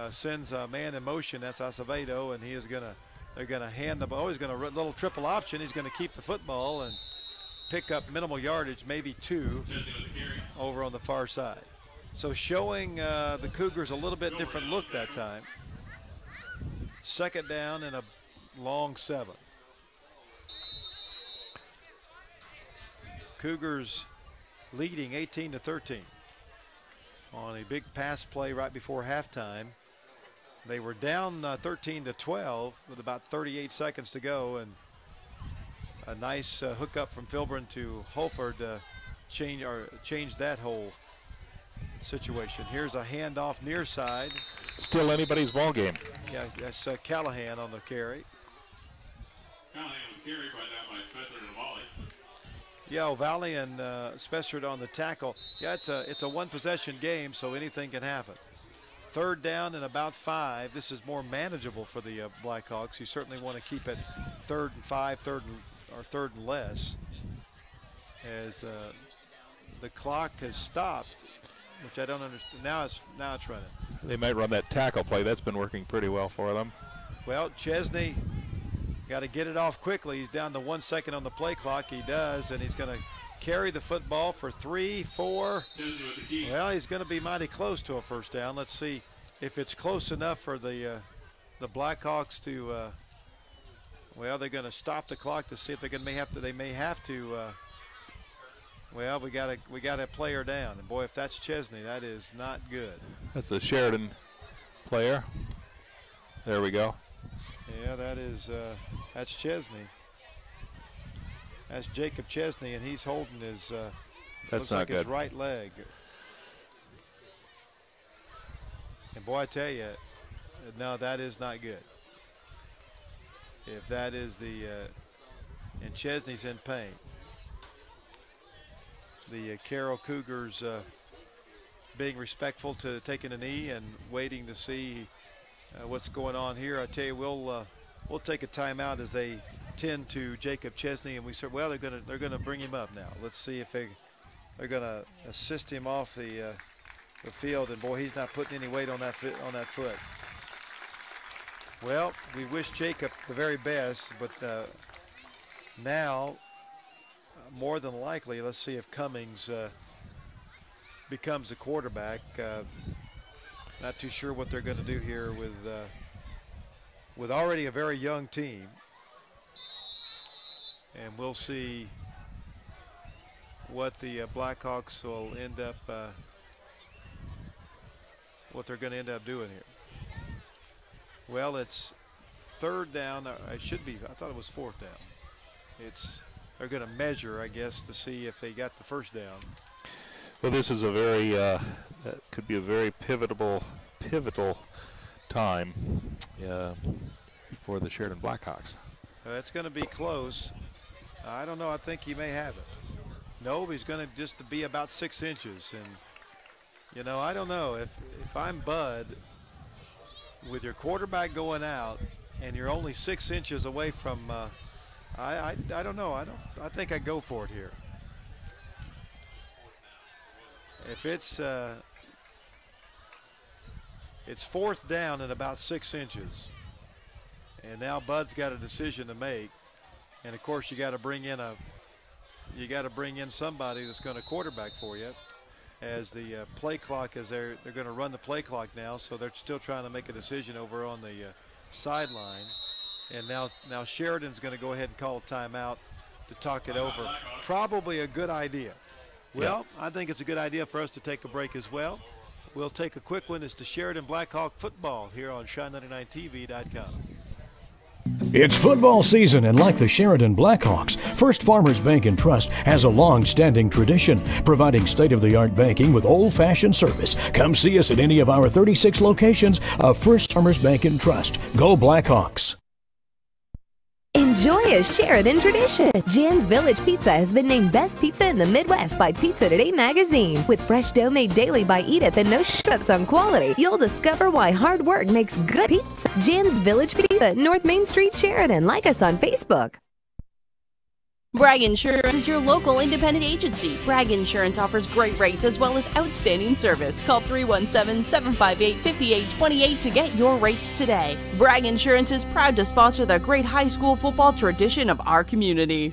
Sends a man in motion. That's Acevedo, and they're going to hand the ball. He's going to run a little triple option. He's going to keep the football and pick up minimal yardage, maybe 2 over on the far side. So showing the Cougars a little bit different look that time. 2nd down and a long 7. Cougars leading 18-13 on a big pass play right before halftime. They were down 13-12 with about 38 seconds to go, and a nice hookup from Filburn to Holford change that whole situation. Here's a handoff near side. Still anybody's ball game. Yeah, that's Callahan on the carry. Callahan was carried by that by Spencer and Volley. Yeah, O'Valley and Spencer on the tackle. Yeah, it's a one-possession game, so anything can happen. Third down and about 5. This is more manageable for the Blackhawks. You certainly want to keep it 3rd and 5, 3rd and less. As the clock has stopped, which I don't understand. Now it's running. They might run that tackle play. That's been working pretty well for them. Well, Chesney got to get it off quickly. He's down to 1 second on the play clock. He does, and he's going to carry the football for 3, 4. Well, he's going to be mighty close to a first down. Let's see if it's close enough for the Blackhawks to. Well, they're going to stop the clock to see if they may have to. Well, we got a player down, and boy, if that's Chesney, that is not good. That's a Sheridan player. There we go. Yeah, that's Chesney. That's Jacob Chesney, and he's holding his that's not good. His right leg. And boy, I tell you, no, that is not good. If that is and Chesney's in pain. The Carroll Cougars being respectful to taking a knee and waiting to see what's going on here. I tell you, we'll take a timeout as they tend to Jacob Chesney, and we said, well, they're gonna bring him up now. Let's see if they're gonna assist him off the field. And boy, he's not putting any weight on that foot. Well, we wish Jacob the very best, but now more than likely, let's see if Cummings becomes a quarterback. Not too sure what they're going to do here with already a very young team. And we'll see what the Blackhawks will end up, what they're going to end up doing here. Well, it's 3rd down. It should be. I thought it was 4th down. They're going to measure, I guess, to see if they got the first down. Well, this is a very could be a very pivotal time for the Sheridan Blackhawks. It's going to be close. I don't know. I think he may have it. No, he's going to just be about 6 inches. And, I don't know. If I'm Bud, with your quarterback going out and you're only 6 inches away from I don't know. I think I go for it here. If it's 4th down and about 6 inches, and now Bud's got a decision to make, and of course you got to bring in somebody that's going to quarterback for you, as the play clock is they're going to run the play clock now, so they're still trying to make a decision over on the sideline. And now Sheridan's going to go ahead and call a timeout to talk it over. Probably a good idea. Well, I think it's a good idea for us to take a break as well. We'll take a quick one. It's the Sheridan Blackhawk football here on Shine99TV.com. It's football season, and like the Sheridan Blackhawks, First Farmers Bank and Trust has a long-standing tradition, providing state-of-the-art banking with old-fashioned service. Come see us at any of our 36 locations of First Farmers Bank and Trust. Go Blackhawks! Enjoy a Sheridan tradition. Jan's Village Pizza has been named Best Pizza in the Midwest by Pizza Today magazine. With fresh dough made daily by Edith and no shortcuts on quality, you'll discover why hard work makes good pizza. Jan's Village Pizza, North Main Street, Sheridan. Like us on Facebook. Bragg Insurance is your local independent agency. Bragg Insurance offers great rates as well as outstanding service. Call 317-758-5828 to get your rates today. Bragg Insurance is proud to sponsor the great high school football tradition of our community.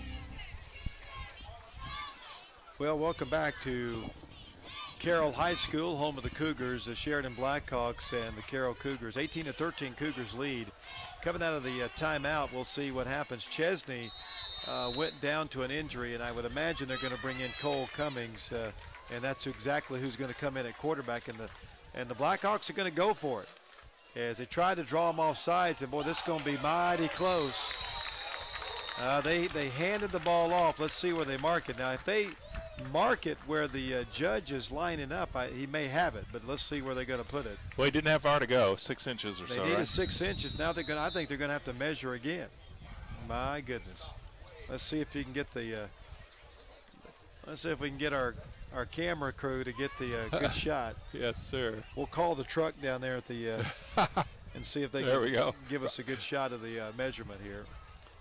Well, welcome back to Carroll High School, home of the Cougars, the Sheridan Blackhawks and the Carroll Cougars. 18-13 Cougars lead. Coming out of the timeout, we'll see what happens. Chesney went down to an injury, and I would imagine they're going to bring in Cole Cummings, and that's exactly who's going to come in at quarterback. And the Blackhawks are going to go for it as they try to draw him off sides. And boy, this is going to be mighty close. They handed the ball off. Let's see where they mark it. Now, if they mark it where the judge is lining up, he may have it, but let's see where they're going to put it. Well, he didn't have far to go, 6 inches or so. They needed right? 6 inches. Now I think they're going to have to measure again. My goodness. Let's see if you can get the. Let's see if we can get our camera crew to get the good shot. Yes, sir. We'll call the truck down there at the and see if they can give us a good shot of the measurement here.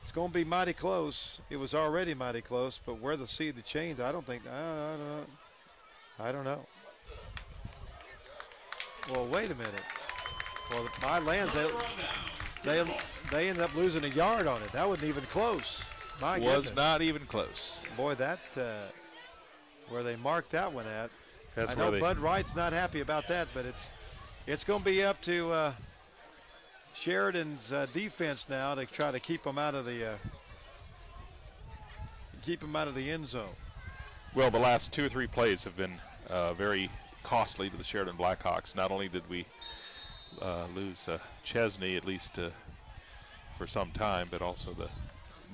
It's going to be mighty close. It was already mighty close, but where they see the chains, I don't know. Well, wait a minute. Well, my lands, they ended up losing a yard on it. That wasn't even close. My goodness. Was not even close. Boy, that where they marked that one at. That's I know Bud Wright's not happy about that, but it's going to be up to Sheridan's defense now to try to keep them out of the end zone. Well, the last 2 or 3 plays have been very costly to the Sheridan Blackhawks. Not only did we lose Chesney, at least for some time, but also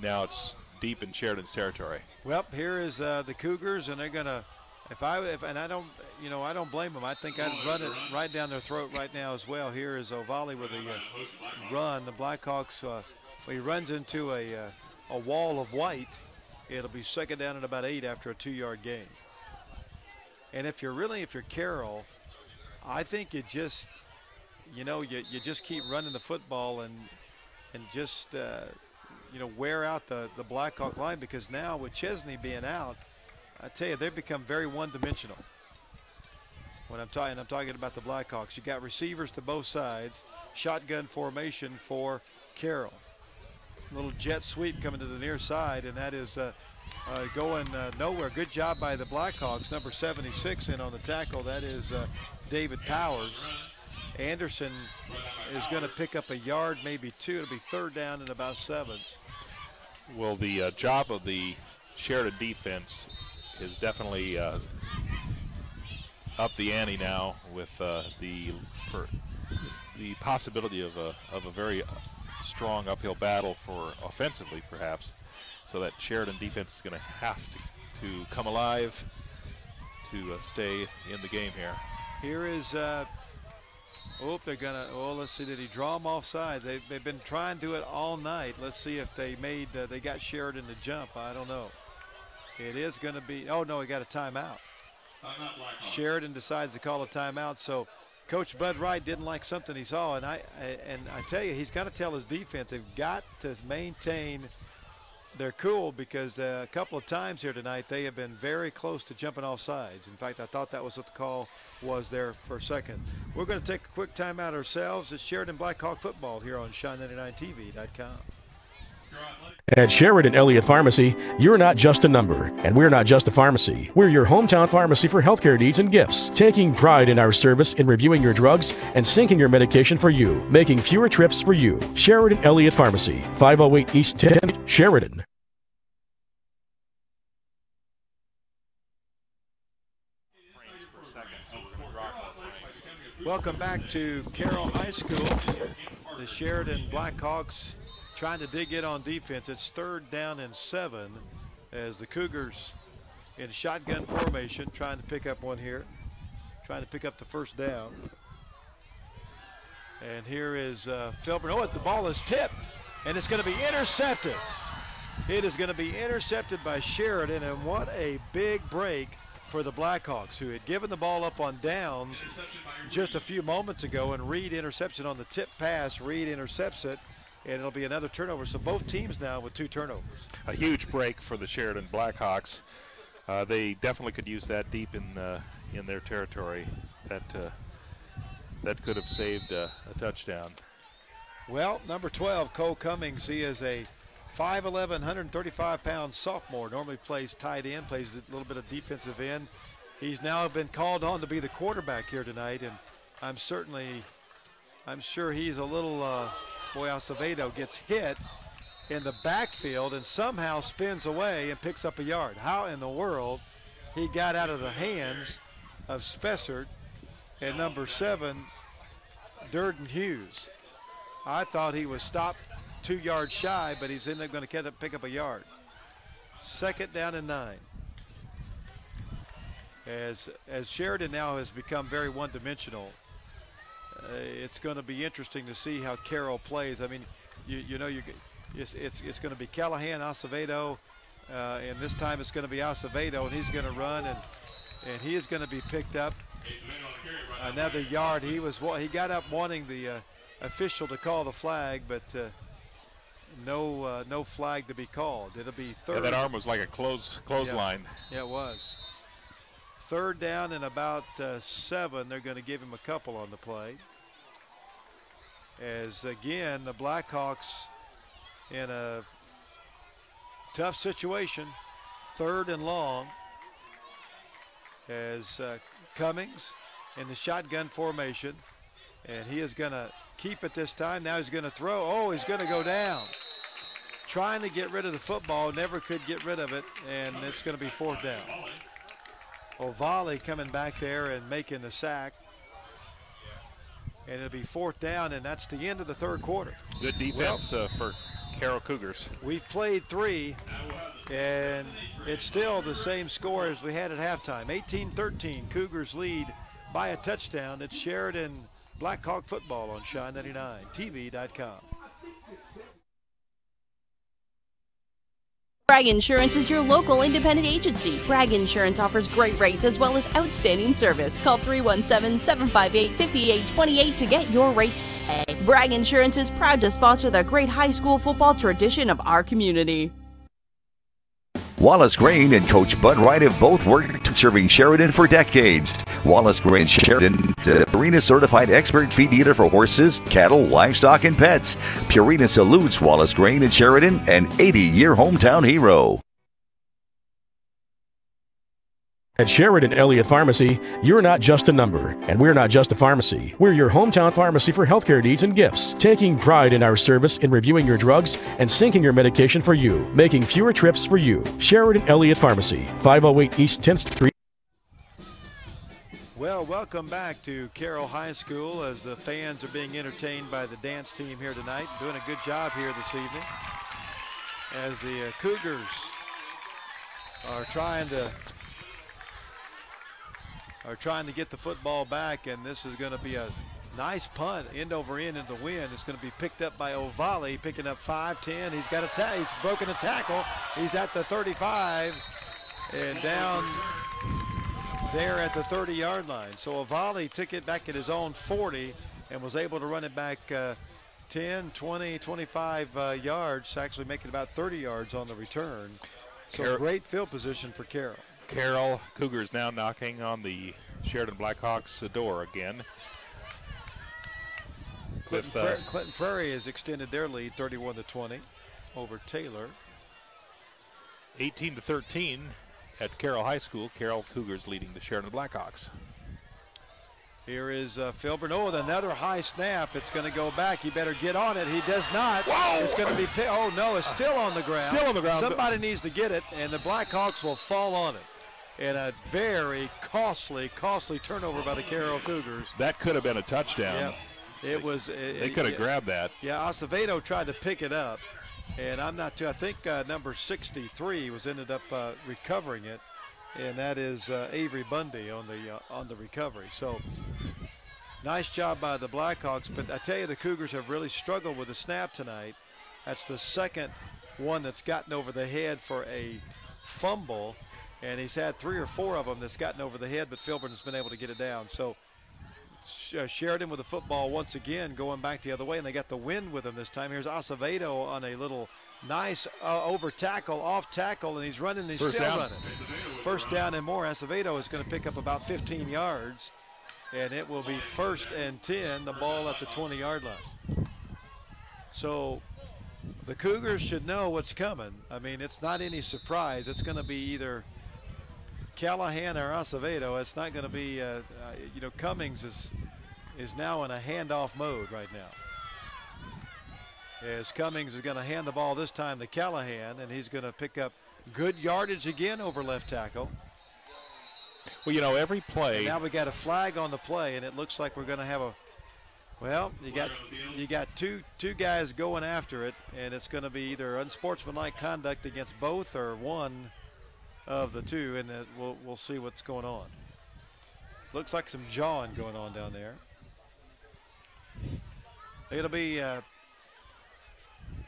now it's deep in Sheridan's territory. Well, here is the Cougars, and they're gonna. And I don't blame them. I think I'd run it right down their throat right now as well. Here is Ovali with a run. The Blackhawks, he runs into a wall of white. It'll be second down and about 8 after a 2-yard gain. And if you're Carroll, I think you just, you just keep running the football and just, wear out the Blackhawk line, because now with Chesney being out, I tell you, they've become very one-dimensional. When I'm talking about the Blackhawks, you got receivers to both sides, shotgun formation for Carroll. Little jet sweep coming to the near side, and that is going nowhere. Good job by the Blackhawks. Number 76 in on the tackle. That is David Powers. Anderson is going to pick up a yard, maybe 2. It'll be third down and about 7. Well, the job of the Sheridan defense is definitely up the ante now with the possibility of a very strong uphill battle for offensively, perhaps. So that Sheridan defense is going to have to come alive to stay in the game here. Here is they're gonna. Oh, let's see. Did he draw them off sides? They've been trying to do it all night. Let's see if they made. They got Sheridan to jump. I don't know. It is going to be. Oh no, he got a timeout. Sheridan decides to call a timeout. So Coach Bud Wright didn't like something he saw, and I tell you, he's got to tell his defense they've got to maintain their cool, because a couple of times here tonight they have been very close to jumping off sides. In fact, I thought that was what the call was there for a second. We're going to take a quick timeout ourselves. It's Sheridan Blackhawk football here on Shine99TV.com. At Sheridan Elliott Pharmacy, you're not just a number, and we're not just a pharmacy. We're your hometown pharmacy for healthcare needs and gifts, taking pride in our service in reviewing your drugs and syncing your medication for you, making fewer trips for you. Sheridan Elliott Pharmacy, 508 East 10th, Sheridan. Welcome back to Carroll High School. The Sheridan Blackhawks trying to dig in on defense. It's third down and 7 as the Cougars in shotgun formation trying to pick up one here, trying to pick up the first down. And here is Philbin. Oh, the ball is tipped, and it's going to be intercepted. It is going to be intercepted by Sheridan, and what a big break for the Blackhawks, who had given the ball up on downs just a few moments ago, and Reed intercepts it on the tip pass. Reed intercepts it, and it'll be another turnover. So both teams now with 2 turnovers. A huge break for the Sheridan Blackhawks. They definitely could use that deep in their territory. That could have saved a touchdown. Well, number 12, Cole Cummings, he is a 5'11", 135-pound sophomore. Normally plays tight end, plays a little bit of defensive end. He's now been called on to be the quarterback here tonight, and I'm sure he's a little, Acevedo gets hit, in the backfield and somehow spins away and picks up a yard. How in the world he got out of the hands of Spessert and number 7, Durden Hughes. I thought he was stopped 2 yards shy, but he's in there going to pick up a yard. 2nd down and 9. As Sheridan now has become very one-dimensional, it's going to be interesting to see how Carroll plays. I mean, it's going to be Callahan, Acevedo, and this time it's going to be Acevedo, and he's going to run, and he is going to be picked up another yard. He got up wanting the official to call the flag, but no flag to be called. It'll be 3rd. Yeah, that arm was like a clothesline. Yeah, it was. 3rd down and about 7. They're going to give him a couple on the play. As again, the Blackhawks in a tough situation, 3rd and long, as Cummings in the shotgun formation, and he is going to keep it this time. Now he's going to throw. Oh, he's going to go down. Trying to get rid of the football, never could get rid of it, and it's going to be 4th down. Ovale coming back there and making the sack. And it'll be 4th down, and that's the end of the 3rd quarter. Good defense for Carroll Cougars. We've played 3, and it's still the same score as we had at halftime. 18-13, Cougars lead by a touchdown. It's Sheridan Blackhawk football on Shine99TV.com. Bragg Insurance is your local independent agency. Bragg Insurance offers great rates as well as outstanding service. Call 317-758-5828 to get your rates today. Bragg Insurance is proud to sponsor the great high school football tradition of our community. Wallace Grain and Coach Bud Wright have both worked serving Sheridan for decades. Wallace Grain Sheridan, the Purina certified expert feed dealer for horses, cattle, livestock, and pets. Purina salutes Wallace Grain and Sheridan, an 80-year hometown hero. At Sheridan Elliott Pharmacy, you're not just a number, and we're not just a pharmacy. We're your hometown pharmacy for healthcare needs and gifts, taking pride in our service in reviewing your drugs and syncing your medication for you, making fewer trips for you. Sheridan Elliott Pharmacy, 508 East 10th Street. Well, welcome back to Carroll High School as the fans are being entertained by the dance team here tonight. Doing a good job here this evening as the Cougars are trying to get the football back, and this is going to be a nice punt, end over end in the wind. It's going to be picked up by Ovale, picking up 5-10. He's got he's broken a tackle. He's at the 35 and down there at the 30-yard line. So Ovale took it back at his own 40 and was able to run it back 10, 20, 25 yards, actually making about 30 yards on the return. So great field position for Carroll. Carroll Cougars now knocking on the Sheridan Blackhawks door again. Clinton Prairie has extended their lead 31-20 over Taylor. 18-13 at Carroll High School. Carroll Cougars leading the Sheridan Blackhawks. Here is Filburn. Oh, another high snap. It's going to go back. He better get on it. He does not. Whoa! It's going to be oh no, it's still on the ground. Still on the ground. Somebody needs to get it, and the Blackhawks will fall on it. And a very costly turnover by the Carroll Cougars. That could have been a touchdown. Yep. It was. They could have grabbed that. Yeah, Acevedo tried to pick it up, and I'm not too. I think number 63 ended up recovering it, and that is Avery Bundy on the recovery. So nice job by the Blackhawks. But I tell you, the Cougars have really struggled with the snap tonight. That's the second one that's gotten over the head for a fumble. And he's had 3 or 4 of them that's gotten over the head, but Filburn has been able to get it down. So Sheridan with the football once again going back the other way, and they got the wind with them this time. Here's Acevedo on a little nice over tackle, off tackle, and he's running, and he's still running. First down and more. Acevedo is going to pick up about 15 yards, and it will be 1st and 10, the ball at the 20-yard line. So the Cougars should know what's coming. I mean, it's not any surprise. It's going to be either Callahan or Acevedo. It's not going to be, Cummings is now in a handoff mode right now. as Cummings is going to hand the ball this time to Callahan, and he's going to pick up good yardage again over left tackle. Well, you know, every play. And now we got a flag on the play, and it looks like we're going to have a. Well, you got two guys going after it, and it's going to be either unsportsmanlike conduct against both or one of the two, and we'll see what's going on. Looks like some jawing going on down there. It'll be,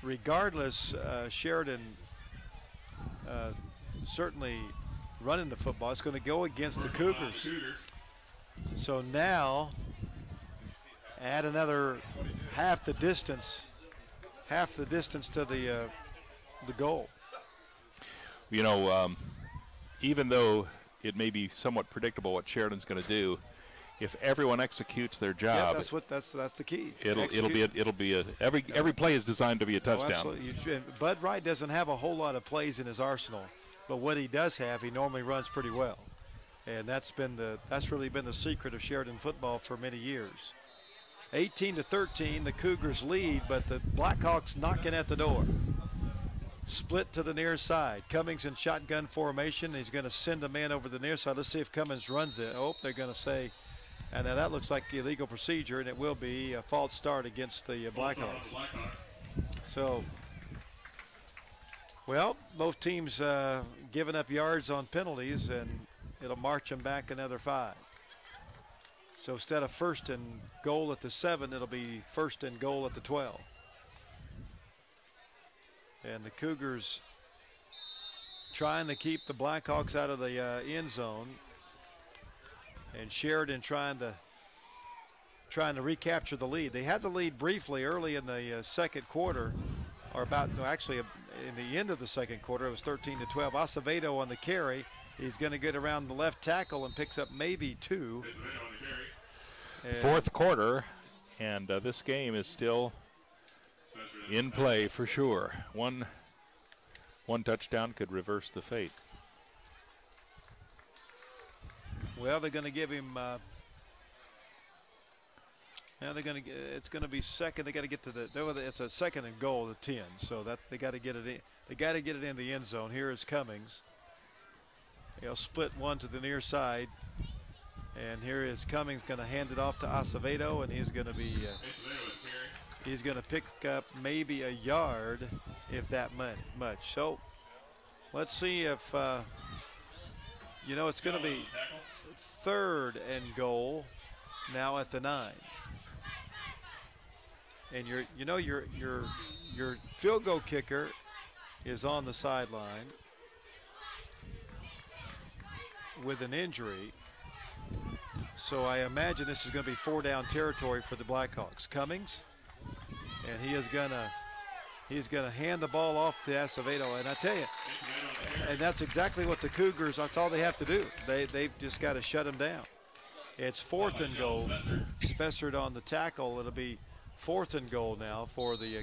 regardless, Sheridan certainly running the football. It's going to go against the Cougars. So now add another half the distance to the goal. You know, even though it may be somewhat predictable what Sheridan's going to do, if everyone executes their job, that's the key. Every play is designed to be a touchdown. Absolutely. Bud Wright doesn't have a whole lot of plays in his arsenal, but what he does have, he normally runs pretty well, and that's really been the secret of Sheridan football for many years. 18-13, the Cougars lead, but the Blackhawks knocking at the door. Split to the near side. Cummings in shotgun formation. He's going to send a man over the near side. Let's see if Cummings runs it. Oh, they're going to say, and now that looks like illegal procedure, and it will be a false start against the Blackhawks. So, well, both teams giving up yards on penalties, and it'll march them back another 5. So instead of first and goal at the 7, it'll be first and goal at the 12. And the Cougars trying to keep the Blackhawks out of the end zone. And Sheridan trying to recapture the lead. They had the lead briefly early in the second quarter, or actually in the end of the second quarter. It was 13-12. Acevedo on the carry. He's going to get around the left tackle and picks up maybe 2. Fourth quarter, and this game is still in play for sure. One touchdown could reverse the fate. Well, they're going to give him. It's going to be second. They got to get to it's a second and goal at the 10. So that they got to get it in. They got to get it in the end zone. Here is Cummings. He'll split one to the near side. And here is Cummings going to hand it off to Acevedo, and he's going to be he's going to pick up maybe a yard, if that much. So let's see if it's going to be third and goal now at the 9. And your field goal kicker is on the sideline with an injury. So I imagine this is going to be 4-down territory for the Blackhawks. Cummings, and he's going to hand the ball off to Acevedo. And I tell you, and that's exactly what the Cougars, that's all they have to do. They've just got to shut him down. It's 4th and goal. Spessard on the tackle. It'll be 4th and goal now for the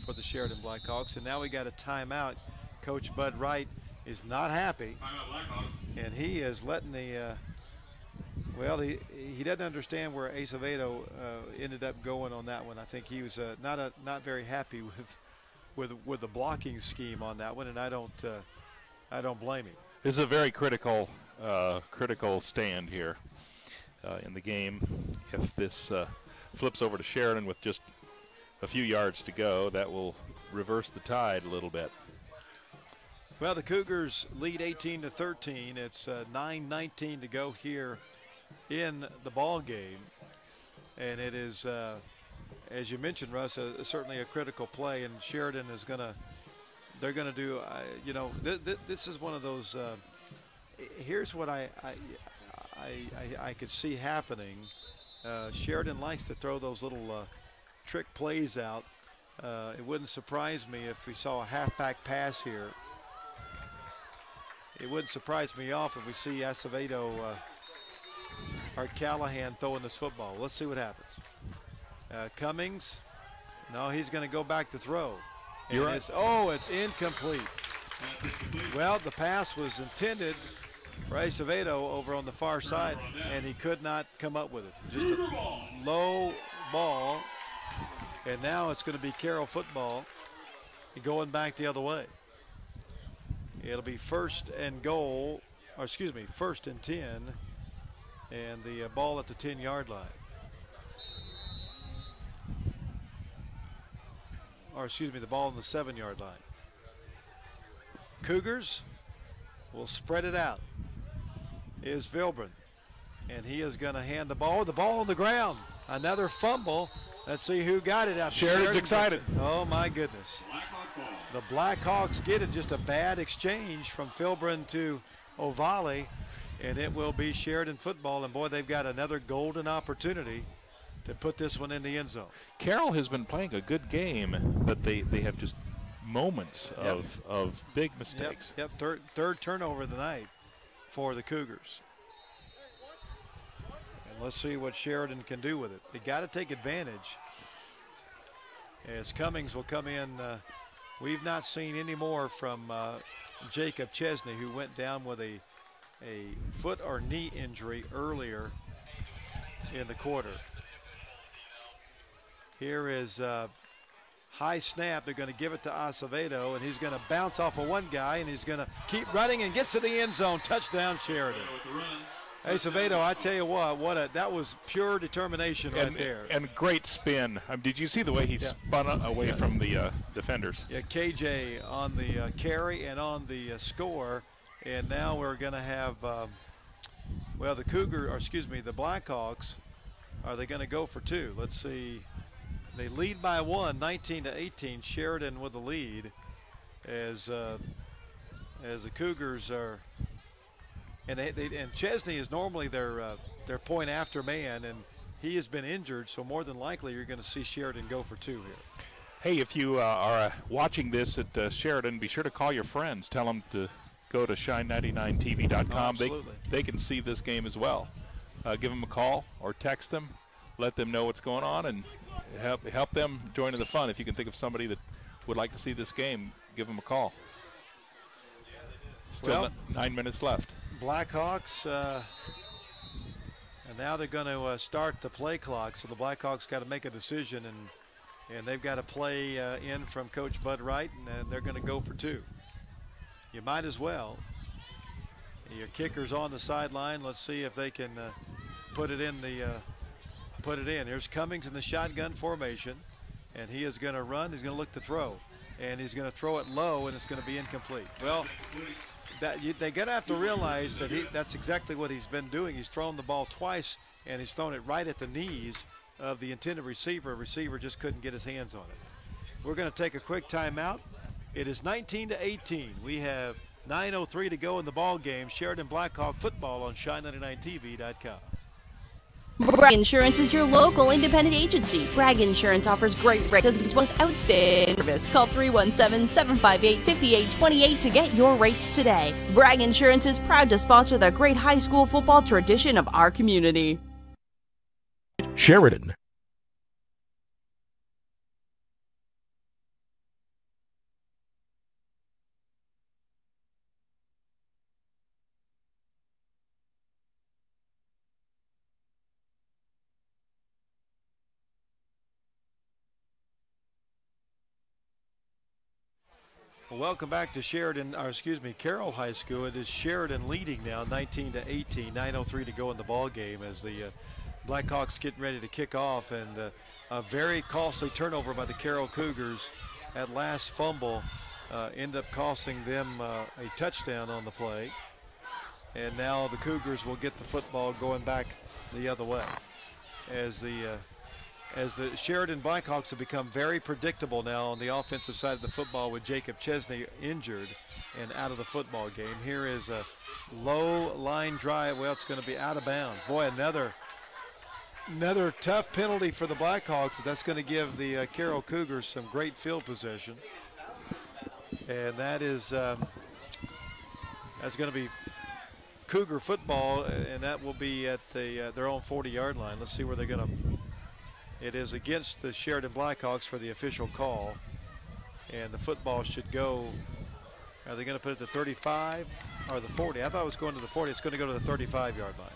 for the Sheridan Blackhawks. And now we got a timeout. Coach Bud Wright is not happy, and he is letting the well, he doesn't understand where Acevedo ended up going on that one. I think he was not very happy with the blocking scheme on that one, and I don't blame him. This is a very critical stand here in the game. If this flips over to Sheridan with just a few yards to go, that will reverse the tide a little bit. Well, the Cougars lead 18-13. It's 9:19 to go here in the ball game, and it is, as you mentioned, Russ, certainly a critical play. And Sheridan is they're gonna do. This is one of those. Here's what I could see happening. Sheridan likes to throw those little trick plays out. It wouldn't surprise me if we saw a halfback pass here. It wouldn't surprise me off if we see Acevedo or Callahan throwing this football. Let's see what happens. Cummings, no, he's going to go back to throw. You're right. It's incomplete. Well, the pass was intended for Acevedo over on the far side, and he could not come up with it. Just a low ball, And now it's going to be Carroll football going back the other way. It'll be first and 10, and the ball at the 10-yard line. The ball on the 7-yard line. Cougars will spread it out. Is Vilbrin, and he is going to hand the ball on the ground. Another fumble. Let's see who got it out. Sheridan's excited. Oh my goodness. The Blackhawks get it. Just a bad exchange from Vilbrin to Ovale, and it will be Sheridan football. And boy, they've got another golden opportunity to put this one in the end zone. Carroll has been playing a good game, but they have just moments of big mistakes. Yep. Third turnover of the night for the Cougars. And let's see what Sheridan can do with it. They got to take advantage. As Cummings will come in. We've not seen any more from Jacob Chesney, who went down with a foot or knee injury earlier in the quarter. Here is high snap. They're going to give it to Acevedo, and he's going to bounce off of one guy, and he's going to keep running and gets to the end zone. Touchdown, Sheridan. Acevedo, I tell you what, that was pure determination right there. And great spin. Did you see the way he spun away from the defenders? Yeah, KJ on the carry and on the score, and now we're going to have, the Blackhawks, are they going to go for two? Let's see. They lead by one, 19-18. Sheridan with the lead, as the Cougars are. And Chesney is normally their point after man, and he has been injured, so more than likely you're going to see Sheridan go for two here. Hey, if you are watching this at Sheridan, be sure to call your friends. Tell them to go to shine99tv.com. They can see this game as well. Give them a call or text them. Let them know what's going on and help them join in the fun. If you can think of somebody that would like to see this game, give them a call. Still 9 minutes left. Blackhawks, and now they're going to start the play clock. So the Blackhawks got to make a decision, and they've got to play in from Coach Bud Wright, and they're going to go for two. You might as well. Your kicker's on the sideline. Let's see if they can put it in. Here's Cummings in the shotgun formation, and he is going to run. He's going to look to throw, and he's going to throw it low, and it's going to be incomplete. Well, they're going to have to realize that that's exactly what he's been doing. He's thrown the ball twice, and he's thrown it right at the knees of the intended receiver. Receiver just couldn't get his hands on it. We're going to take a quick timeout. It is 19-18. We have 9:03 to go in the ball game. Sheridan Blackhawk football on shine99tv.com. Bragg Insurance is your local independent agency. Bragg Insurance offers great rates as well as outstanding service. Call 317-758-5828 to get your rates today. Bragg Insurance is proud to sponsor the great high school football tradition of our community. Sheridan. Welcome back to Carroll High School. It is Sheridan leading now, 19-18. 9:03 to go in the ball game as the Blackhawks getting ready to kick off, and a very costly turnover by the Carroll Cougars. That last fumble ended up costing them a touchdown on the play, and now the Cougars will get the football going back the other way as the Sheridan Blackhawks have become very predictable now on the offensive side of the football with Jacob Chesney injured and out of the football game. Here is a low line drive. Well, it's going to be out of bounds. Boy, another tough penalty for the Blackhawks. That's going to give the Carroll Cougars some great field possession. And that is that's going to be Cougar football, and that will be at their own 40-yard line. Let's see where they're going to. It is against the Sheridan Blackhawks for the official call, and the football should go. Are they going to put it to 35 or the 40? I thought it was going to the 40. It's going to go to the 35-yard line.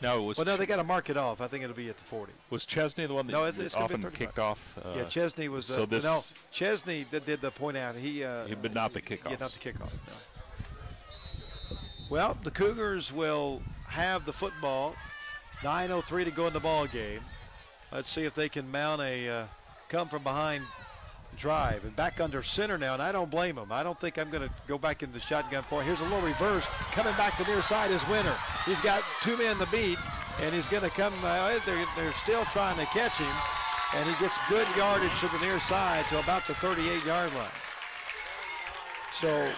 No, it was. Well, no, they got to mark it off. I think it'll be at the 40. Was Chesney the one that it's often kicked off? Yeah, Chesney was. So this. No, Chesney did the point out. But not the kickoff. Yeah, not the kickoff. No. Well, the Cougars will have the football. 9:03 to go in the ball game. Let's see if they can mount a come from behind drive. And back under center now, and I don't blame him. I don't think I'm going to go back in the shotgun for him. Here's a little reverse. Coming back to near side is Winter. He's got 2 men to beat, and he's going to come. They're still trying to catch him, and he gets good yardage to the near side to about the 38-yard line. So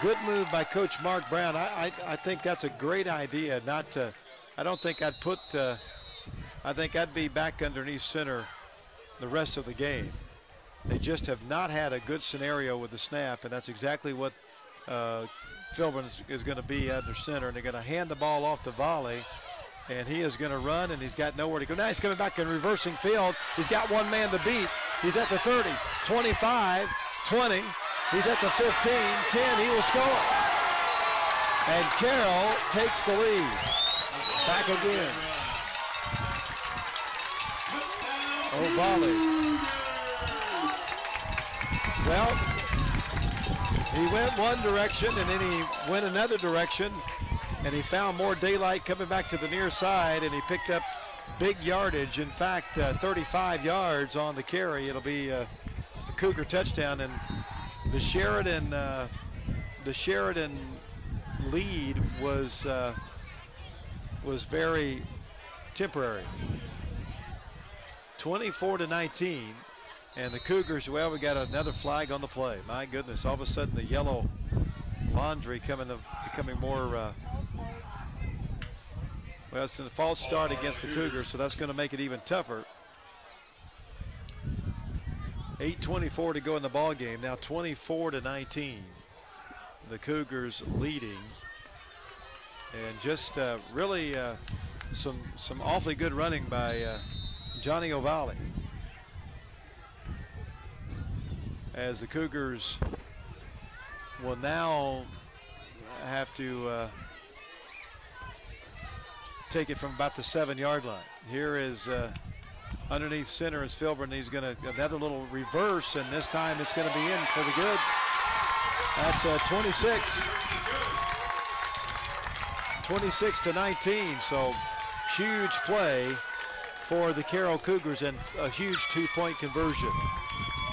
good move by Coach Mark Brown. I think that's a great idea. Not to, I don't think I'd put. I think I'd be back underneath center the rest of the game. They just have not had a good scenario with the snap, and that's exactly what Philbin is going to be under center. And they're going to hand the ball off to Volley, and he is going to run, and he's got nowhere to go. Now he's coming back and reversing field. He's got 1 man to beat. He's at the 30, 25, 20. He's at the 15, 10. He will score. And Carroll takes the lead. Back again. Volley. Well, he went one direction and then he went another direction, and he found more daylight coming back to the near side, and he picked up big yardage. In fact, 35 yards on the carry. It'll be a Cougar touchdown, and the Sheridan lead was very temporary. 24-19, and the Cougars, well, we got another flag on the play. My goodness, all of a sudden the yellow laundry becoming more, well, it's a false start against the Cougars, so that's going to make it even tougher. 8:24 to go in the ball game. Now 24-19. The Cougars leading, and just really some awfully good running by Johnny O'Valley, as the Cougars will now have to take it from about the 7-yard line. Here is underneath center is Philbin. He's going to another little reverse, and this time it's going to be in for the good. That's 26-19. So huge play for the Carroll Cougars and a huge 2-point conversion.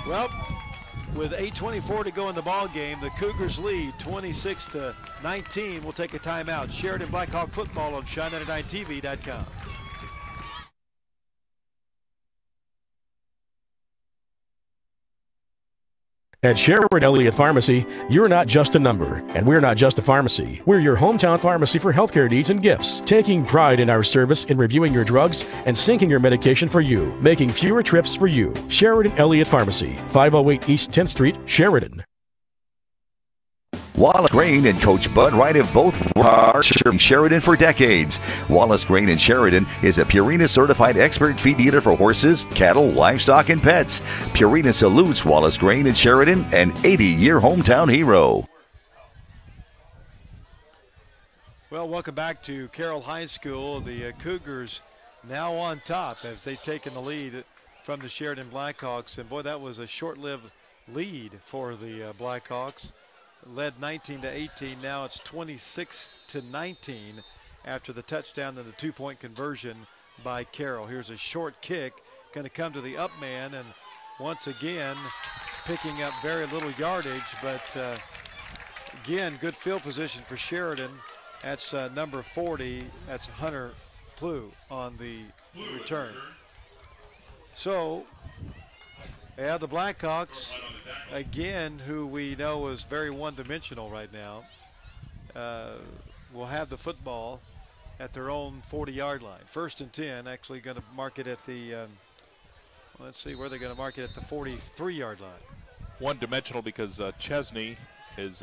Well, with 8:24 to go in the ball game, the Cougars lead 26-19. We'll take a timeout. Sheridan Blackhawk football on Shine99TV.com. At Sherwood Elliott Pharmacy, you're not just a number, and we're not just a pharmacy. We're your hometown pharmacy for healthcare needs and gifts, taking pride in our service in reviewing your drugs and syncing your medication for you, making fewer trips for you. Sheridan Elliott Pharmacy, 508 East 10th Street, Sheridan. Wallace Grain and Coach Bud Wright have both worked serving Sheridan for decades. Wallace Grain and Sheridan is a Purina certified expert feed dealer for horses, cattle, livestock, and pets. Purina salutes Wallace Grain and Sheridan, an 80-year hometown hero. Well, welcome back to Carroll High School. The Cougars now on top as they've taken the lead from the Sheridan Blackhawks. And boy, that was a short-lived lead for the Blackhawks. Led 19-18. Now it's 26-19 after the touchdown and the 2-point conversion by Carroll. Here's a short kick, going to come to the up man, and once again picking up very little yardage, but again, good field position for Sheridan. That's number 40. That's Hunter Plew on the return. So, yeah, the Blackhawks, again, who we know is very one-dimensional right now, will have the football at their own 40-yard line. 1st and 10, actually going to mark it at the, let's see where they're going to mark it, at the 43-yard line. One-dimensional because Chesney has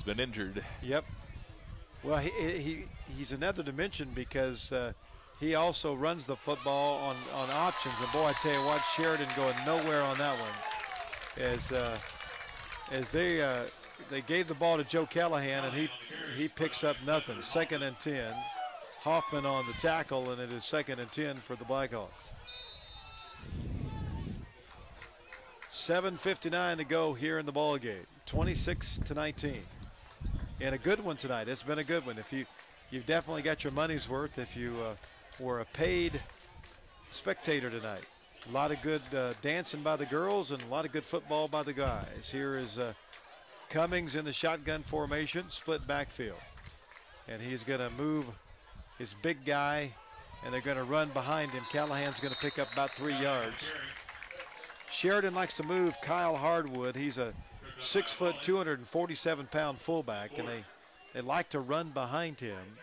been injured. Yep. Well, he's another dimension because he also runs the football on options. And boy, I tell you what, Sheridan going nowhere on that one. As they they gave the ball to Joe Callahan, and he picks up nothing. 2nd and 10. Hoffman on the tackle, and it is 2nd and 10 for the Blackhawks. 7:59 to go here in the ball game. 26-19. And a good one tonight. It's been a good one. If you've definitely got your money's worth if you were a paid spectator tonight. A lot of good dancing by the girls and a lot of good football by the guys. Here is Cummings in the shotgun formation, split backfield. And he's going to move his big guy, and they're going to run behind him. Callahan's going to pick up about 3 yards. Sheridan likes to move Kyle Hardwood. He's a 6 foot, 247-pound fullback, and they like to run behind him.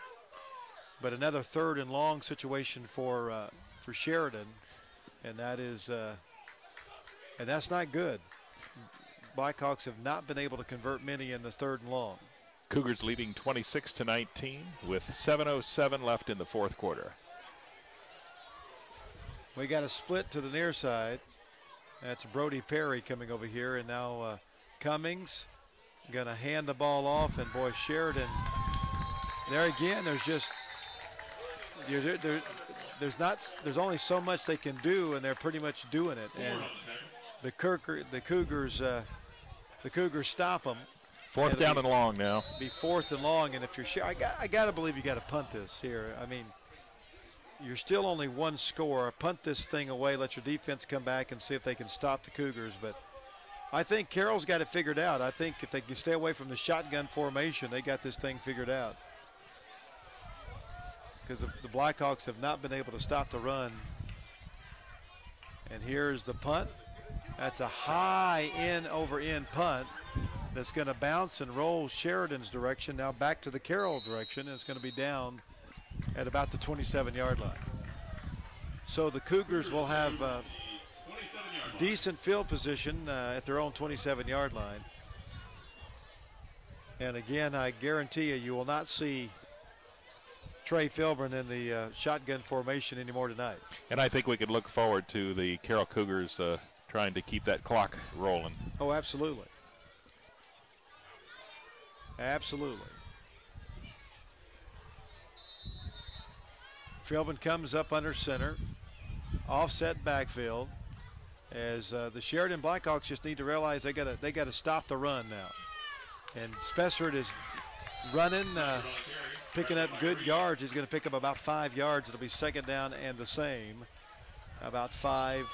But another 3rd and long situation for Sheridan, and that is and that's not good. Blackhawks have not been able to convert many in the 3rd and long. Cougars leading 26-19 with 7:07 left in the 4th quarter. We got a split to the near side. That's Brody Perry coming over here, and now Cummings going to hand the ball off, and boy, Sheridan, there again, there's just, there's only so much they can do, and they're pretty much doing it. And the Cougars stop them. 4th down and long now. Be 4th and long, and if you're sure, I got to believe you got to punt this here. I mean, you're still only 1 score. Punt this thing away, let your defense come back and see if they can stop the Cougars. But I think Carroll's got it figured out. I think if they can stay away from the shotgun formation, they got this thing figured out. Because the Blackhawks have not been able to stop the run. And here's the punt. That's a high in-over-in punt that's going to bounce and roll Sheridan's direction. Now back to the Carroll direction, and it's going to be down at about the 27-yard line. So the Cougars will have decent field position at their own 27-yard line. And again, I guarantee you will not see Trey Filburn in the shotgun formation anymore tonight. And I think we could look forward to the Carroll Cougars trying to keep that clock rolling. Oh, absolutely. Absolutely. Philbin comes up under center, offset backfield, as the Sheridan Blackhawks just need to realize they got to stop the run now. And Spessard is running, picking up good yards. He's going to pick up about 5 yards. It'll be 2nd down and the same. About 5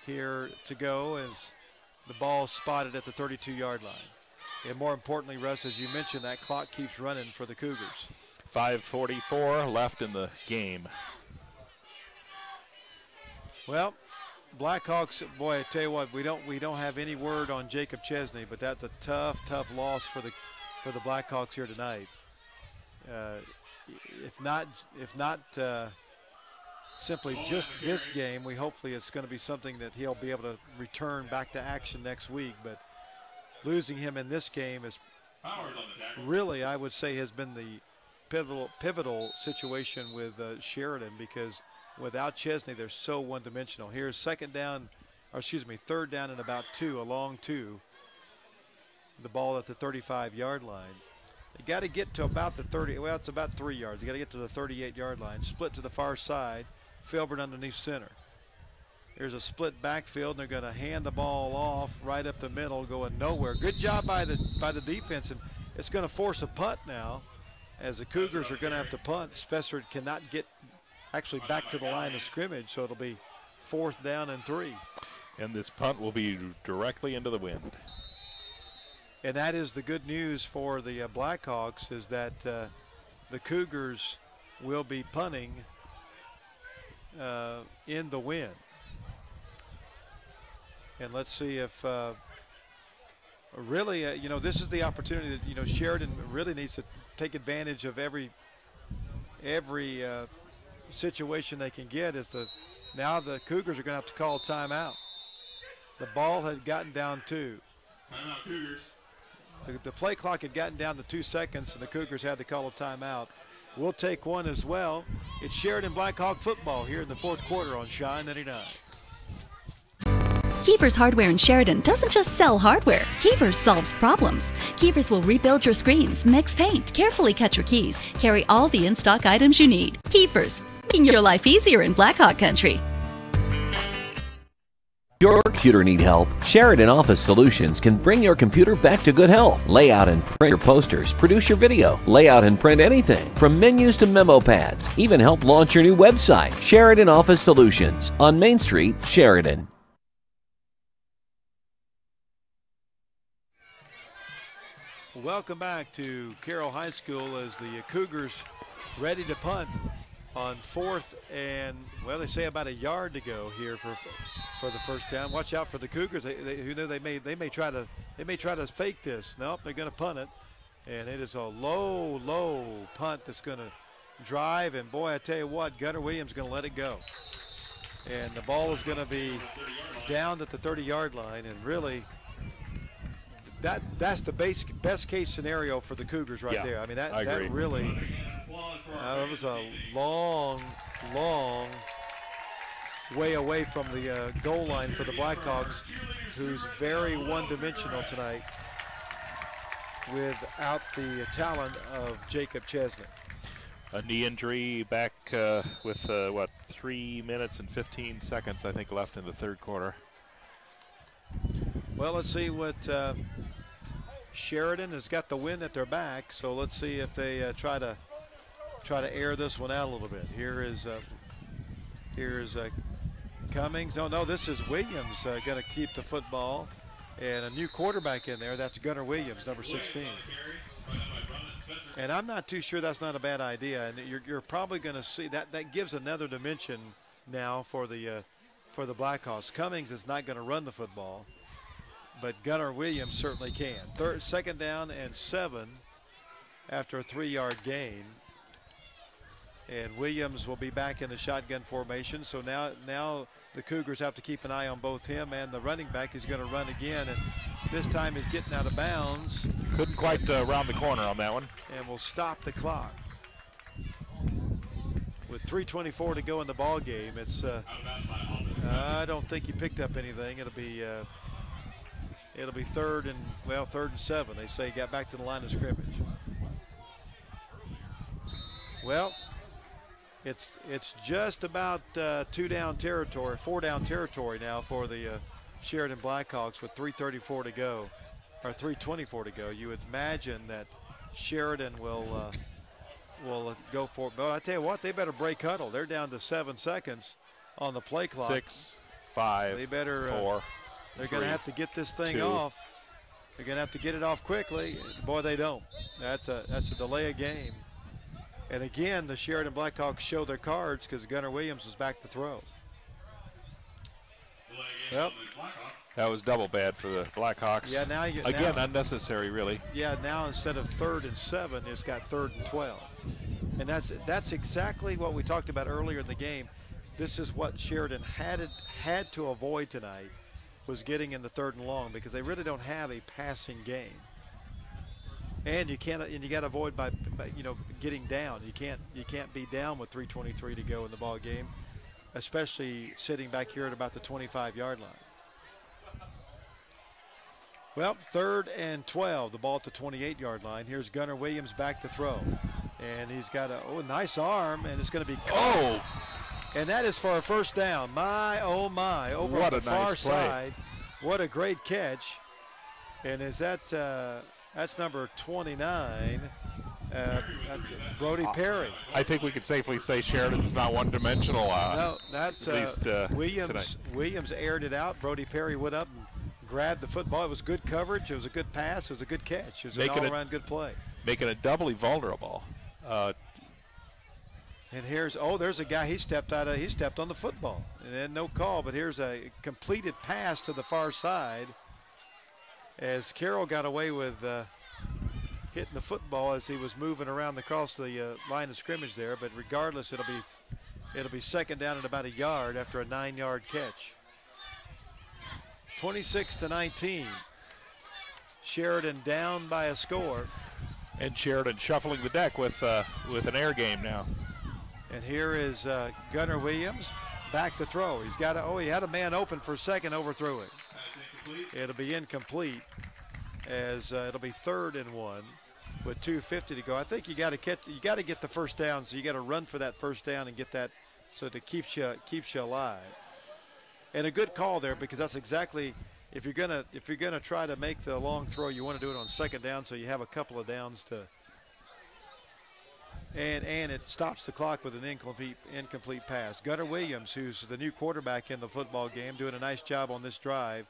here to go as the ball spotted at the 32-yard line. And more importantly, Russ, as you mentioned, that clock keeps running for the Cougars. 5:44 left in the game. Well, Blackhawks, boy, I tell you what, we don't have any word on Jacob Chesney, but that's a tough loss for the Blackhawks here tonight. If not simply just this game, hopefully it's going to be something that he'll be able to return back to action next week. But losing him in this game is really, I would say, has been the pivotal situation with Sheridan, because without Chesney, they're so one-dimensional. Here's 3rd down and about 2, a long 2. The ball at the 35-yard line. You got to get to about the 30. Well, it's about 3 yards. You got to get to the 38-yard line. Split to the far side. Filburn underneath center. There's a split backfield, and they're going to hand the ball off right up the middle, going nowhere. Good job by the defense, and it's going to force a punt now, as the Cougars are going to have to punt. Spessard cannot get actually back to the line of scrimmage, so it'll be 4th down and 3. And this punt will be directly into the wind. And that is the good news for the Blackhawks, is that the Cougars will be punting in the wind. And let's see if really, this is the opportunity that, Sheridan really needs to take advantage of every situation they can get. Now the Cougars are going to have to call timeout. The ball had gotten down to. Timeout, Cougars. The play clock had gotten down to 2 seconds, and the Cougars had to call a timeout. We'll take one as well. It's Sheridan Blackhawk football here in the 4th quarter on Shine 99. Keefer's Hardware in Sheridan doesn't just sell hardware. Keefer's solves problems. Keefer's will rebuild your screens, mix paint, carefully cut your keys, carry all the in-stock items you need. Keefer's, making your life easier in Blackhawk Country. Your computer need help? Sheridan Office Solutions can bring your computer back to good health. Lay out and print your posters, produce your video, lay out and print anything, from menus to memo pads, even help launch your new website. Sheridan Office Solutions on Main Street, Sheridan. Welcome back to Carroll High School as the Cougars ready to punt on 4th and, well, they say about a yard to go here for the first down. Watch out for the Cougars. Who know they may try to fake this. Nope, they're going to punt it, and it is a low punt that's going to drive. And boy, I tell you what, Gunnar Williams is going to let it go, and the ball is going to be down at the 30-yard line. And really, that's the best case scenario for the Cougars right there. I mean, that really. It was a long way away from the goal line for the Blackhawks, who's very one-dimensional tonight without the talent of Jacob Chesney. A knee injury back with, 3 minutes and 15 seconds, I think, left in the third quarter. Well, let's see what Sheridan has got the wind at their back, so let's see if they try to air this one out a little bit. Here's Cummings. No, this is Williams going to keep the football, and a new quarterback in there. That's Gunnar Williams, number 16. And I'm not too sure that's not a bad idea. And you're probably going to see that gives another dimension now for the Blackhawks. Cummings is not going to run the football, but Gunnar Williams certainly can. Second down and 7 after a 3-yard gain. And Williams will be back in the shotgun formation. So now the Cougars have to keep an eye on both him and the running back. He's going to run again, and this time he's getting out of bounds. Couldn't quite round the corner on that one. And we'll stop the clock. With 3:24 to go in the ball game, it's I don't think he picked up anything. It'll be third and 7. They say he got back to the line of scrimmage. Well, it's just about 4 down territory now for the Sheridan Blackhawks with 3:34 to go, or 3:24 to go. You would imagine that Sheridan will go for it. But I tell you what, they better break huddle. They're down to 7 seconds on the play clock. 6, 5, they better, 4. They're going to have to get this thing off. They're going to have to get it off quickly. Boy, they don't. That's a delay of game. And again, the Sheridan Blackhawks show their cards because Gunnar Williams was back to throw. Yep. That was double bad for the Blackhawks. Yeah, now unnecessary, really. Yeah, now instead of 3rd and 7, it's got 3rd and 12. And that's exactly what we talked about earlier in the game. This is what Sheridan had to avoid tonight, was getting into 3rd and long, because they really don't have a passing game. And you got to avoid by getting down. You can't be down with 3:23 to go in the ball game, especially sitting back here at about the 25-yard line. Well, 3rd and 12, the ball at the 28-yard line. Here's Gunnar Williams back to throw, and he's got a nice arm, and it's going to be caught. And that is for a first down. My, oh my, over on the far side. What a great catch. And is that that's number 29, that's Brody Perry. I think we could safely say Sheridan's not one-dimensional. No, that's Williams. Tonight. Williams aired it out. Brody Perry went up and grabbed the football. It was good coverage. It was a good pass. It was a good catch. It was an all-around good play. Making it doubly vulnerable. And there's a guy. He stepped on the football, and then no call. But here's a completed pass to the far side, as Carroll got away with hitting the football as he was moving around across the line of scrimmage there. But regardless, it'll be second down at about a yard after a 9-yard catch. 26-19. Sheridan down by a score. And Sheridan shuffling the deck with an air game now. And here is Gunnar Williams back to throw. He's got he had a man open for a second, overthrew it. It'll be incomplete as it'll be 3rd and 1 with 2:50 to go. I think you got to get the first down, so you got to run for that first down and get that so that it keeps you alive. And a good call there, because that's exactly, if you're gonna try to make the long throw, you want to do it on 2nd down so you have a couple of downs to. And it stops the clock with an incomplete pass. Gunnar Williams, who's the new quarterback in the football game, doing a nice job on this drive.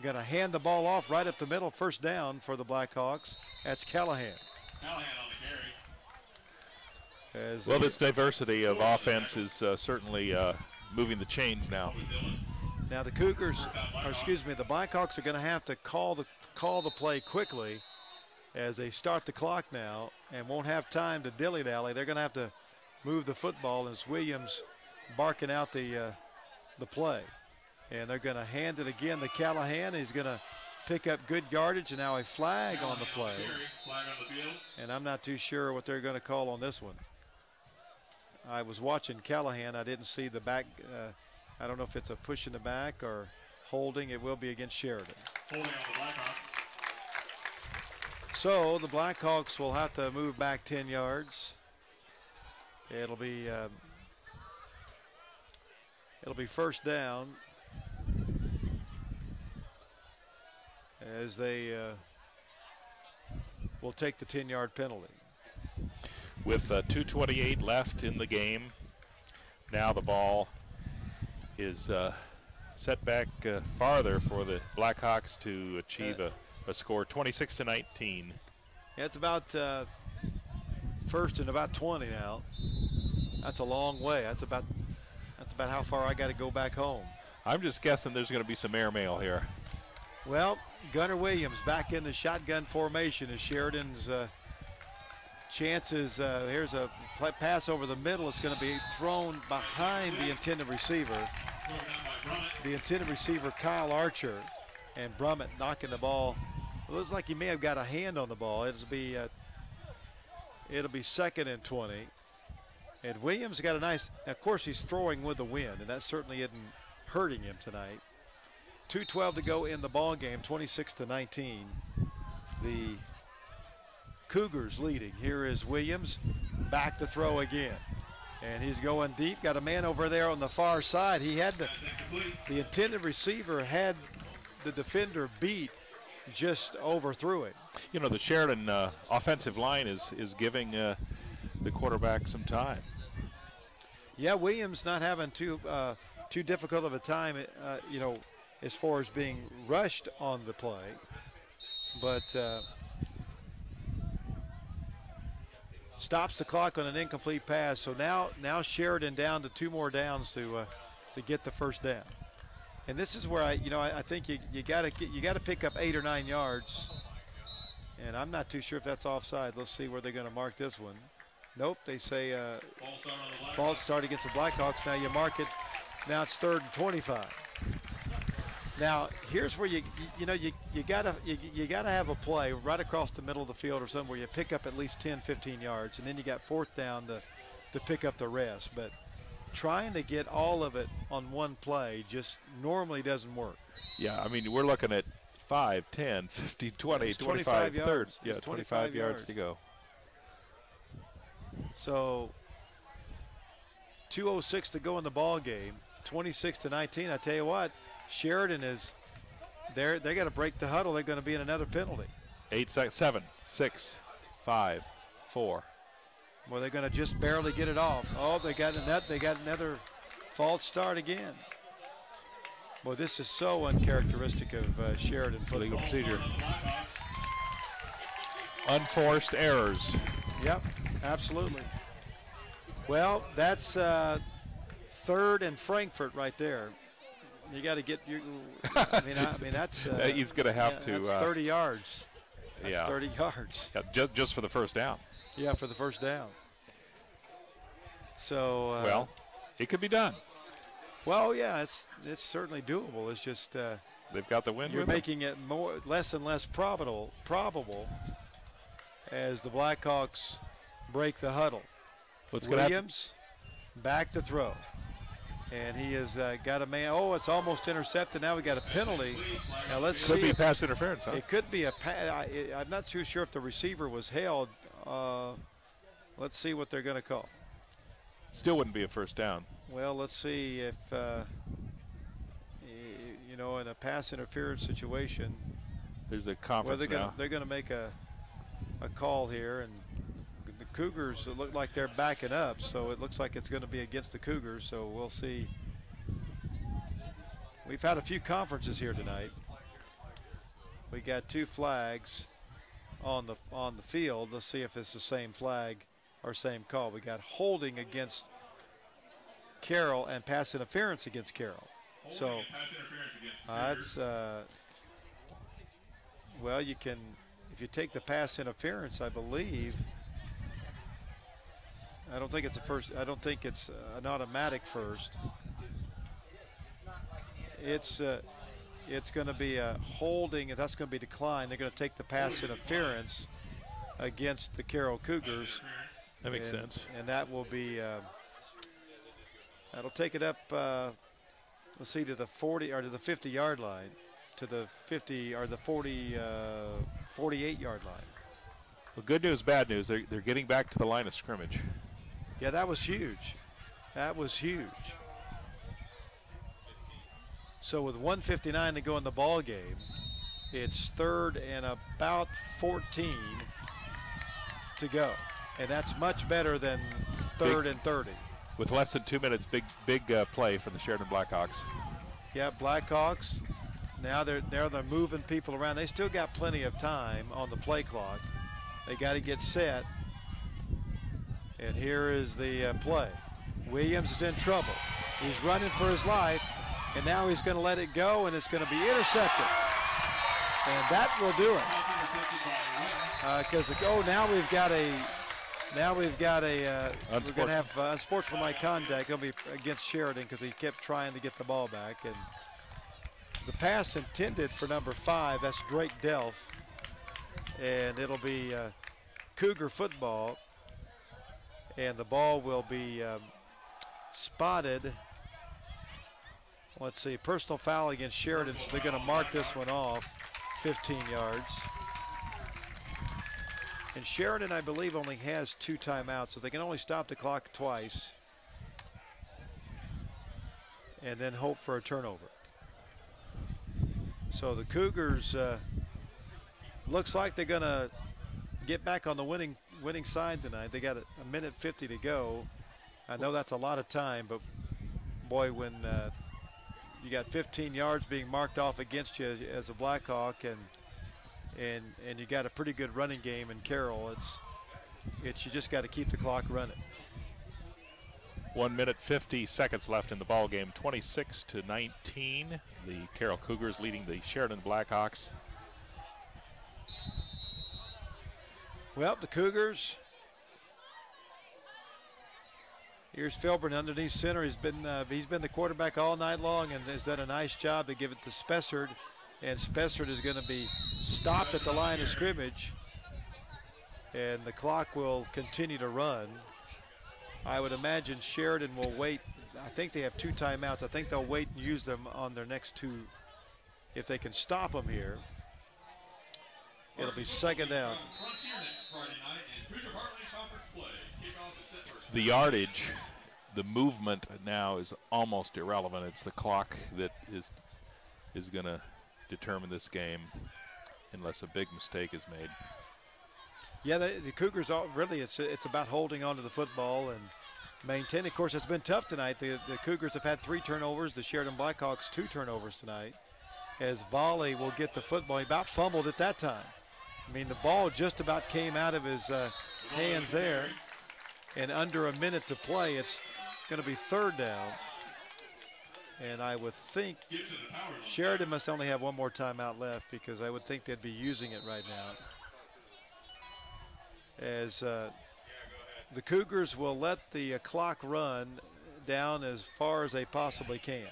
Going to hand the ball off right up the middle, first down for the Blackhawks. That's Callahan. Callahan on the carry. Well, this diversity of offense is certainly moving the chains now. Now the the Blackhawks are going to have to call the play quickly as they start the clock now and won't have time to dilly-dally. They're going to have to move the football as Williams barking out the play. And they're going to hand it again to Callahan. He's going to pick up good yardage, and now a flag on the play. And I'm not too sure what they're going to call on this one. I was watching Callahan. I didn't see the back. I don't know if it's a push in the back or holding. It will be against Sheridan. Holding on the Blackhawks. So the Blackhawks will have to move back 10 yards. It'll be first down as they will take the 10-yard penalty. With 2:28 left in the game, now the ball is set back farther for the Blackhawks to achieve a score 26-19. Yeah, it's about first and about 20 now. That's a long way. That's about how far I got to go back home. I'm just guessing there's going to be some airmail here. Well, Gunnar Williams back in the shotgun formation as Sheridan's chances. Here's a pass over the middle. It's going to be thrown behind the intended receiver. The intended receiver, Kyle Archer, and Brummett knocking the ball. It looks like he may have got a hand on the ball. It'll be 2nd and 20. And Williams got a nice, of course he's throwing with the wind, and that certainly isn't hurting him tonight. 2:12 to go in the ball game, 26-19. The Cougars leading. Here is Williams, back to throw again. And he's going deep, got a man over there on the far side. He had the intended receiver had the defender beat, just overthrew it. You know, the Sheridan offensive line is giving the quarterback some time. Yeah, Williams not having too difficult of a time, as far as being rushed on the play. But stops the clock on an incomplete pass. So now Sheridan down to 2 more downs to get the first down. And this is where I think you got to pick up 8 or 9 yards. And I'm not too sure if that's offside. Let's see where they're going to mark this one. Nope, they say false start against the Blackhawks. Now you mark it. Now it's 3rd and 25. Now here's where you gotta have a play right across the middle of the field or somewhere you pick up at least 10-15 yards, and then you got 4th down to pick up the rest. But trying to get all of it on one play just normally doesn't work. Yeah, I mean, we're looking at 5, 10, 15, 20, 25 yards. Yeah, 25 yards to go. So 2:06 to go in the ball game, 26-19. I tell you what, Sheridan is there. They got to break the huddle. They're going to be in another penalty. 8 seconds, 7, 6, 5, 4. Well, they're going to just barely get it off. Oh, they got another false start again. Well, this is so uncharacteristic of Sheridan football. Legal procedure. Unforced errors. Yep, absolutely. Well, that's 3rd and Frankfurt right there. You got to get your. I mean that's. He's going to have to. That's 30 yards. That's 30 yards. Yeah, just for the first down. Yeah, for the first down. So. Well, it could be done. Well, yeah, it's certainly doable. It's just. They've got the win. You're making it less and less probable as the Blackhawks break the huddle. Williams back to throw. And he has got a man. Oh, it's almost intercepted. Now we got a penalty. Now let's see. Could be pass interference, huh? It could be a I'm not too sure if the receiver was held. Let's see what they're going to call. Still wouldn't be a first down. Well, let's see if, you know, in a pass interference situation. There's a conference now. They're going to make a call here, and the Cougars look like they're backing up, so it looks like it's going to be against the Cougars, so we'll see. We've had a few conferences here tonight. We got 2 flags on the field. Let's see if it's the same flag or same call. We got holding against Carroll and pass interference against Carroll. So that's well, you can, if you take the pass interference, I believe. I don't think it's a first. I don't think it's an automatic first. It's going to be a holding, and that's going to be declined. They're going to take the pass interference against the Carroll Cougars. That makes sense. And that will be. That'll take it up. Let's see, to the 40 or to the 50-yard line, to the 50 or the 48-yard line. Well, good news, bad news. They're getting back to the line of scrimmage. Yeah, that was huge. That was huge. So with 1:59 to go in the ball game, it's 3rd and about 14 to go, and that's much better than 3rd and 30. With less than 2 minutes, big play for the Sheridan Blackhawks. Yeah, Blackhawks. Now they're moving people around. They still got plenty of time on the play clock. They got to get set. And here is the play. Williams is in trouble. He's running for his life, and now he's going to let it go, and it's going to be intercepted. And that will do it. Because now we've got a. We're going to have unsportsmanlike contact. Going to be against Sheridan because he kept trying to get the ball back. And the pass intended for number 5, that's Drake Delph. And it'll be Cougar football. And the ball will be spotted. Let's see, personal foul against Sheridan. So they're going to mark this one off 15 yards. And Sheridan, I believe, only has 2 timeouts, so they can only stop the clock twice and then hope for a turnover. So the Cougars looks like they're going to get back on the winning side tonight. They got a minute 50 to go. I know that's a lot of time, but boy, when you got 15 yards being marked off against you as a Blackhawk, and you got a pretty good running game in Carroll, it's you just got to keep the clock running. 1 minute 50 seconds left in the ball game. 26-19. The Carroll Cougars leading the Sheridan Blackhawks. Well, the Cougars. Here's Filburn underneath center. He's been the quarterback all night long and has done a nice job to give it to Spessard. And Spessard is going to be stopped at the line of scrimmage. And the clock will continue to run. I would imagine Sheridan will wait. I think they have 2 timeouts. I think they'll wait and use them on their next 2 if they can stop them here. It'll be 2nd down. The yardage, the movement now is almost irrelevant. It's the clock that is going to determine this game unless a big mistake is made. Yeah, the Cougars really it's about holding on to the football and maintaining. Of course, it's been tough tonight. The Cougars have had 3 turnovers. The Sheridan Blackhawks 2 turnovers tonight. As Volley will get the football, he about fumbled at that time. I mean, the ball just about came out of his hands there. And under a minute to play, it's going to be 3rd down. And I would think Sheridan must only have 1 more timeout left because I would think they'd be using it right now. As the Cougars will let the clock run down as far as they possibly can.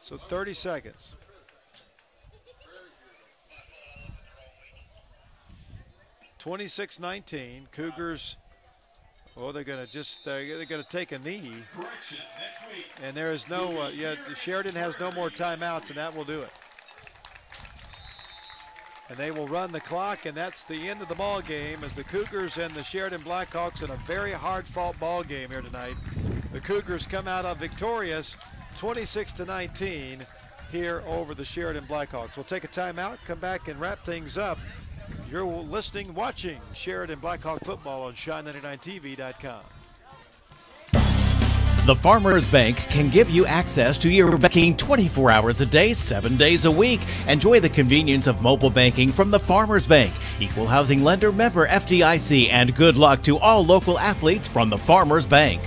So 30 seconds. (26-19). Cougars Oh, they're going to take a knee. And there is no, Sheridan has no more timeouts, and that will do it. And they will run the clock, and that's the end of the ball game as the Cougars and the Sheridan Blackhawks in a very hard-fought ball game here tonight. The Cougars come out victorious 26-19 here over the Sheridan Blackhawks. We'll take a timeout, come back and wrap things up. You're watching Sheridan Blackhawk football on Shine99TV.com. The Farmers Bank can give you access to your banking 24 hours a day, 7 days a week. Enjoy the convenience of mobile banking from the Farmers Bank. Equal housing lender, member FDIC, and good luck to all local athletes from the Farmers Bank.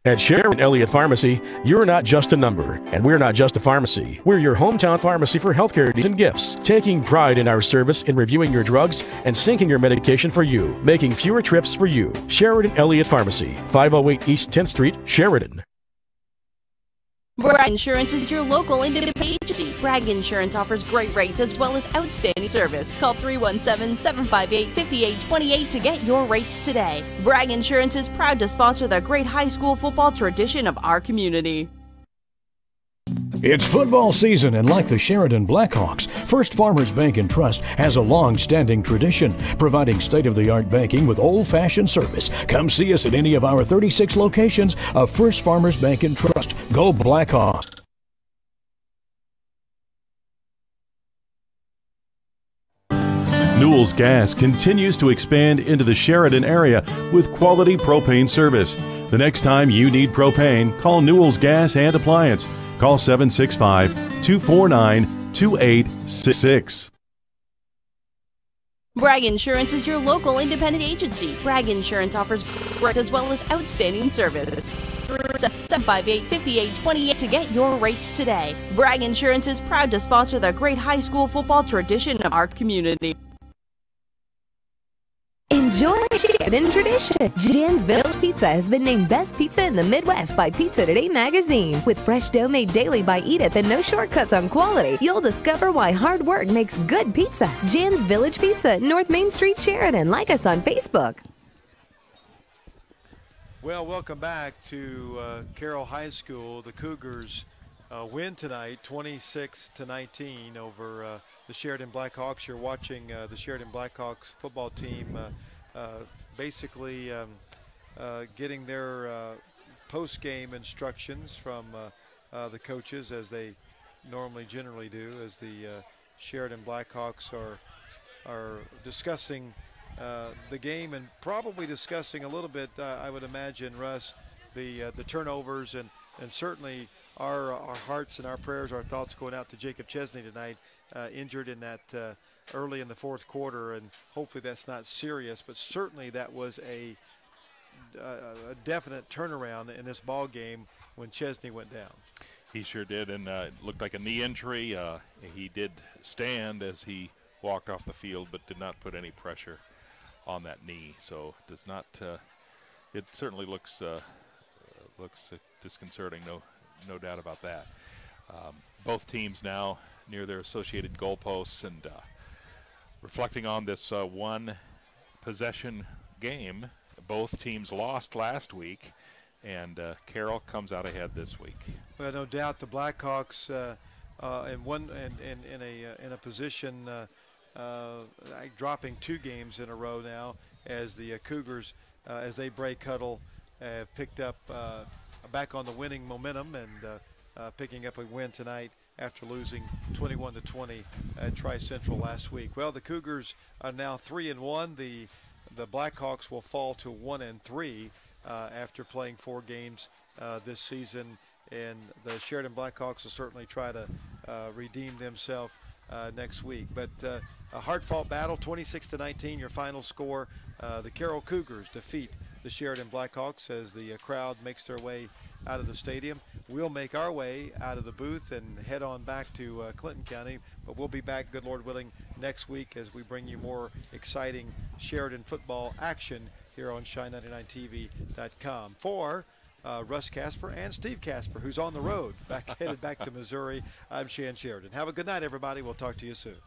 At Sheridan Elliott Pharmacy, you're not just a number, and we're not just a pharmacy. We're your hometown pharmacy for healthcare needs and gifts, taking pride in our service in reviewing your drugs and syncing your medication for you, making fewer trips for you. Sheridan Elliott Pharmacy, 508 East 10th Street, Sheridan. Bragg Insurance is your local independent agency. Bragg Insurance offers great rates as well as outstanding service. Call 317-758-5828 to get your rates today. Bragg Insurance is proud to sponsor the great high school football tradition of our community. It's football season, and like the Sheridan Blackhawks, First Farmers Bank and Trust has a long-standing tradition, providing state-of-the-art banking with old-fashioned service. Come see us at any of our 36 locations of First Farmers Bank and Trust. Go Blackhawks! Newell's Gas continues to expand into the Sheridan area with quality propane service. The next time you need propane, call Newell's Gas and Appliance. Call 765-249-2866. Bragg Insurance is your local independent agency. Bragg Insurance offers rates as well as outstanding service. 758-5828 to get your rates today. Bragg Insurance is proud to sponsor the great high school football tradition of our community. Enjoy Sheridan tradition. Jan's Village Pizza has been named Best Pizza in the Midwest by Pizza Today magazine. With fresh dough made daily by Edith and no shortcuts on quality, you'll discover why hard work makes good pizza. Jan's Village Pizza, North Main Street, Sheridan. Like us on Facebook. Well, welcome back to Carroll High School. The Cougars win tonight, 26-19 over the Sheridan Blackhawks. You're watching the Sheridan Blackhawks football team basically getting their post-game instructions from the coaches, as they generally do, as the Sheridan Blackhawks are discussing the game and probably discussing a little bit, I would imagine, Russ, the turnovers and certainly our hearts and our prayers, our thoughts going out to Jacob Chesney tonight, injured in that early in the fourth quarter, and hopefully that's not serious, but certainly that was a definite turnaround in this ball game when Chesney went down. He sure did, and it looked like a knee injury. He did stand as he walked off the field, but did not put any pressure on that knee. So it does not. It certainly looks disconcerting. No doubt about that. Both teams now near their associated goalposts, and reflecting on this one possession game, both teams lost last week, and Carroll comes out ahead this week. Well, no doubt the Blackhawks in a position dropping 2 games in a row now, as the Cougars, as they break huddle, picked up back on the winning momentum and picking up a win tonight after losing 21-20 at Tri-Central last week. Well, the Cougars are now 3-1. The Blackhawks will fall to 1-3 after playing 4 games this season, and the Sheridan Blackhawks will certainly try to redeem themselves next week. But a hard-fought battle, 26-19, your final score. The Carroll Cougars defeat the Sheridan Blackhawks as the crowd makes their way out of the stadium. We'll make our way out of the booth and head on back to Clinton County, but we'll be back, good Lord willing, next week as we bring you more exciting Sheridan football action here on Shine99TV.com. For Russ Casper and Steve Casper, who's on the road, headed back to Missouri, I'm Shan Sheridan. Have a good night, everybody. We'll talk to you soon.